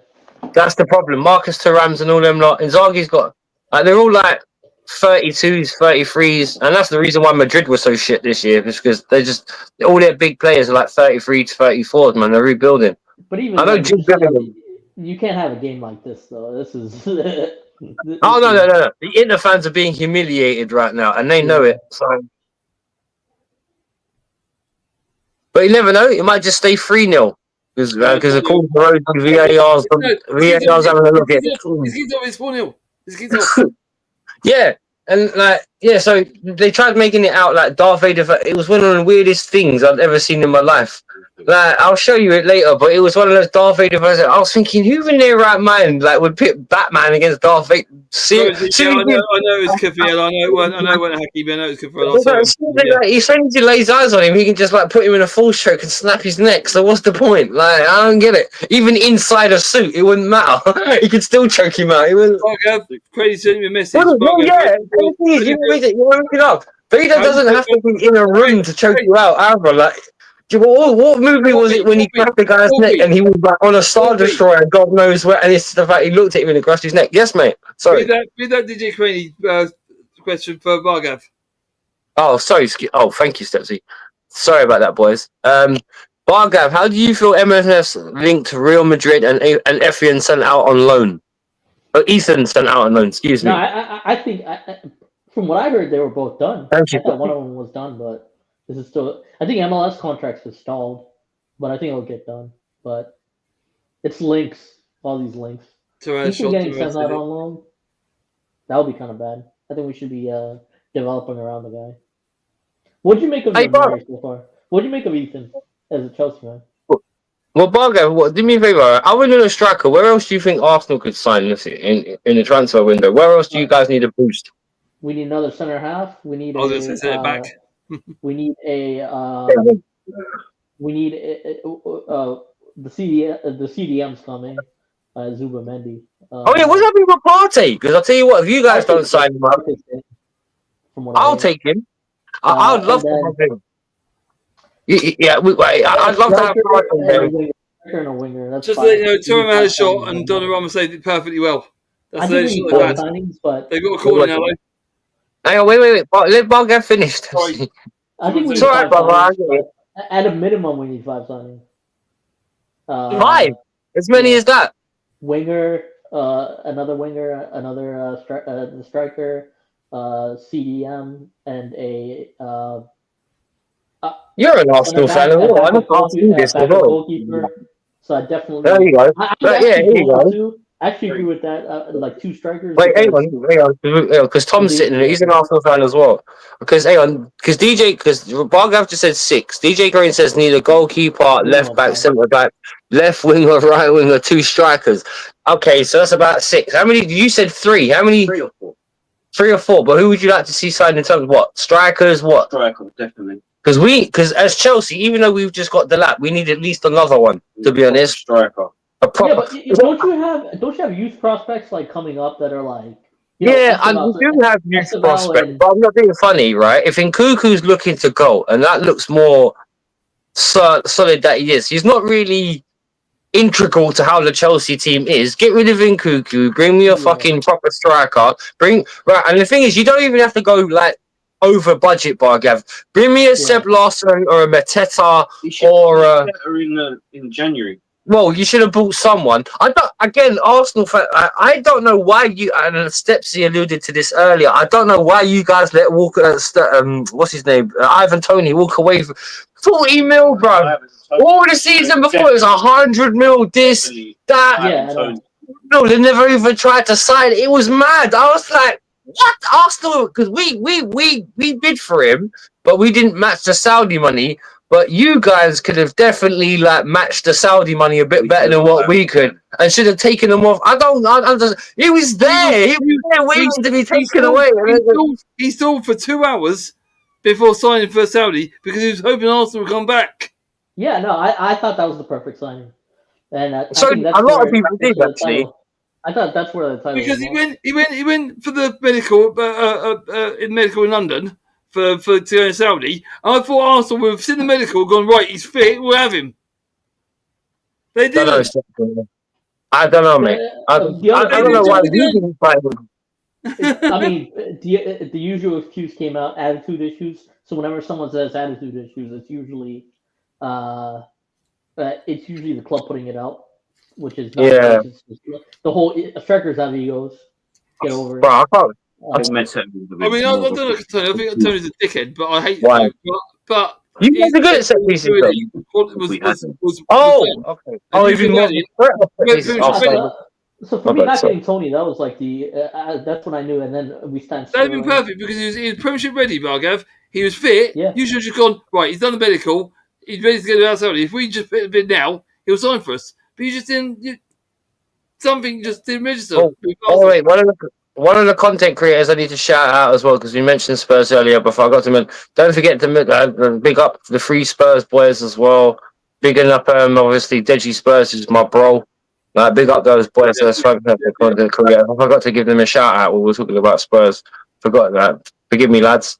A: That's the problem. Marcus Thuram's and all them lot. Inzaghi's got... they're all like 32s, 33s, and that's the reason why Madrid was so shit this year, because they're just... all their big players are like 33 to 34s, man. They're rebuilding.
C: But even you can't have a game like this, though. This is...
A: No. The Inter fans are being humiliated right now, and they know it. So... But you never know. It might just stay 3-0. Because according to Rose, VAR's having a look at it.
B: It's 4-0.
A: Yeah. And so they tried making it out like Darth Vader. It was one of the weirdest things I've ever seen in my life. Like, I'll show you it later, but it was one of those Darth Vader versions. I was thinking, who in their right mind would pit Batman against Darth Vader?
B: I know it was Kafir. I know it wasn't Hakim, but I know it was Kafir.
A: He's trying to lay his eyes on him. He can just put him in a full stroke and snap his neck. So what's the point? I don't get it. Even inside a suit, it wouldn't matter. He could still choke him out.
B: Crazy sent me a message.
A: You want to look it up. Vader doesn't have to be in a room to choke you out either. What movie was it when he grabbed the guy's neck and he was on a Star Destroyer, God knows where, and it's the fact he looked at him and grasped his neck? Yes, mate. Sorry.
B: Read that DJ Queenie question for Bargav.
A: Oh, sorry. Oh, thank you, Stepsy. Sorry about that, boys. Bargav, how do you feel MLS linked to Real Madrid and Effian sent out on loan? Ethan sent out on loan, excuse me.
C: No, I think, from what I heard, they were both done.
A: Thank you.
C: I thought one of them was done, but this is still... I think MLS contracts are stalled, but I think it'll get done. But it's links, all these links. He's getting sent out on loan. That would be kind of bad. I think we should be developing around the guy. What'd you make of Nunez so far? What do you make of Ethan as a Chelsea fan?
A: Well, Bargav, do me a favour. Other than a striker, where else do you think Arsenal could sign in the transfer window? Where else do you guys need a boost?
C: We need another center half. We need
B: back.
C: We need the CDM's coming. Zuba Mendy.
A: Yeah, what's happening with Partey? Because I'll tell you what, if you guys don't sign him up, I'll take him. I'd love to have him. Yeah, I'd love to have Partey.
C: And a winger. That's
B: just let you know, Thuram had a shot and Donnarumma saved it perfectly well. That's the shot they've had.
C: But
B: they've got a corner now, though.
A: Hang on, wait. Let Bargav finish.
C: I think we need 5 signings. At a minimum, we need 5 signings.
A: 5? As many as that?
C: Winger, another winger, another striker, CDM, and a.
A: You're an Arsenal fan as well. I don't see this at all.
C: Goalkeeper. So I definitely.
A: There you go.
C: Here you go. I actually agree with that. Like 2 strikers.
A: Wait, hang on. Because Tom's sitting there. He's an Arsenal fan as well. Because Bargav just said 6. DJ Green says need a goalkeeper, left back, centre back, left winger, right winger, 2 strikers. Okay, so that's about 6. How many? You said 3. How many?
E: 3 or 4.
A: 3 or 4. But who would you like to see signed in terms of what? Strikers? What?
E: Striker, definitely.
A: Because as Chelsea, even though we've just got the lap, we need at least another one. To be honest,
E: striker.
A: A proper.
C: Yeah, but don't you have youth prospects like coming up that are like?
A: And we do have youth prospects, but I'm not being funny, right? If Nkuku's looking to go, and that looks more solid that he is, he's not really integral to how the Chelsea team is. Get rid of Nkuku, bring me a fucking proper striker. And the thing is, you don't even have to go like over budget, Bargav. Bring me a Seb Larsson or a Mateta or
E: in January.
A: Well, you should have bought someone. Arsenal fan. I don't know why you and Stepsy alluded to this earlier. I don't know why you guys let Walker. What's his name? Ivan Toney walk away for 40 mil, bro. All the season before it was 100 mil. This, that. No, they never even tried to sign it. It was mad. I was like, what? Arsenal? Because we bid for him, but we didn't match the Saudi money. But you guys could have definitely matched the Saudi money a bit better than what we could, and should have taken them off. He was there. He was there waiting to be taken away.
B: He stalled for 2 hours before signing for Saudi because he was hoping Arsenal would come back.
C: Yeah, no, I thought that was the perfect signing, and I think
A: a lot of people did actually.
C: I thought that's where the title.
B: Because he went for the medical in London. For to go in Saudi, and I thought Arsenal would have seen the medical, gone right. He's fit. We'll have him. They didn't.
A: I don't know, mate. I don't know why we didn't fight him.
C: I mean, the usual excuse came out: attitude issues. So whenever someone says attitude issues, it's usually the club putting it out, which is not the whole strikers have egos. Get over it.
A: Bro, I can't.
B: I don't know. I think Tony's a dickhead, but I hate
A: why.
B: But
A: you guys are good at set pieces. Okay. Even more.
C: So for me, not getting Tony, that was like that's when I knew, and then we started.
B: That'd been perfect because he was Premiership ready, Bargav. He was fit.
C: Yeah.
B: You should have just gone right. He's done the medical. He's ready to get outside. If we just fit bid now, he'll sign for us. But you just didn't. Something just didn't register.
A: Wait, one of the content creators I need to shout out as well, because we mentioned Spurs earlier, but I forgot to mention. Don't forget to big up the 3 Spurs boys as well. Bigging up, obviously, Deji Spurs is my bro. Big up those boys. That's the content creator. I forgot to give them a shout out when we were talking about Spurs. Forgot that. Forgive me, lads.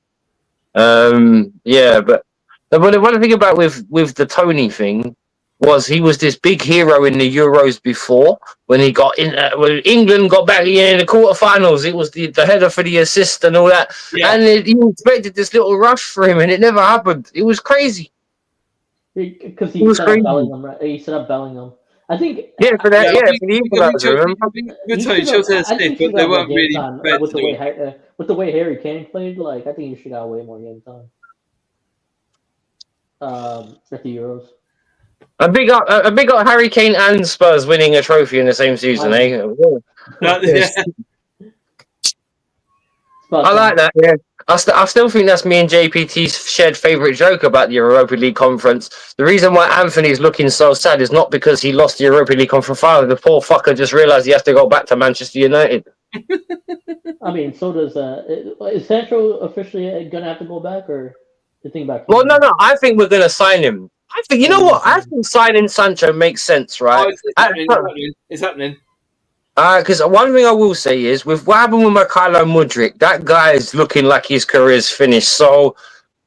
A: But the one thing about with the Tony thing was he was this big hero in the Euros before when he got in. When England got back in the quarterfinals, it was the header for the assist and all that. Yeah. And you expected this little rush for him, and it never happened. It was crazy.
C: Because he set up Bellingham, right? He set up Bellingham. I think.
A: For the equaliser.
B: But they weren't really
C: with the way Harry Kane played. Like I think he should have way more game time. At the Euros.
A: A big up Harry Kane and Spurs winning a trophy in the same season, I like that, yeah. I still think that's me and JPT's shared favourite joke about the Europa League conference. The reason why Anthony's looking so sad is not because he lost the Europa League conference final. The poor fucker just realised he has to go back to Manchester United.
C: I mean, so does is Sancho officially gonna have to go back, or you think back?
A: Well, no. I think we're gonna sign him. I think you know what? I think signing Sancho makes sense, right?
B: It's happening.
A: Because one thing I will say is, with what happened with Mikhailo Mudryk, that guy is looking like his career's finished. So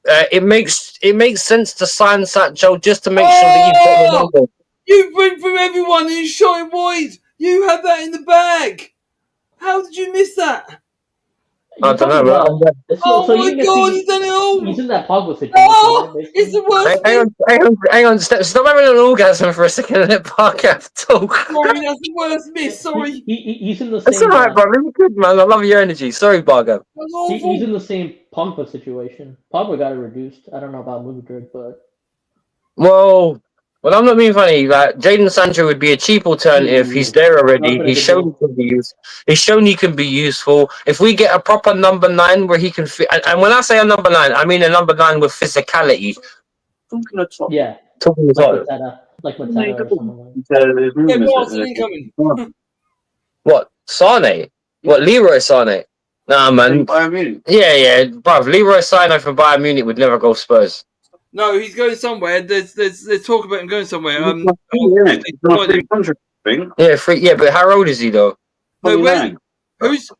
A: it makes sense to sign Sancho just to make sure that you've got the number.
B: You went through everyone and you shot him wide. You had that in the bag. How did you miss that?
A: I don't know.
B: Oh my god, he's done it all!
C: He's in that Pogba situation.
B: Oh, it's the worst
A: Hang on. Stop having an orgasm for a second and let Parker have to talk.
B: Sorry, that's the worst miss. Sorry.
C: He's in the same.
A: It's alright, bro. Really good, man. I love your energy. Sorry, Bargo.
C: He's in the same Pogba situation. Pogba got it reduced. I don't know about Mudryk, but
A: well, I'm not being funny. Like Jadon Sancho would be a cheap alternative. He's there already. He's shown he can be used. He's shown he can be useful. If we get a proper number 9 where he can fit, and when I say a number 9, I mean a number 9 with physicality.
C: Talking the top. Yeah.
A: Talking the top.
C: Like Mateta or something like
B: that. Coming.
A: What? Sane? What? Leroy Sane? Nah, man.
E: Bayern Munich.
A: Yeah, bruv. Leroy Sane from Bayern Munich would never go Spurs.
B: No, he's going somewhere. There's talk about him going somewhere.
A: Free. Yeah, but how old is he though?
B: No, who's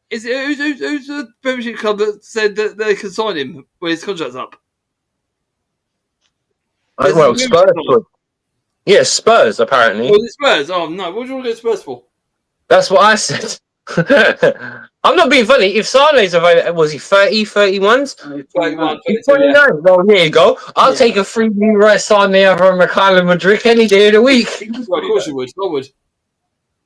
B: the Premiership club that said that they can sign him when his contract's up?
A: Well, Spurs would. Yeah, Spurs apparently.
B: Oh, Spurs. Oh no, what do you want to go to Spurs for?
A: That's what I said. I'm not being funny. If Sane's available, was he 30, 31?
B: 31,
A: 29. Yeah. Well, here you go. I'll take a free Leroy Sané over Mikhailo Mudryk any day of the week.
B: Well, of course you would. I would.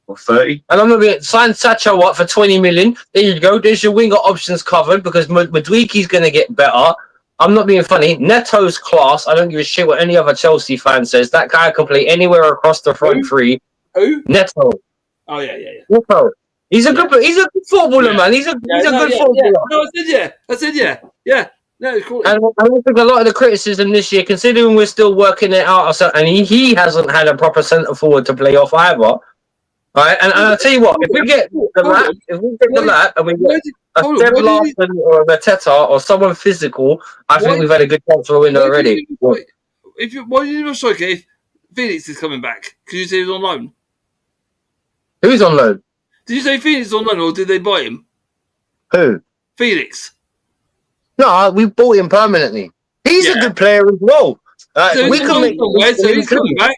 E: Or 30.
A: And I'm not being sign Sacho for 20 million. There you go. There's your winger options covered because Mudryki's going to get better. I'm not being funny. Neto's class. I don't give a shit what any other Chelsea fan says. That guy can play anywhere across the front three.
B: Who?
A: Neto.
B: Oh yeah.
A: Neto. He's a good footballer, man. He's a good footballer.
B: No, I said yeah. No, cool.
A: And I think a lot of the criticism this year, considering we're still working it out, and he hasn't had a proper centre forward to play off either. Right, and I'll tell you what, if we get the lap, and we get a Seb Larson or a Mateta or someone physical, I think we've had a good chance for a winner already.
B: Why do you not strike it if Phoenix is coming back? Because you say he's on loan.
A: Who's on loan?
B: Did you say Phoenix is on loan, or did they buy him?
A: Who?
B: Felix.
A: No, we bought him permanently. He's a good player as well.
B: So we can make. So he's coming back.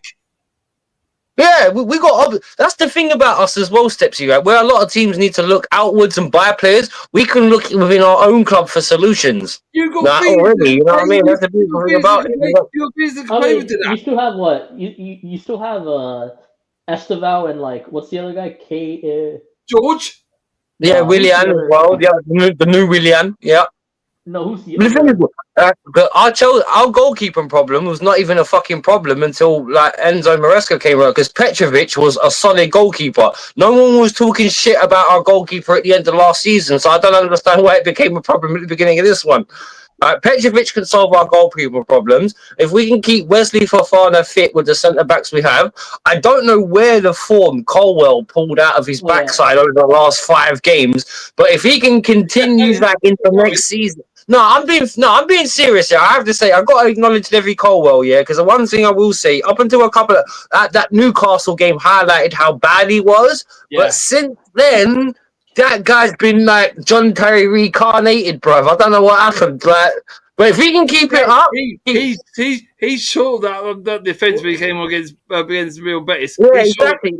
A: Yeah, we got. That's the thing about us as well, Stepsy. Right, where a lot of teams need to look outwards and buy players, we can look within our own club for solutions.
B: You got
A: already. You know what I mean? That's the beautiful thing about it.
C: You still have what? You still have Esteval and what's the other guy?
B: George.
A: Yeah, Willian as well. The new Willian. Yeah.
C: No, who's the other?
A: But our goalkeeping problem was not even a fucking problem until Enzo Maresca came around, because Petrovic was a solid goalkeeper. No one was talking shit about our goalkeeper at the end of last season, so I don't understand why it became a problem at the beginning of this one. Petrovic can solve our goalkeeper problems. If we can keep Wesley Fofana fit with the centre-backs we have, I don't know where the form Colwell pulled out of his backside over the last 5 games, but if he can continue that into next season... I'm being serious here. I have to say, I've got to acknowledge Levy Colwell, because the one thing I will say, up until a couple of... that Newcastle game highlighted how bad he was, but since then... That guy's been like John Terry reincarnated, bruv. I don't know what happened, but if he can keep it up,
B: he's sure that defense became against Real Betis.
A: Yeah, exactly.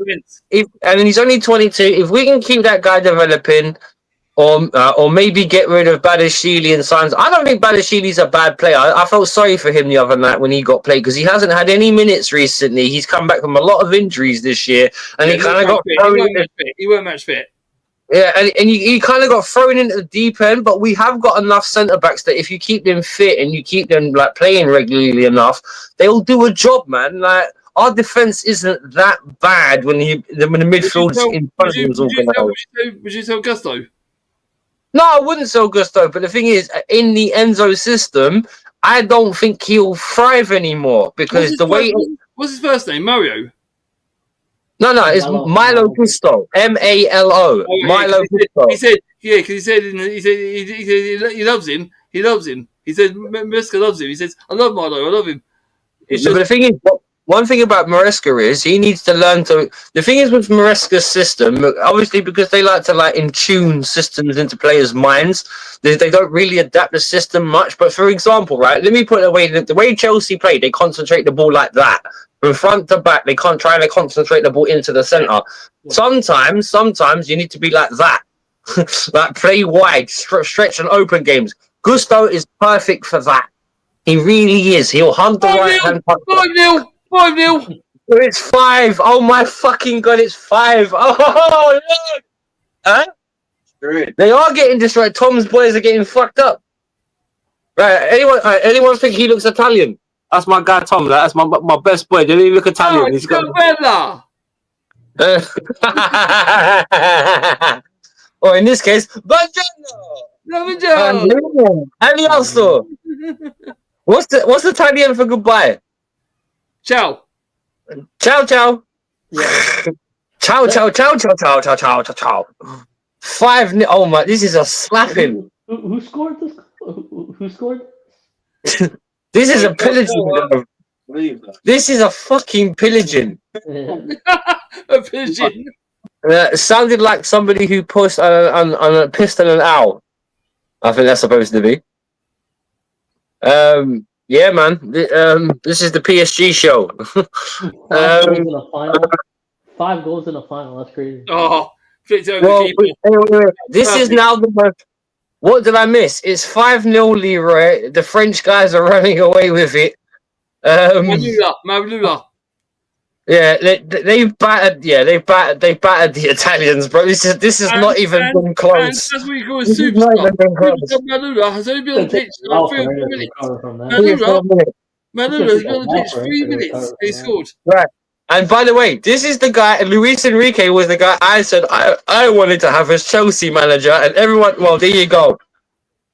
A: And he's only 22. If we can keep that guy developing, or maybe get rid of Badashili and signs. I don't think Badashili's a bad player. I felt sorry for him the other night when he got played because he hasn't had any minutes recently. He's come back from a lot of injuries this year, and he kind of got thrown in.
B: He weren't match fit.
A: Yeah, and he kind of got thrown into the deep end, but we have got enough centre-backs that if you keep them fit and you keep them playing regularly enough, they'll do a job, man. Our defence isn't that bad when the midfield's in front of us.
B: Would you tell Gusto?
A: No, I wouldn't sell Gusto. But the thing is, in the Enzo system, I don't think he'll thrive anymore because
B: what's his first name? Mario.
A: No, it's Milo Gusto. Malo.
B: Oh,
A: Milo Gusto.
B: He said because he said he loves him. He loves him. He said Maresca loves him. He says, I love Milo. I love him.
A: But the thing is, one thing about Maresca is he needs to learn to. The thing is with Maresca's system, obviously because they like to tune systems into players' minds, they don't really adapt the system much. But for example, right, let me put it away. The way Chelsea play, they concentrate the ball like that. From front to back, they can't try to concentrate the ball into the centre. Sometimes you need to be like that. Like play wide, stretch and open games. Gusto is perfect for that. He really is. He'll hunt the right hand.
B: 5-0. 5-0.
A: It's 5. Oh my fucking god! It's 5. Oh look! Huh? They are getting destroyed. Tom's boys are getting fucked up. Right? Anyone think he looks Italian? That's my guy Tom. That's my best boy. Did he look Italian? He's got
B: Bella.
A: Or in this case, Buongiorno. Alioso. What's the Italian for goodbye?
B: Ciao.
A: Ciao, ciao.
C: Yeah.
A: Ciao, ciao, ciao, ciao, ciao, ciao, ciao, ciao, ciao. 5-0. Oh my! This is a slapping.
C: Who scored this? Who scored?
A: This is a pillaging. This is a fucking pillaging.
B: A pigeon.
A: Sounded like somebody who pushed on a piston and owl. I think that's supposed to be. Yeah, man. This is the PSG show.
C: 5 goals in a final. 5 goals in a final. That's crazy.
B: Oh,
A: this is now the most. What did I miss? It's 5-0, Leroy. The French guys are running away with it.
B: Mavlula.
A: Yeah, they've battered. Yeah, they've battered the Italians, bro. This is not even been close.
B: And that's what you call a superstar. Mavlula has only been on the pitch for 3 minutes. Mavlula has been on the pitch 3 minutes. He scored.
A: Right. And by the way, this is the guy. Luis Enrique was the guy I said I wanted to have as Chelsea manager, and everyone. Well, there you go.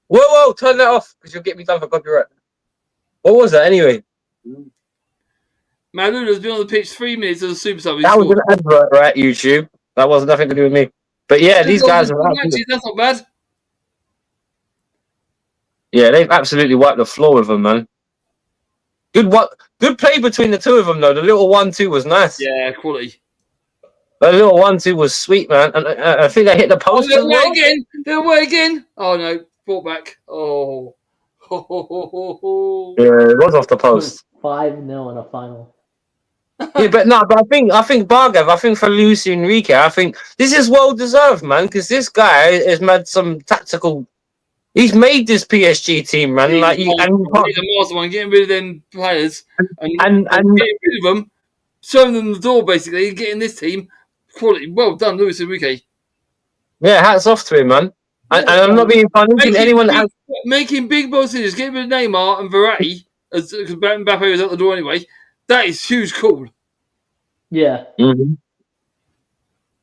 A: Whoa! Turn that off because you'll get me done for copyright. What was that anyway?
B: Mavlula's been on the pitch 3 minutes as a superstar.
A: That was an advert, right? YouTube. That was nothing to do with me. But yeah, these guys are.
B: That's not bad.
A: Yeah, they've absolutely wiped the floor with them, man. Good play between the two of them, though. The little 1-2 was nice.
B: Yeah, quality.
A: The little 1-2 was sweet, man. And I think they hit the post.
B: They'll away again. Oh no, brought back. Oh.
A: Yeah, it was off the post.
C: 5-0 in a final.
A: Yeah, but I think Bargav, I think for Luis Enrique, I think this is well deserved, man, because this guy has made some tactical. He's made this PSG team, man.
B: Getting rid of them players and getting rid of them, showing them the door basically, and getting this team quality. Well done, Luis Enrique.
A: Yeah, hats off to him, man. And I'm not being funny.
B: Making big bold decisions, getting rid of Neymar and Verratti, because Mbappe was out the door anyway. That is huge call.
C: Yeah.
A: Mm-hmm.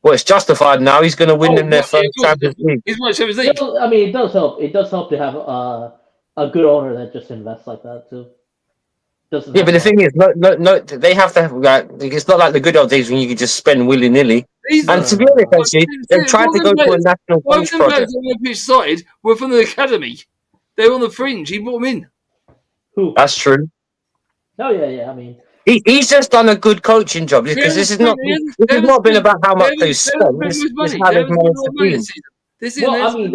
A: Well, it's justified now. He's going to win them their first Champions League.
B: He's won Champions League.
C: I mean, it does help. It does help to have a good owner that just invests like that too.
A: But the thing is, no, they have to have. It's not like the good old days when you could just spend willy nilly. And to be honest, actually, they've tried to go to a national coach project.
B: On the pitch side were from the academy. They were on the fringe. He brought them in.
C: Who?
A: That's true.
C: Oh yeah. I mean.
A: He's just done a good coaching job because this has not been about how much they spent. This is how they've managed the team.
C: I mean,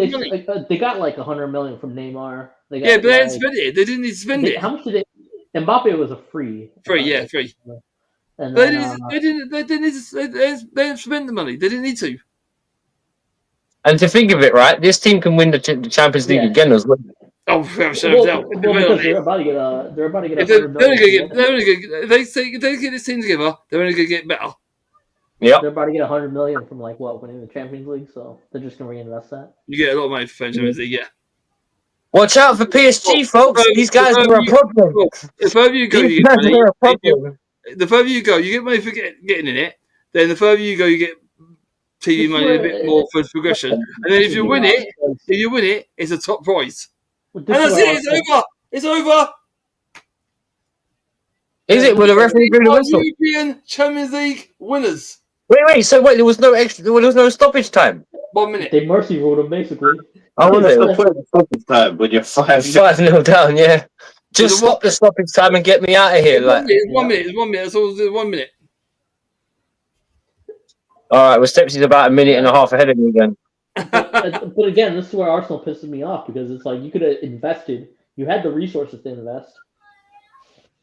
C: they got like 100 million from Neymar.
B: But they didn't spend it. They didn't need to spend it.
C: How much did they? Mbappe was a free.
B: Free. And they didn't spend the money. They didn't need to.
A: And to think of it, right, this team can win the Champions League again as well.
B: Oh, because they're
C: about to get 100 million.
B: If they get this team together, they're only going to get better.
A: Yeah,
C: they're about to get 100 million from winning the Champions League, so they're just going to reinvest that.
B: You get a lot of money for Champions League, yeah.
A: Watch out for PSG, folks. These guys are a problem.
B: The further you go, you get money. The further you go, you get money for getting in it. Then the further you go, you get TV money a bit more for progression. And then if you win it, it's a top prize. And that's it. It's over. It's over.
A: Is it? Will the referee bring the whistle?
B: European Champions League winners.
A: Wait. So there was no extra. There was no stoppage time.
B: 1 minute.
C: They mercy ruled them basically.
A: I wonder.
E: Stoppage time when you're
A: 5-0 down. Yeah. Just stop the stoppage time and get me out of here.
B: It's 1 minute. It's 1 minute. That's all. It's 1 minute.
A: All right. Well, Stepsy's about a minute and a half ahead of me again.
C: But again, this is where Arsenal pisses me off because it's like you could have invested. You had the resources to invest.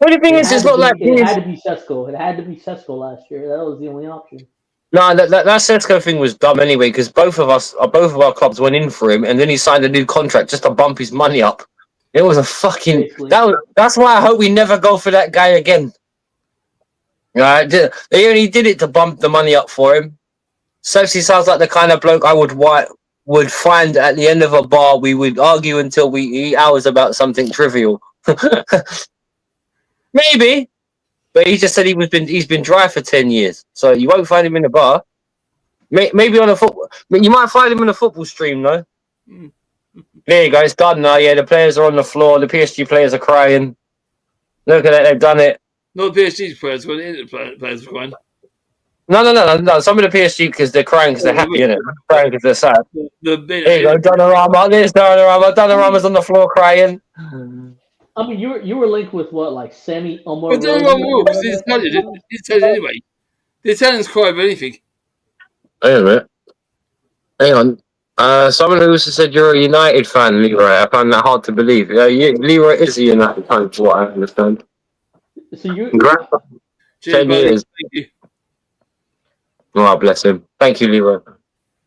A: Well, the thing is, it's not like
C: it had to be Sesko. It had to be Sesko last year. That was the only option.
A: No, that Sesko thing was dumb anyway because both of our clubs went in for him, and then he signed a new contract just to bump his money up. It was a fucking that's why I hope we never go for that guy again. Right? They only did it to bump the money up for him. Stepsy sounds like the kind of bloke I would find at the end of a bar. We would argue until we eat hours about something trivial. Maybe, but he just said he's been dry for 10 years, so you won't find him in a bar. Maybe on a football. You might find him in a football stream though. There you go. It's done now. Yeah, the players are on the floor. The PSG players are crying. Look at that. They've done it.
B: Not the PSG players, but the Inter players are crying.
A: No. Some of the PSG because they're crying because they're happy, innit? They're crying because they're sad. There you go. Donnarumma. There's Donnarumma. Donnarumma's on the floor crying.
C: I mean, you were linked with what, like Sammy Omar?
B: But Donnarumma he's Italian. He's Italian anyway. The Italians cry over anything.
A: Wait a minute. Hang on. Someone who also said you're a United fan, Leroy. I find that hard to believe. Leroy is a United fan, from what I understand.
C: So you.
A: 10 years.
B: Thank you.
A: Oh, bless him. Thank you, Leroy.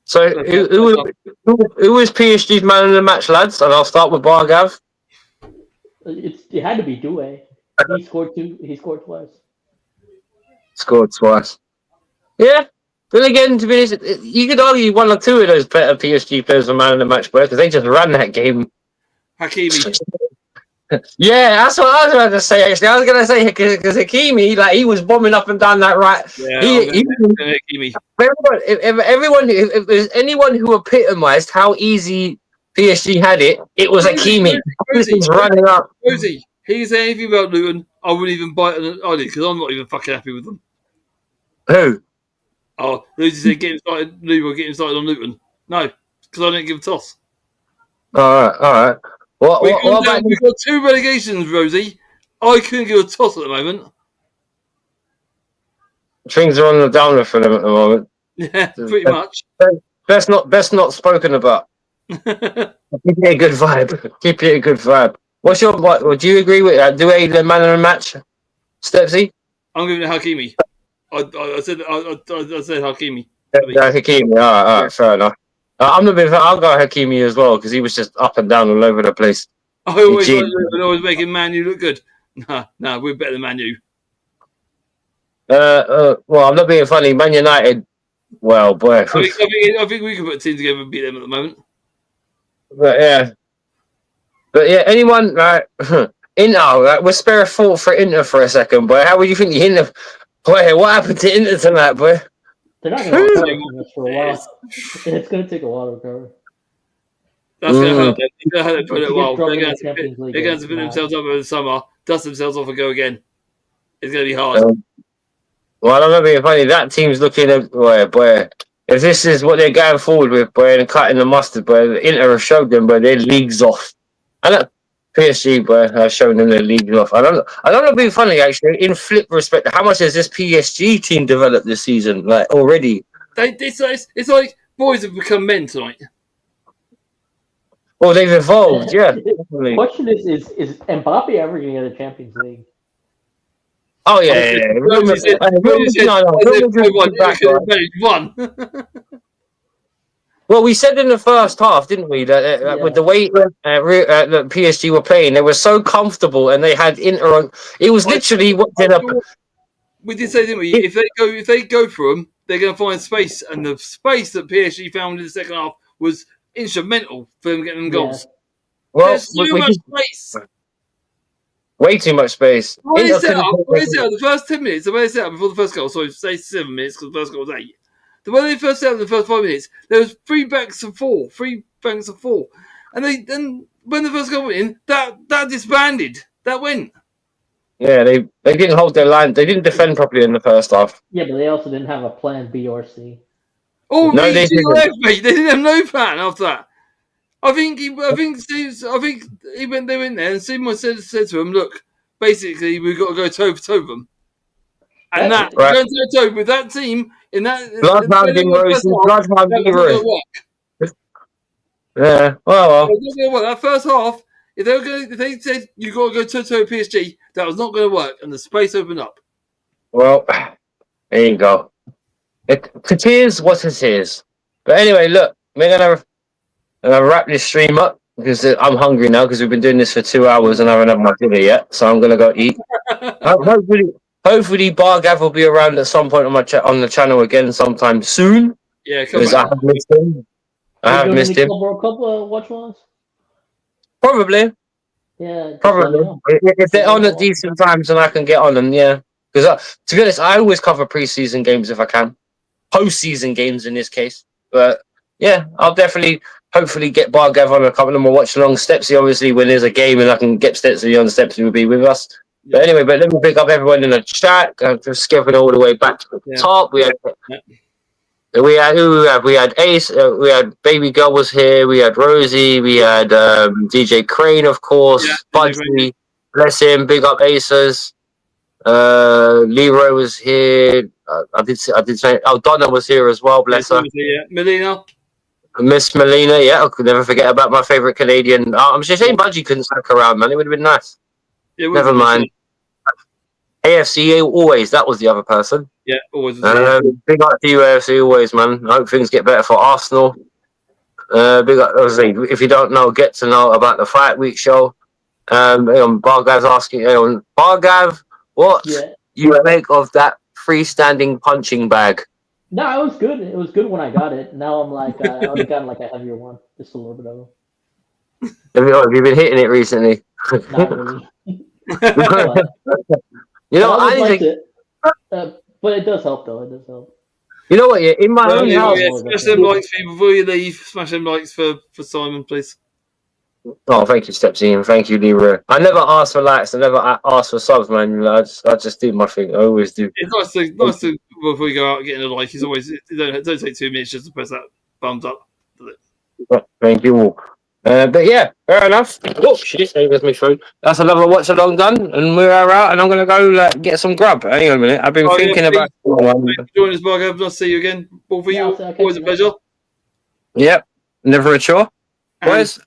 A: So, who was PSG's man of the match, lads? And I'll start with Bargav.
C: It had to be Doué. He scored twice.
A: Scored twice. Yeah. Then again, to be honest, you could argue one or two of those better PSG players were man of the match, because they just ran that game.
B: Hakimi.
A: Yeah, that's what I was about to say. Actually, I was going to say because Hakimi, like he was bombing up and down that right.
B: Yeah,
A: Hakimi. If there's anyone who epitomised how easy PSG had it, it was Hakimi. He was running up.
B: Rosie, he said anything about Luton, I wouldn't even bite an eyelid because I'm not even fucking happy with them.
A: Who?
B: Oh, Lucy said get him started on Luton. No, because I didn't give a toss.
A: All right. We've
B: got 2 relegations, Rosie. I couldn't give a toss at the moment.
A: Things are on the downer for them at the moment.
B: Yeah, pretty much.
A: Best not spoken about. Keep it a good vibe. What's your? Do you agree with that? Do the man of the match, Stepsy?
B: I'm giving it Hakimi. I said Hakimi.
A: Hakimi. All right, fair enough. I'm not big fan. I'll go Hakimi as well because he was just up and down all over the place.
B: I always making Man U look good. No, we're better than Man U.
A: Well, I'm not being funny. Man United. Well, boy.
B: I think we can put a team together and beat them at the moment.
A: But yeah, anyone right? Inter. We'll spare a thought for Inter for a second, boy. How would you think the Inter? Boy, what happened to Inter tonight, boy?
C: They're not going to recover from this for a while. It's going to take a while to recover.
B: That's going to help. They're going to have it for a while. They're going to put themselves up over the summer, dust themselves off, and go again. It's going to be hard.
A: Well, I'm not being funny. That team's looking at boy. If this is what they're going forward with, boy, and cutting the mustard, boy, the Inter have showed them, boy, their league's off. PSG, boy, have shown them their league's off. I don't know being funny, actually, in flip respect, how much has this PSG team developed this season, like, already?
B: It's like boys have become men tonight.
A: Well, they've evolved, yeah.
C: The question is Mbappe ever going to get a Champions League?
A: Oh, yeah. Well, we said in the first half, didn't we, that with the way that PSG were playing, they were so comfortable and they had Inter on. It was literally what did up.
B: We did say, didn't we? If they go for them, they're going to find space, and the space that PSG found in the second half was instrumental for them getting them goals.
A: Well,
B: there's so much space.
A: Way too much space.
B: Why is it out? The first 10 minutes, the way it's out before the first goal. So say 7 minutes because the first goal was 8. when they first set up the first 5 minutes, there was 3 banks of 4, and then when the first goal went in, that disbanded. That went.
A: Yeah, they didn't hold their line. They didn't defend properly in the first half.
C: Yeah, but they also didn't have a plan B or C.
B: Oh, no, they didn't. They didn't have no plan after that. I think they went there, and Simon said to him, "Look, basically, we've got to go toe for toe with them." And going toe to toe with that team in that
A: bloodhounding Rose. Yeah, well.
B: That first half, if they said you got to go toe to toe with PSG, that was not going to work, and the space opened up.
A: Well, there you go. It is what it is. But anyway, look, we're gonna wrap this stream up because I'm hungry now because we've been doing this for 2 hours and I haven't had my dinner yet, so I'm gonna go eat. Hopefully, Bargav will be around at some point on on the channel again sometime soon.
B: Yeah, come on.
A: I have missed him. I have missed him.
C: A couple of watch ones?
A: Probably.
C: Yeah.
A: Probably. If they're on at decent times, then I can get on them. Yeah. Because to be honest, I always cover pre-season games if I can, post-season games in this case. But yeah, I'll hopefully get Bargav on a couple of more watch-along. Stepsy, obviously, when there's a game and I can get Stepsy on, Stepsy will be with us. Yeah. But anyway, let me pick up everyone in the chat. I'm just skipping all the way back to the top. We had Ace, we had Baby Girl was here, we had Rosie, we had DJ Crane, of course, Budgie, bless him, big up Aces. Leroy was here. I did say. Oh, Donna was here as well. Bless her.
B: Yeah. Melina.
A: Miss Melina. Yeah, I could never forget about my favorite Canadian. I'm just saying, Budgie couldn't stick around, man. It would have been nice.
B: Yeah,
A: never mind. AFC always. That was the other person.
B: Yeah, always.
A: Big up to you, AFC always, man. I hope things get better for Arsenal. Big up. Obviously, if you don't know, get to know about the Fight Week show. Bargav's asking. Bargav. What you make of that freestanding punching bag?
C: No, it was good. It was good when I got it. Now I'm like, I would have gotten like a heavier one, just a little bit of it.
A: Have you been hitting it recently?
C: Not really.
A: I think
C: but it does help though. It does help.
A: You know what? Yeah, in my own house.
B: Smash them likes before you leave. Smash them likes for Simon, please.
A: Oh, thank you, Stepsy, and thank you, Leroy. I never ask for likes. I never ask for subs, man. I just do my thing. I always do.
B: It's nice to before you go out getting a like. It's always don't take 2 minutes just to press that thumbs up.
A: Thank you all. But yeah, fair enough. Oh shit! There goes my phone. That's another watch along done, and we're out. And I'm gonna go get some grub. Hang on a minute. I've been thinking about.
B: Join us, Bargav. Nice to see you again. All for you. Always a pleasure.
A: Yep. Never a chore. Boys.